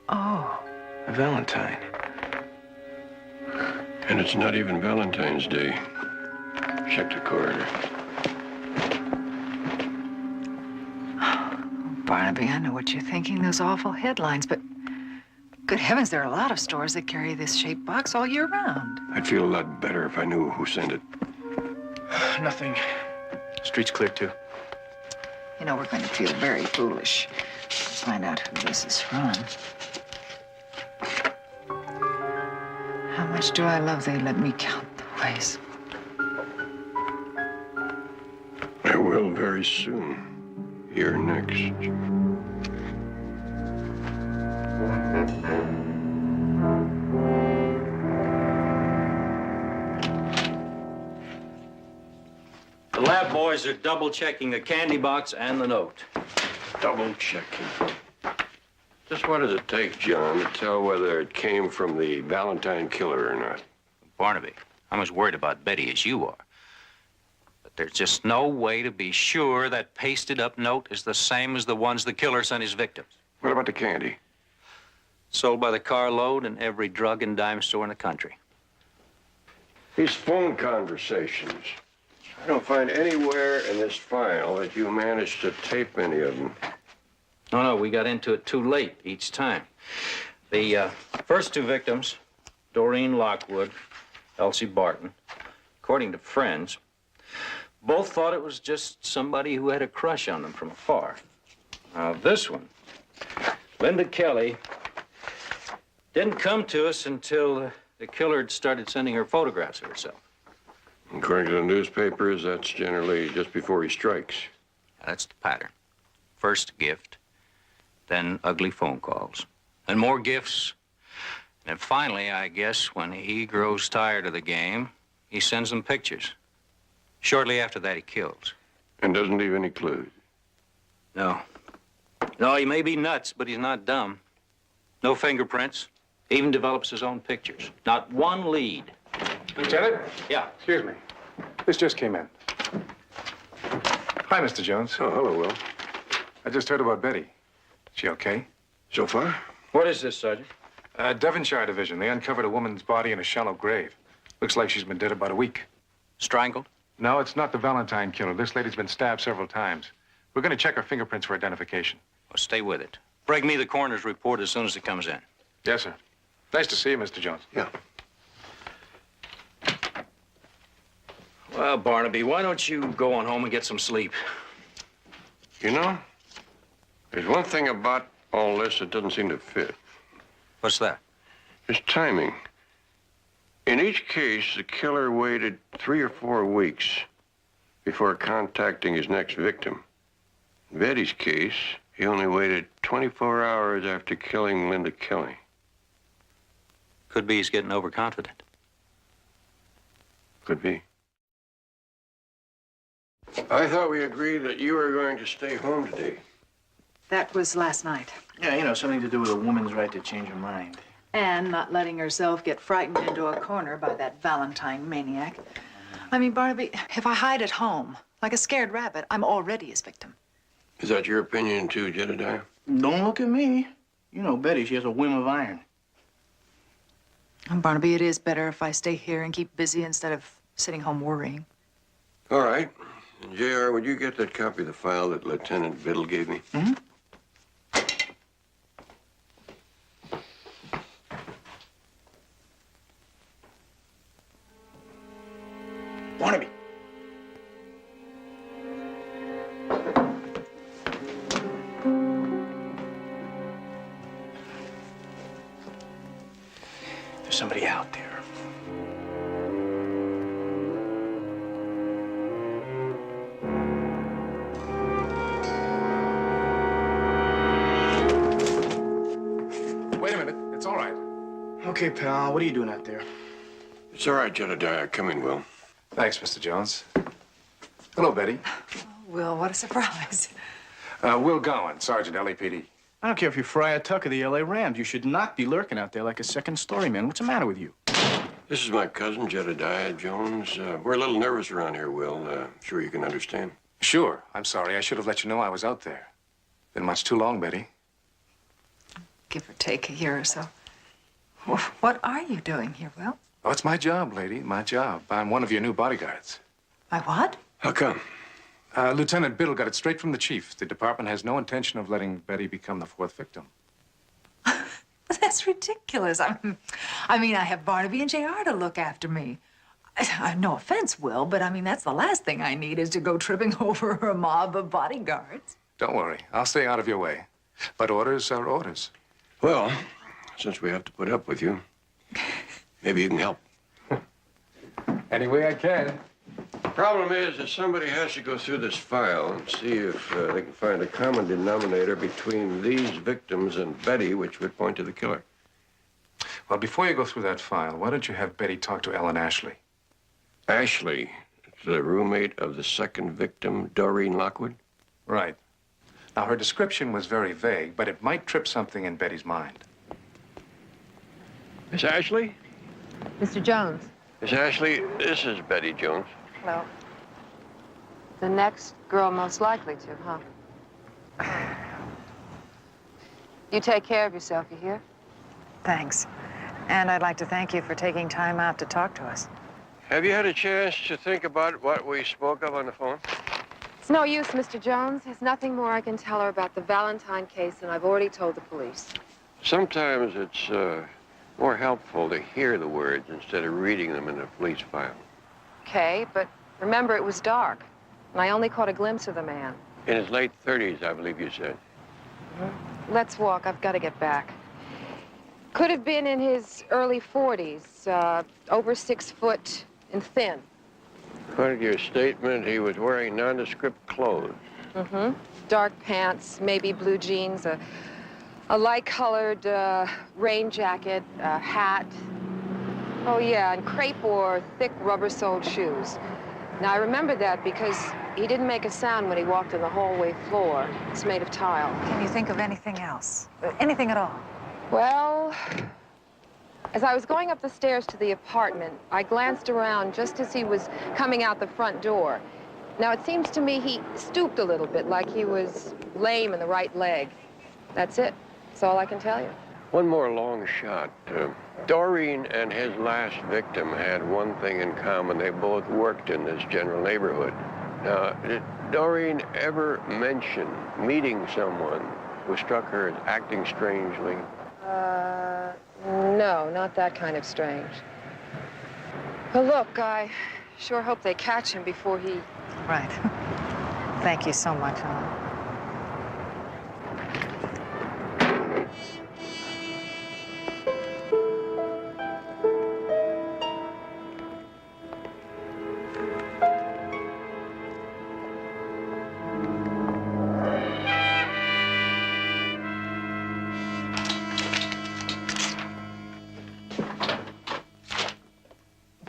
Oh. A Valentine. And it's not even Valentine's Day. Check the corridor. Barnaby, I know what you're thinking, those awful headlines, but good heavens, there are a lot of stores that carry this shaped box all year round. I'd feel a lot better if I knew who sent it. Nothing. Street's clear, too. You know, we're going to feel very foolish. Find out who this is from. How much do I love they let me count the ways. I will very soon. You're next. The lab boys are double-checking the candy box and the note. Double-checking. Just what does it take, John, to tell whether it came from the Valentine killer or not? Barnaby, I'm as worried about Betty as you are. But There's just no way to be sure that pasted-up note is the same as the ones the killer sent his victims. What about the candy? Sold by the carload in every drug and dime store in the country. These phone conversations. I don't find anywhere in this file that you managed to tape any of them. No, we got into it too late each time. The first two victims, Doreen Lockwood, Elsie Barton, according to friends, both thought it was just somebody who had a crush on them from afar. Now, this one, Linda Kelly, didn't come to us until the killer had started sending her photographs of herself. According to the newspapers, that's generally just before he strikes. That's the pattern. First gift, then ugly phone calls, and more gifts. And then finally, I guess, when he grows tired of the game, he sends them pictures. Shortly after that, he kills. And doesn't leave any clues? No. No, he may be nuts, but he's not dumb. No fingerprints. Even develops his own pictures. Not one lead. Lieutenant? Yeah. Excuse me. This just came in. Hi, Mr. Jones. Oh, hello, Will. I just heard about Betty. She okay? So far? What is this, Sergeant? Devonshire Division. They uncovered a woman's body in a shallow grave. Looks like she's been dead about a week. Strangled? No, it's not the Valentine killer. This lady's been stabbed several times. We're going to check her fingerprints for identification. Well, stay with it. Bring me the coroner's report as soon as it comes in. Yes, sir. Nice to see you, Mr. Jones. Yeah. Well, Barnaby, why don't you go on home and get some sleep? You know, there's one thing about all this that doesn't seem to fit. What's that? It's timing. In each case, the killer waited 3 or 4 weeks before contacting his next victim. In Betty's case, he only waited 24 hours after killing Linda Kelly. Could be he's getting overconfident. Could be. I thought we agreed that you were going to stay home today. That was last night. Yeah, you know, something to do with a woman's right to change her mind. And not letting herself get frightened into a corner by that Valentine maniac. I mean, Barnaby, if I hide at home, like a scared rabbit, I'm already his victim. Is that your opinion, too, Jedediah? Don't look at me. You know Betty, she has a whim of iron. And Barnaby, it is better if I stay here and keep busy instead of sitting home worrying. All right. And JR, would you get that copy of the file that Lieutenant Biddle gave me? Mm-hmm. Barnaby. There's somebody out there. Wait a minute. It's all right. Okay, pal, what are you doing out there? It's all right, Jedediah. Come in, Will. Thanks, Mr. Jones. Hello, Betty. Will, what a surprise. Will Gowan, Sergeant, LAPD. I don't care if you're Friar Tuck of the L.A. Rams. You should not be lurking out there like a second-story man. What's the matter with you? This is my cousin, Jedediah Jones. We're a little nervous around here, Will. Sure you can understand. Sure. I'm sorry. I should have let you know I was out there. Been much too long, Betty. Give or take a year or so. What are you doing here, Will? Oh, it's my job, lady. My job. I'm one of your new bodyguards. My what? How come? Lieutenant Biddle got it straight from the chief. The department has no intention of letting Betty become the 4th victim. That's ridiculous. I mean, I have Barnaby and JR to look after me. No offense, Will, but I mean, that's the last thing I need is to go tripping over a mob of bodyguards. Don't worry. I'll stay out of your way. But orders are orders. Well, since we have to put up with you, maybe you can help. Any way I can. Problem is that somebody has to go through this file and see if they can find a common denominator between these victims and Betty, which would point to the killer. Well, before you go through that file, why don't you have Betty talk to Ellen Ashley? Ashley, the roommate of the second victim, Doreen Lockwood? Right. Now, her description was very vague, but it might trip something in Betty's mind. Miss Ashley? Mr. Jones. Miss Ashley, this is Betty Jones. Hello. The next girl most likely to, huh? You take care of yourself, you hear? Thanks. And I'd like to thank you for taking time out to talk to us. Have you had a chance to think about what we spoke of on the phone? It's no use, Mr. Jones. There's nothing more I can tell her about the Valentine case, and I've already told the police. Sometimes it's more helpful to hear the words instead of reading them in a police file. Okay, but remember, it was dark, and I only caught a glimpse of the man. In his late 30s, I believe you said. Let's walk. I've got to get back. Could have been in his early 40s, over 6 foot and thin. According to your statement, he was wearing nondescript clothes. Dark pants, maybe blue jeans, a light-colored rain jacket, a hat. Oh, yeah, and crepe or thick rubber-soled shoes. Now, I remember that because he didn't make a sound when he walked on the hallway floor. It's made of tile. Can you think of anything else? Anything at all? Well, as I was going up the stairs to the apartment, I glanced around just as he was coming out the front door. Now, it seems to me he stooped a little bit, like he was lame in the right leg. That's it. That's all I can tell you. One more long shot. Doreen and his last victim had one thing in common. They both worked in this general neighborhood. Now, did Doreen ever mention meeting someone who struck her as acting strangely? No, not that kind of strange. But look, I sure hope they catch him before he... Right. Thank you so much, Ellen.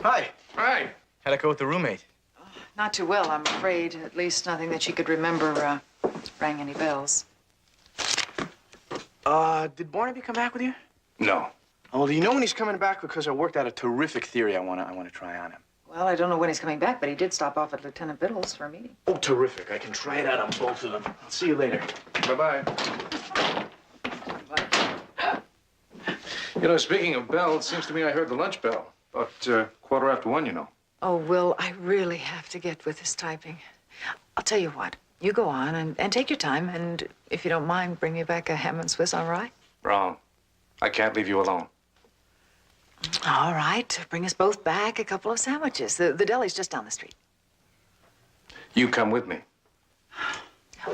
Hi. Hi. How'd it go with the roommate? Not too well, I'm afraid. At least nothing that she could remember rang any bells. Did Barnaby come back with you? No. Oh, well, do you know when he's coming back? Because I worked out a terrific theory I want to try on him. Well, I don't know when he's coming back, but he did stop off at Lieutenant Biddle's for a meeting. Oh, terrific. I can try it out on both of them. I'll see you later. Bye-bye. You know, speaking of bell, it seems to me I heard the lunch bell. About 1:15, you know. Oh, Will, I really have to get with this typing. I'll tell you what. You go on and take your time, and if you don't mind, bring me back a ham and Swiss, all right? Wrong. I can't leave you alone. All right. Bring us both back a couple of sandwiches. The deli's just down the street. You come with me.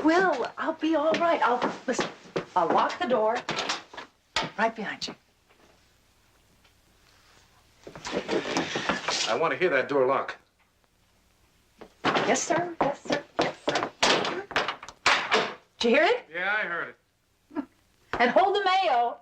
Will, I'll be all right. Listen, I'll lock the door right behind you. I want to hear that door lock. Yes, sir. Yes, sir. Yes, sir. Did you hear it? Yeah, I heard it. And hold the mayo.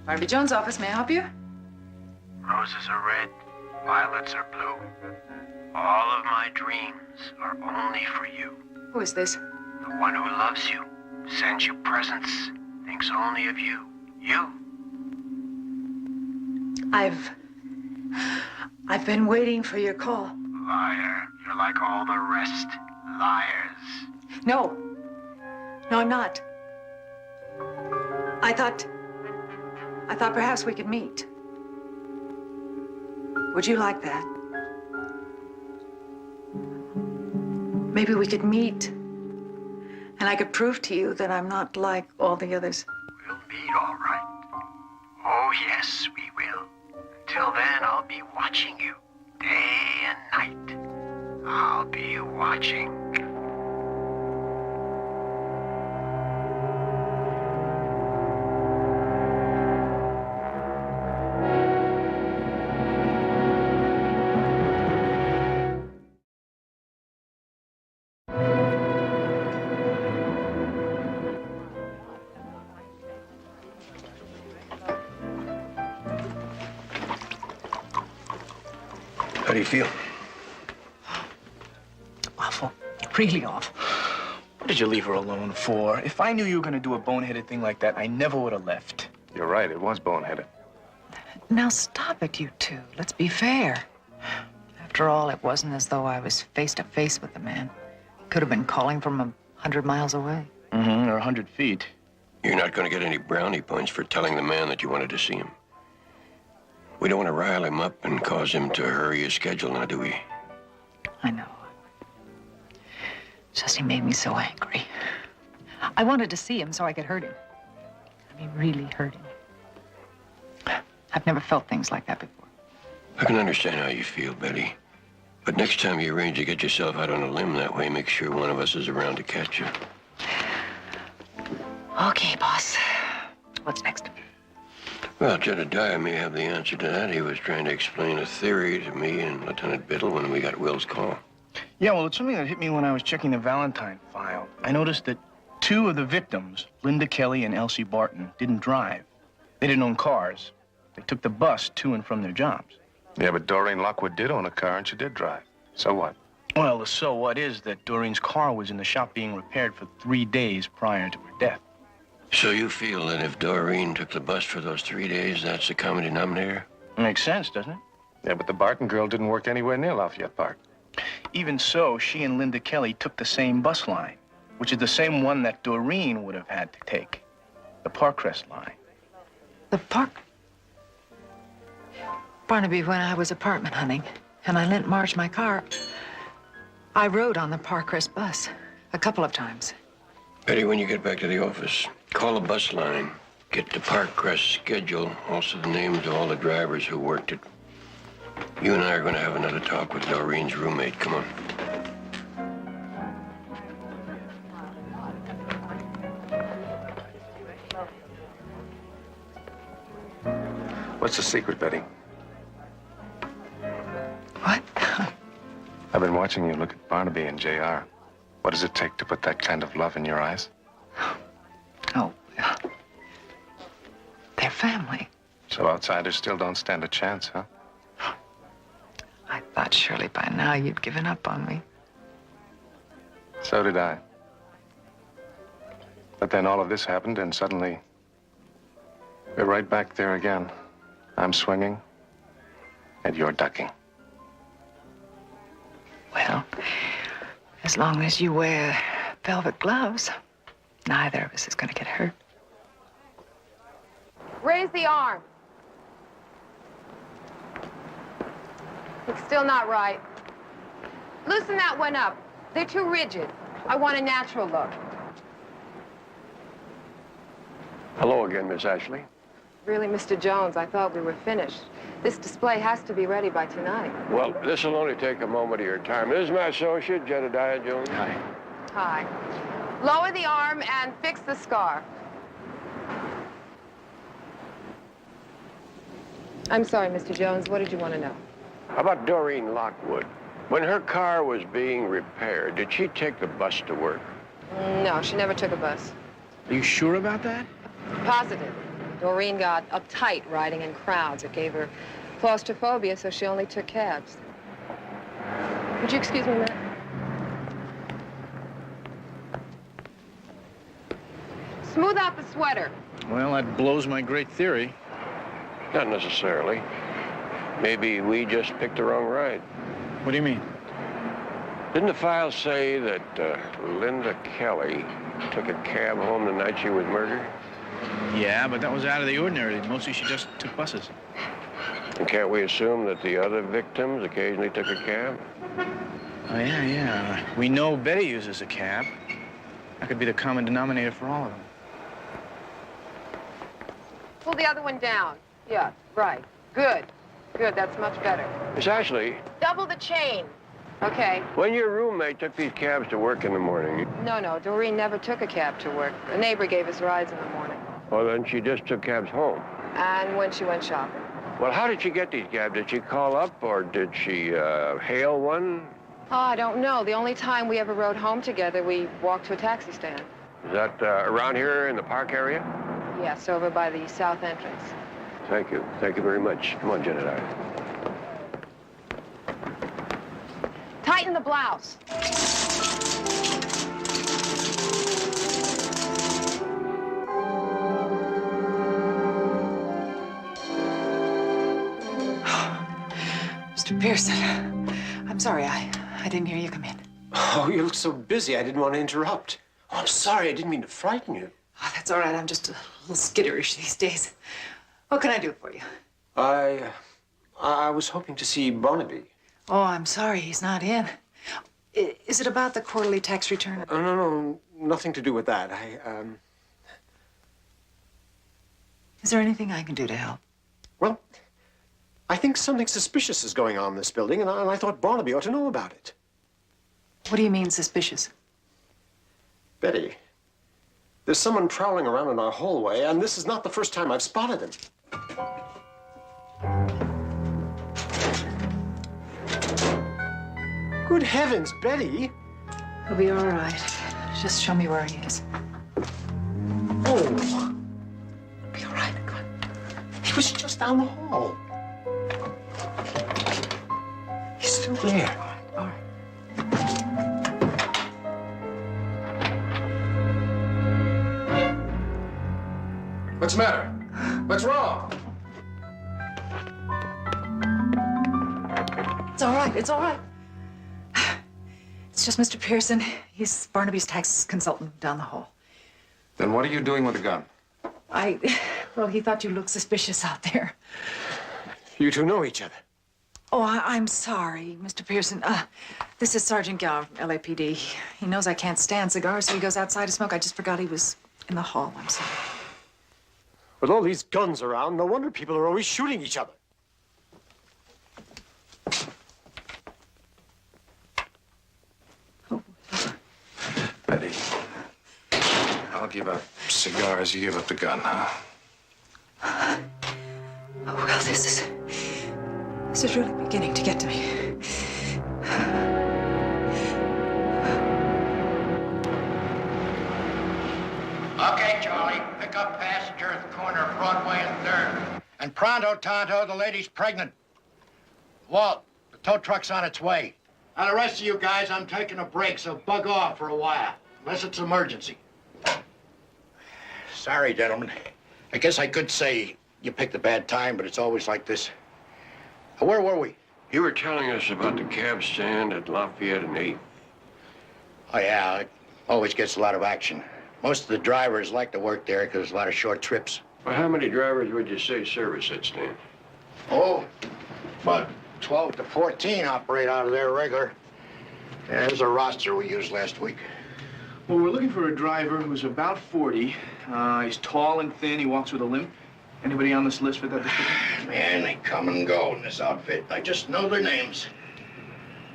Barnaby Jones' office. May I help you? Roses are red, violets are blue. All of my dreams are only for you. Who is this? The one who loves you, sends you presents, thinks only of you. You. I've been waiting for your call. Liar. You're like all the rest. Liars. No. No, I'm not. I thought perhaps we could meet. Would you like that? Maybe we could meet, and I could prove to you that I'm not like all the others. We'll meet, all right. Oh, yes, we will. Until then, I'll be watching you. Day and night. I'll be watching. How do you feel? Awful. Really awful. What did you leave her alone for? If I knew you were going to do a boneheaded thing like that, I never would have left. You're right, it was boneheaded. Now stop it, you two. Let's be fair. After all, it wasn't as though I was face to face with the man. Could have been calling from 100 miles away. Mm-hmm, or 100 feet. You're not going to get any brownie points for telling the man that you wanted to see him. We don't want to rile him up and cause him to hurry his schedule, now do we? I know. Just he made me so angry. I wanted to see him so I could hurt him. I mean, really hurt him. I've never felt things like that before. I can understand how you feel, Betty. But next time you arrange to get yourself out on a limb that way, make sure one of us is around to catch you. Okay, boss. What's next? Well, Jedediah may have the answer to that. He was trying to explain a theory to me and Lieutenant Biddle when we got Will's call. Yeah, well, it's something that hit me when I was checking the Valentine file. I noticed that 2 of the victims, Linda Kelly and Elsie Barton, didn't drive. They didn't own cars. They took the bus to and from their jobs. Yeah, but Doreen Lockwood did own a car and she did drive. So what? Well, the so what is that Doreen's car was in the shop being repaired for 3 days prior to her death. So you feel that if Doreen took the bus for those 3 days, that's the common denominator? Makes sense, doesn't it? Yeah, but the Barton girl didn't work anywhere near Lafayette Park. Even so, she and Linda Kelly took the same bus line, which is the same one that Doreen would have had to take, the Parkcrest line. The park? Barnaby, when I was apartment hunting and I lent Marge my car, I rode on the Parkcrest bus a couple of times. Betty, when you get back to the office, call the bus line, get the Parkcrest schedule, also the names of all the drivers who worked it. You and I are going to have another talk with Doreen's roommate. Come on. What's the secret, Betty? What? I've been watching you look at Barnaby and JR. What does it take to put that kind of love in your eyes? Oh, well, they're family. So outsiders still don't stand a chance, huh? I thought surely by now you'd given up on me. So did I. But then all of this happened, and suddenly we're right back there again. I'm swinging, and you're ducking. Well, as long as you wear velvet gloves, neither of us is going to get hurt. Raise the arm. It's still not right. Loosen that one up. They're too rigid. I want a natural look. Hello again, Miss Ashley. Really, Mr. Jones, I thought we were finished. This display has to be ready by tonight. Well, this will only take a moment of your time. This is my associate, Jedediah Jones. Hi. Hi. Lower the arm and fix the scar. I'm sorry, Mr. Jones. What did you want to know? How about Doreen Lockwood? When her car was being repaired, did she take the bus to work? No, she never took a bus. Are you sure about that? Positive. Doreen got uptight riding in crowds. It gave her claustrophobia, so she only took cabs. Would you excuse me a minute? Smooth out the sweater. Well, that blows my great theory. Not necessarily. Maybe we just picked the wrong ride. What do you mean? Didn't the file say that Linda Kelly took a cab home the night she was murdered? Yeah, but that was out of the ordinary. Mostly she just took buses. And can't we assume that the other victims occasionally took a cab? Oh, yeah. We know Betty uses a cab. That could be the common denominator for all of them. Pull the other one down. Yeah, right. Good. Good, that's much better. Miss Ashley. Double the chain. Okay. When your roommate took these cabs to work in the morning... No, Doreen never took a cab to work. A neighbor gave us rides in the morning. Well, then she just took cabs home. And when she went shopping. Well, how did she get these cabs? Did she call up, or did she hail one? Oh, I don't know. The only time we ever rode home together, we walked to a taxi stand. Is that around here in the park area? Yes, over by the south entrance. Thank you. Thank you very much. Come on, Jedediah. tighten the blouse. Mr. Pearson, I'm sorry, I didn't hear you come in. Oh, you look so busy. I didn't want to interrupt. Oh, I'm sorry. I didn't mean to frighten you. Oh, that's all right. I'm just a little skitterish these days. What can I do for you? I was hoping to see Barnaby. Oh, I'm sorry, he's not in. Is it about the quarterly tax return? Oh, no, nothing to do with that. Is there anything I can do to help? Well, I think something suspicious is going on in this building, and I thought Barnaby ought to know about it. What do you mean, suspicious? Betty, there's someone prowling around in our hallway, and this is not the first time I've spotted him. Good heavens, Betty! He'll be all right. Just show me where he is. Oh! He'll be all right. Come on. He was just down the hall. He's still there. All right. What's the matter? What's wrong? It's all right. It's all right. It's just Mr. Pearson. He's Barnaby's tax consultant down the hall. Then what are you doing with a gun? Well, he thought you looked suspicious out there. You two know each other. Oh, I'm sorry, Mr. Pearson. This is Sergeant Gow, LAPD. He knows I can't stand cigars, so he goes outside to smoke. I just forgot he was in the hall. I'm sorry. With all these guns around, no wonder people are always shooting each other. Betty, I'll give up cigars, you give up the gun, huh? Oh, well, this is really beginning to get to me. Okay, Charlie. Pick up passenger at the corner of Broadway and 3rd. And pronto, Tonto, the lady's pregnant. Walt, the tow truck's on its way. Now, the rest of you guys, I'm taking a break, so bug off for a while. Unless it's an emergency. Sorry, gentlemen. I guess I could say you picked a bad time, but it's always like this. Where were we? You were telling us about the cab stand at Lafayette and 8th. Oh, yeah, it always gets a lot of action. Most of the drivers like to work there because there's a lot of short trips. Well, how many drivers would you say service that stand? Oh, about 12 to 14 operate out of there regular. Yeah, there's a roster we used last week. Well, we're looking for a driver who's about 40. He's tall and thin. He walks with a limp. Anybody on this list fit that description? Man, they come and go in this outfit. I just know their names.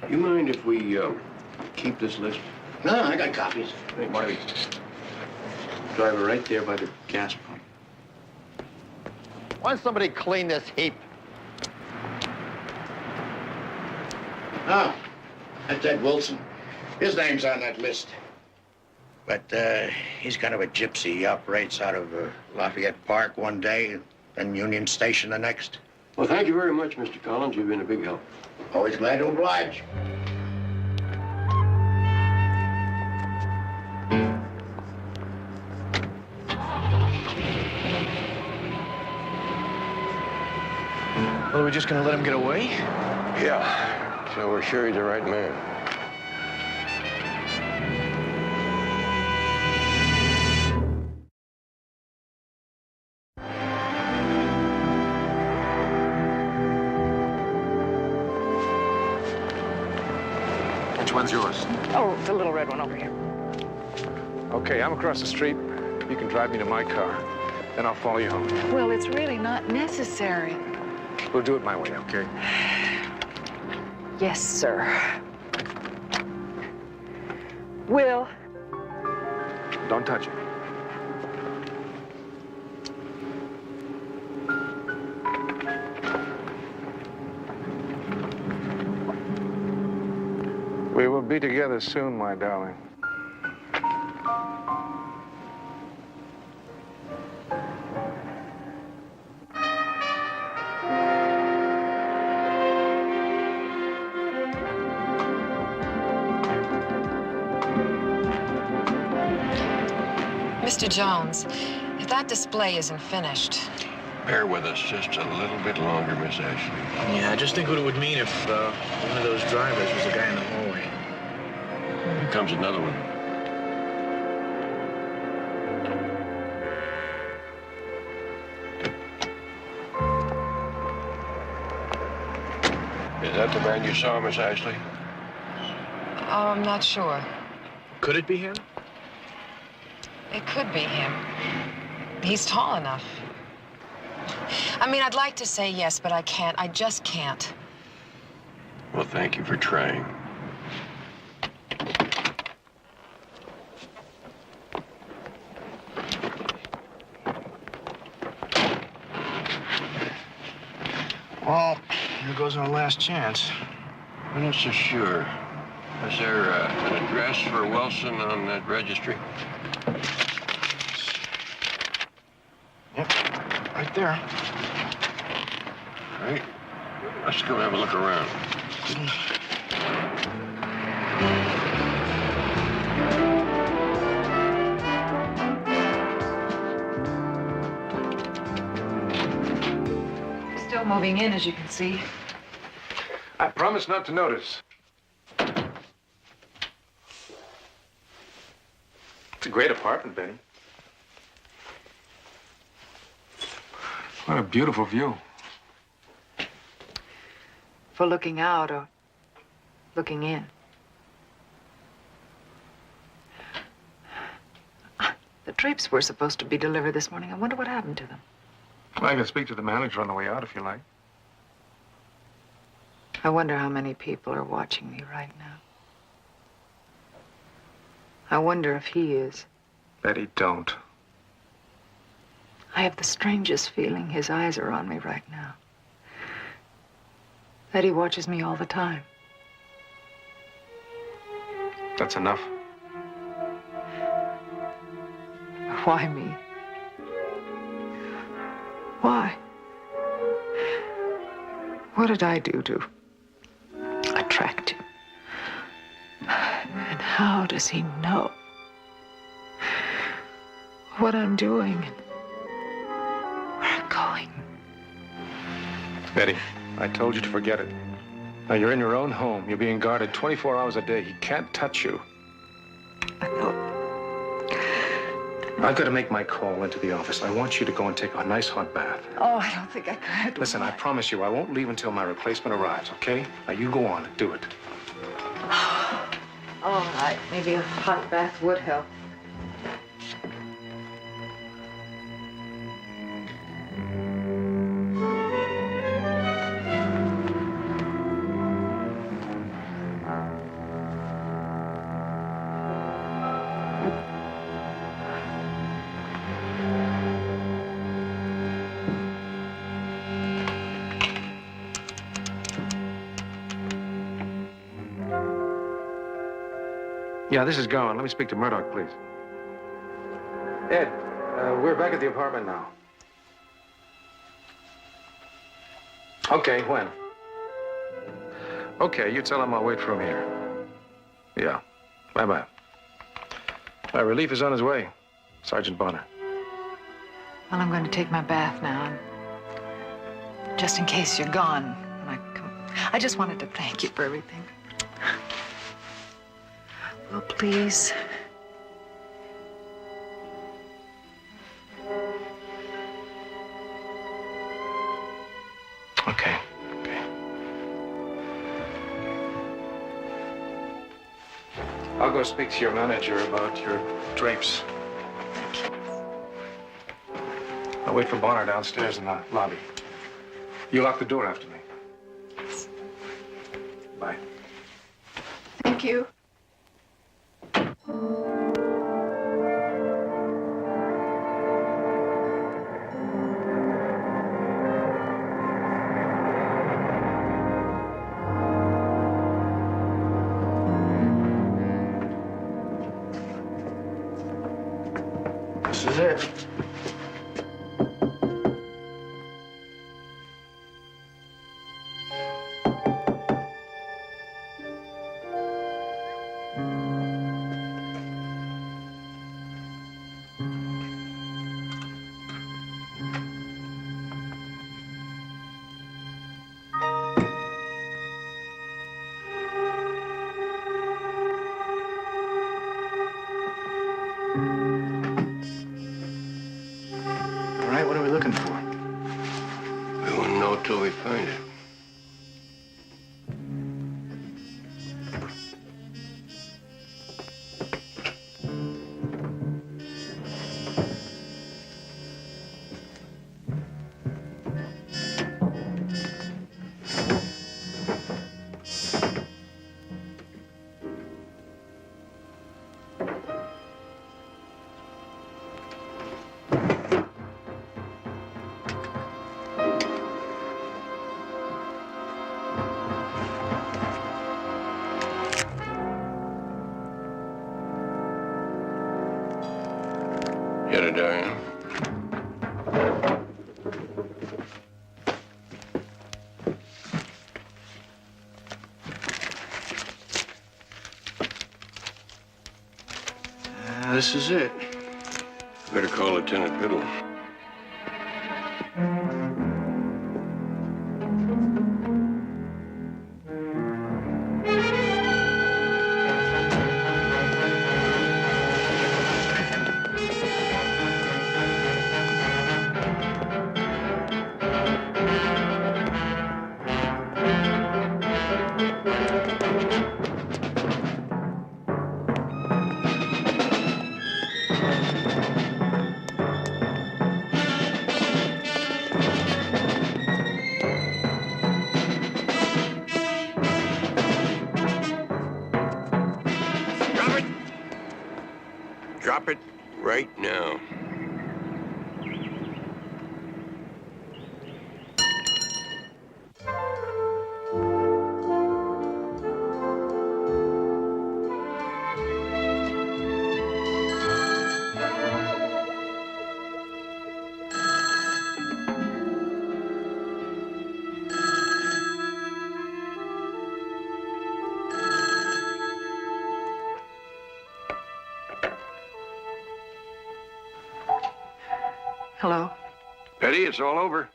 You mind if we keep this list? No, I got copies. Hey, Marty. Driver right there by the gas pump. Why don't somebody clean this heap? Oh, that's Ed Wilson. His name's on that list. But he's kind of a gypsy. He operates out of Lafayette Park one day, then Union Station the next. Well, thank you very much, Mr. Collins. You've been a big help. Always glad to oblige. Well, are we just gonna let him get away? Yeah. So we're sure he's the right man. Which one's yours? Oh, the little red one over here. Okay, I'm across the street. You can drive me to my car. Then I'll follow you home. Well, it's really not necessary. We'll do it my way, okay? Yes, sir. Will. Don't touch it. We will be together soon, my darling. Mr. Jones, if that display isn't finished... Bear with us just a little bit longer, Miss Ashley. Yeah, just think what it would mean if one of those drivers was the guy in the hallway. Here comes another one. Is that the man you saw, Miss Ashley? Oh, I'm not sure. Could it be him? It could be him. He's tall enough. I mean, I'd like to say yes, but I can't. I just can't. Well, thank you for trying. Well, here goes our last chance. I'm not so sure. Is there an address for Wilson on that registry? Yep, right there. All right. Let's go have a look around. Still moving in, as you can see. I promise not to notice. It's a great apartment, Benny. What a beautiful view. For looking out or looking in. The drapes were supposed to be delivered this morning. I wonder what happened to them. I can speak to the manager on the way out if you like. I wonder how many people are watching me right now. I wonder if he is. Betty, don't. I have the strangest feeling his eyes are on me right now. That he watches me all the time. That's enough. Why me? Why? What did I do to attract him? And how does he know what I'm doing and where I'm going? Betty, I told you to forget it. Now, you're in your own home. You're being guarded 24 hours a day. He can't touch you. I've got to make my call into the office. I want you to go and take a nice hot bath. Oh, I don't think I could. Listen, I promise you, I won't leave until my replacement arrives, okay? Now, you go on and do it. All right, maybe a hot bath would help. Yeah, this is Gowan. Let me speak to Murdoch, please. Ed, we're back at the apartment now. Okay, when? Okay, you tell him I'll wait for him here. Yeah. Bye-bye. Relief is on his way. Sergeant Bonner. Well, I'm going to take my bath now. And just in case you're gone when I come. I just wanted to thank you for everything. Well, please. Okay. I'll go speak to your manager about your drapes. I'll wait for Bonner downstairs in the lobby. You lock the door after me. Bye. Thank you. This is it. All right, what are we looking for? We won't know till we find it. Get it, Diane. This is it. Better call Lieutenant Biddle. Drop it right now. Hello? Betty, it's all over.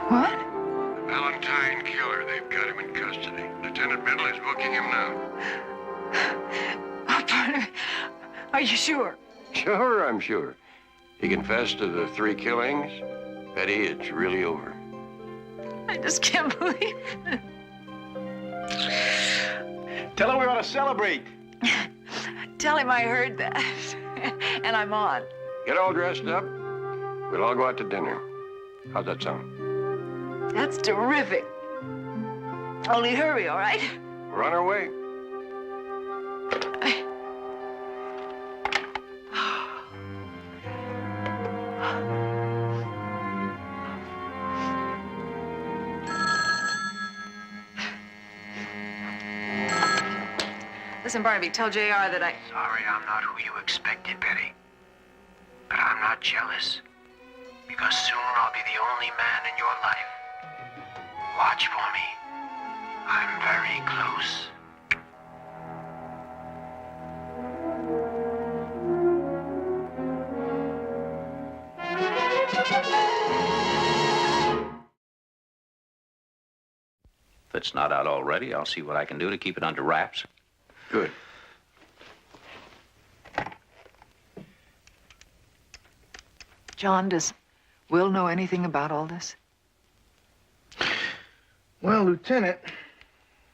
What? Valentine killer. They've got him in custody. Lieutenant Biddle is booking him now. Oh, Barnaby, are you sure? Sure, I'm sure. He confessed to the 3 killings. Betty, it's really over. I just can't believe it. Tell him we ought to celebrate. Tell him I heard that. And I'm on. Get all dressed up. We'll all go out to dinner. How's that sound? That's terrific. Only hurry, all right? We're on our way. Listen, Barnaby, tell JR that I... Sorry I'm not who you expected, Betty. But I'm not jealous. Because soon I'll be the only man in your life. Watch for me. I'm very close. If it's not out already, I'll see what I can do to keep it under wraps. Good. John, does Will know anything about all this? Well, Lieutenant,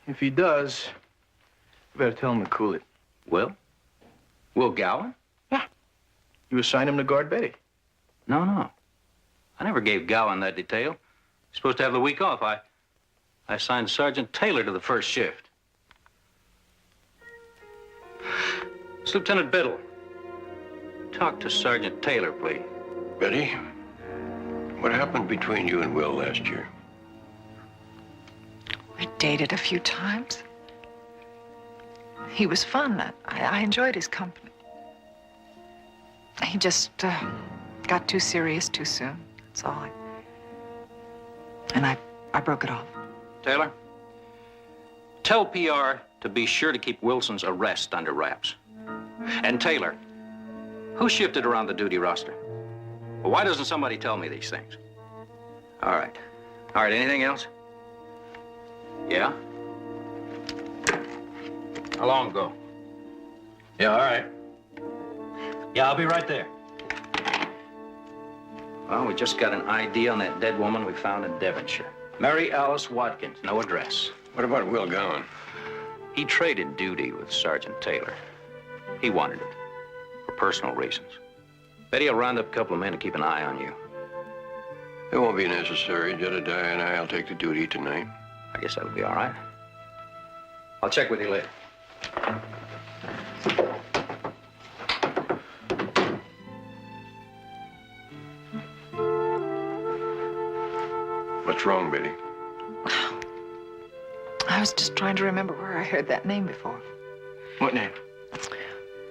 if he does, you better tell him to cool it. Will? Will Gowan? Yeah. You assign him to guard Betty. No. I never gave Gowan that detail. He's supposed to have the week off. I assigned Sergeant Taylor to the first shift. It's Lieutenant Biddle. Talk to Sergeant Taylor, please. Betty, what happened between you and Will last year? We dated a few times. He was fun. I enjoyed his company. He just got too serious too soon. That's all. And I broke it off. Taylor, tell PR to be sure to keep Wilson's arrest under wraps. And Taylor, who shifted around the duty roster? Well, why doesn't somebody tell me these things? All right, anything else? Yeah? How long ago? Yeah, all right. Yeah, I'll be right there. Well, we just got an ID on that dead woman we found in Devonshire. Mary Alice Watkins, no address. What about Will Gowan? He traded duty with Sergeant Taylor. He wanted it for personal reasons. Betty will round up a couple of men to keep an eye on you. It won't be necessary. Jedediah and I'll take the duty tonight. I guess that'll be all right. I'll check with you later. What's wrong, Betty? I was just trying to remember where I heard that name before. What name?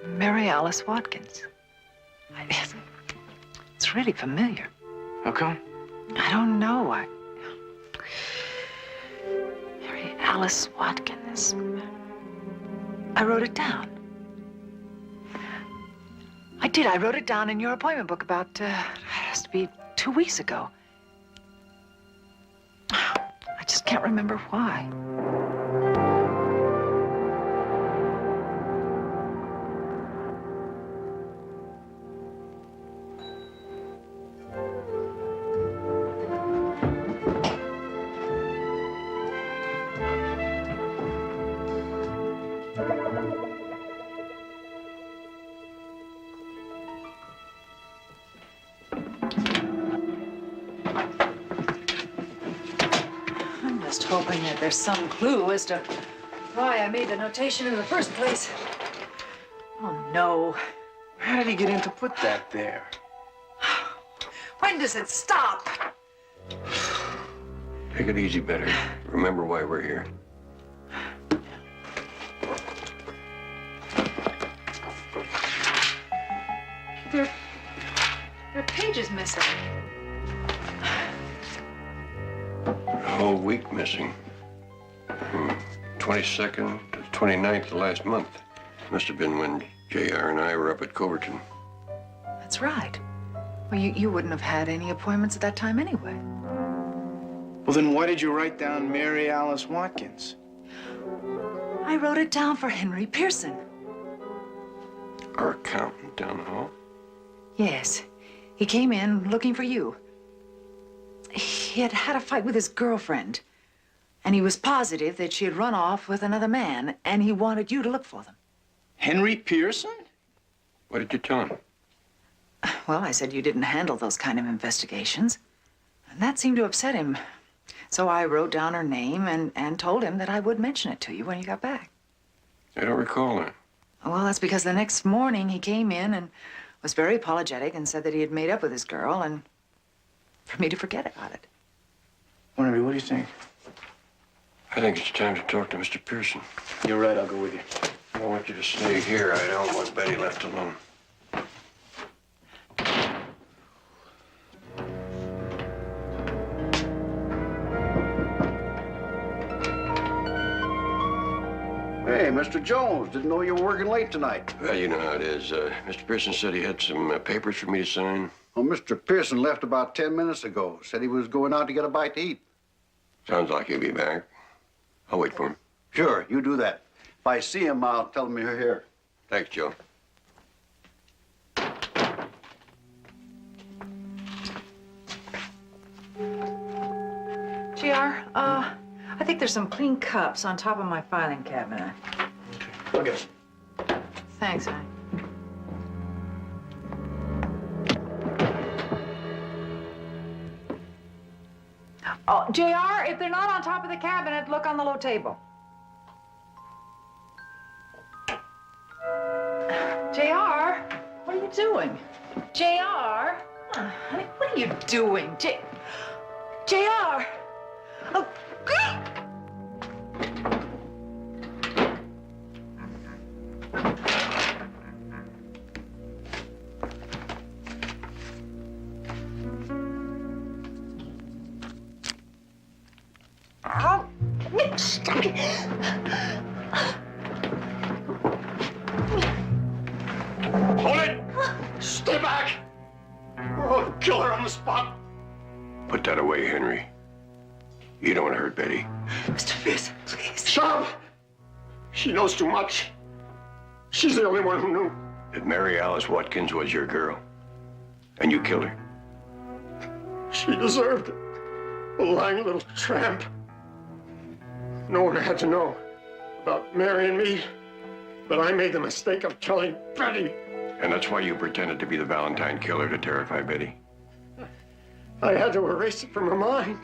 Mary Alice Watkins. It's really familiar. How come? I don't know. Mary Alice Watkins. I wrote it down. I did. I wrote it down in your appointment book about, it has to be 2 weeks ago. I just can't remember why. I'm just hoping that there's some clue as to why I made the notation in the first place. Oh, no. How did he get in to put that there? When does it stop? Take it easy, Betty. Remember why we're here. There are pages missing. A whole week missing. From 22nd to 29th of last month. Must have been when J.R. and I were up at Coverton. That's right. Well, you wouldn't have had any appointments at that time anyway. Well, then why did you write down Mary Alice Watkins? I wrote it down for Henry Pearson. Our accountant down the hall? Yes. He came in looking for you. He had had a fight with his girlfriend, and he was positive that she had run off with another man, and he wanted you to look for them. Henry Pearson? What did you tell him? Well, I said you didn't handle those kind of investigations, and that seemed to upset him. So I wrote down her name and told him that I would mention it to you when you got back. I don't recall that. Well, that's because the next morning he came in and was very apologetic and said that he had made up with his girl and for me to forget about it. Barnaby, what do you think? I think it's time to talk to Mr. Pearson. You're right, I'll go with you. I don't want you to stay here. I don't want Betty left alone. Hey, Mr. Jones, didn't know you were working late tonight. Well, you know how it is. Mr. Pearson said he had some papers for me to sign. Well, Mr. Pearson left about 10 minutes ago. Said he was going out to get a bite to eat. Sounds like he'll be back. I'll wait for him. Sure, you do that. If I see him, I'll tell him you're here. Thanks, Joe. JR, I think there's some clean cups on top of my filing cabinet. I'll get them. Thanks, honey. Oh, JR, if they're not on top of the cabinet, look on the low table. JR, what are you doing? JR? Honey, what are you doing? JR! Oh. Stop it. Hold it! Stay back! Oh, kill her on the spot. Put that away, Henry. You don't want to hurt Betty. Mr. Pearson, please. Shut up! She knows too much. She's the only one who knew. that Mary Alice Watkins was your girl, and you killed her? She deserved it. A lying little tramp. No one had to know about Mary and me, but I made the mistake of telling Betty. And that's why you pretended to be the Valentine killer to terrify Betty? I had to erase it from her mind.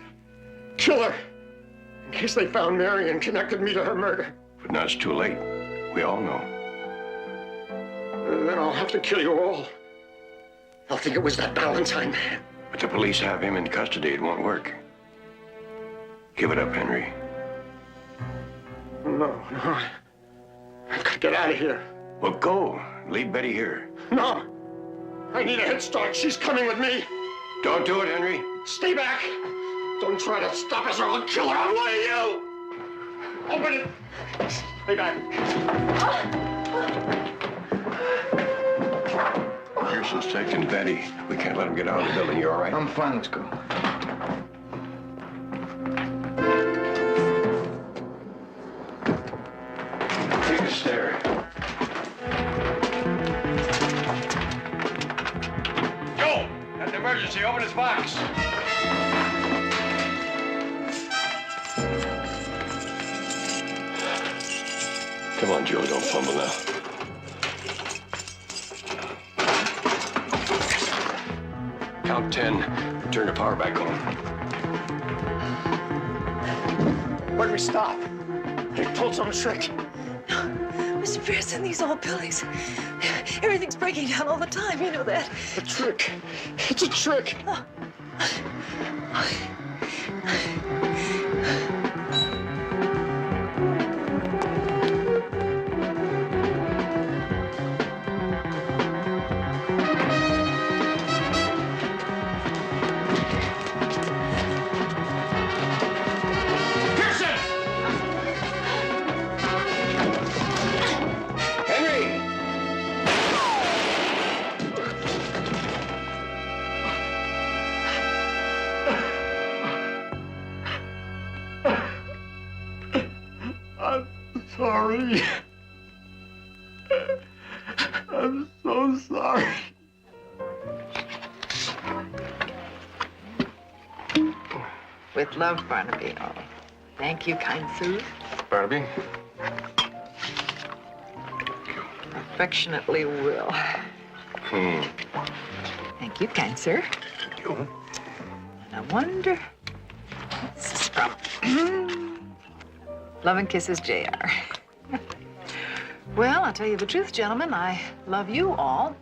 Kill her, in case they found Mary and connected me to her murder. But now it's too late. We all know. And then I'll have to kill you all. They'll think it was that Valentine man. But the police have him in custody. It won't work. Give it up, Henry. No. I've got to get out of here. Well, go. Leave Betty here. No. I need a head start. She's coming with me. Don't do it, Henry. Stay back. Don't try to stop us or I'll kill her. I'll lay you. Open it. Stay back. You're suspecting Betty. We can't let him get out of the building. You all right? I'm fine. Let's go. Take a stare. Joe, at the emergency, open his box. Come on, Joe, don't fumble now. Count 10. Turn the power back on. Where do we stop? He pulled some trick. Mr. Pearson, these old pillies. Everything's breaking down all the time. You know that. A trick. It's a trick. Sorry. I'm so sorry. With love, Barnaby. Oh, thank you, kind sir. Barnaby? Affectionately, Will. Thank you, kind sir. Thank you. And I wonder what this is from. Love and kisses, J.R. Well, I'll tell you the truth, gentlemen. I love you all.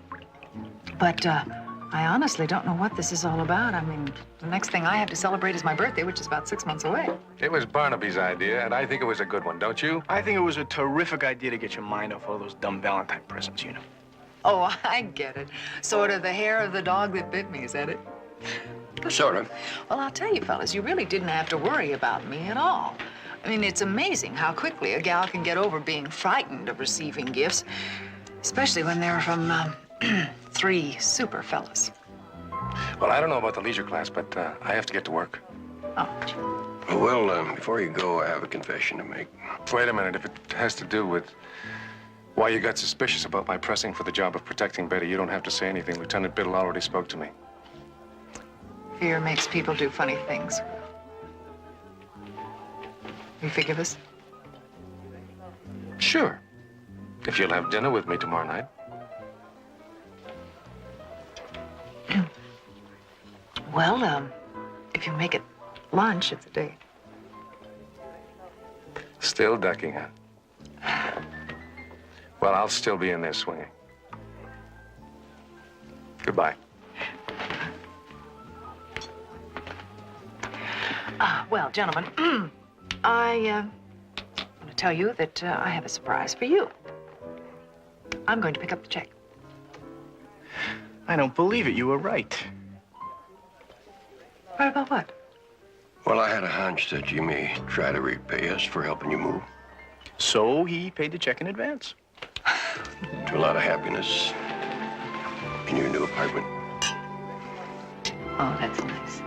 But I honestly don't know what this is all about. I mean, the next thing I have to celebrate is my birthday, which is about 6 months away. It was Barnaby's idea, and I think it was a good one, don't you? I think it was a terrific idea to get your mind off all those dumb Valentine presents, you know. Oh, I get it. Sort of the hair of the dog that bit me, is that it? Sort of. Well, I'll tell you, fellas, you really didn't have to worry about me at all. I mean, it's amazing how quickly a gal can get over being frightened of receiving gifts, especially when they're from 3 super fellas. Well, I don't know about the leisure class, but I have to get to work. Oh. Well, before you go, I have a confession to make. Wait a minute. If it has to do with why you got suspicious about my pressing for the job of protecting Betty, you don't have to say anything. Lieutenant Biddle already spoke to me. Fear makes people do funny things. You forgive us? Sure. If you'll have dinner with me tomorrow night. Well, if you make it lunch, it's a date. Still ducking, huh? Well, I'll still be in there swinging. Goodbye. Well, gentlemen, I want to tell you that I have a surprise for you. I'm going to pick up the check. I don't believe it. You were right. Right about what? Well, I had a hunch that you may try to repay us for helping you move. So he paid the check in advance. To a lot of happiness in your new apartment. Oh, that's nice.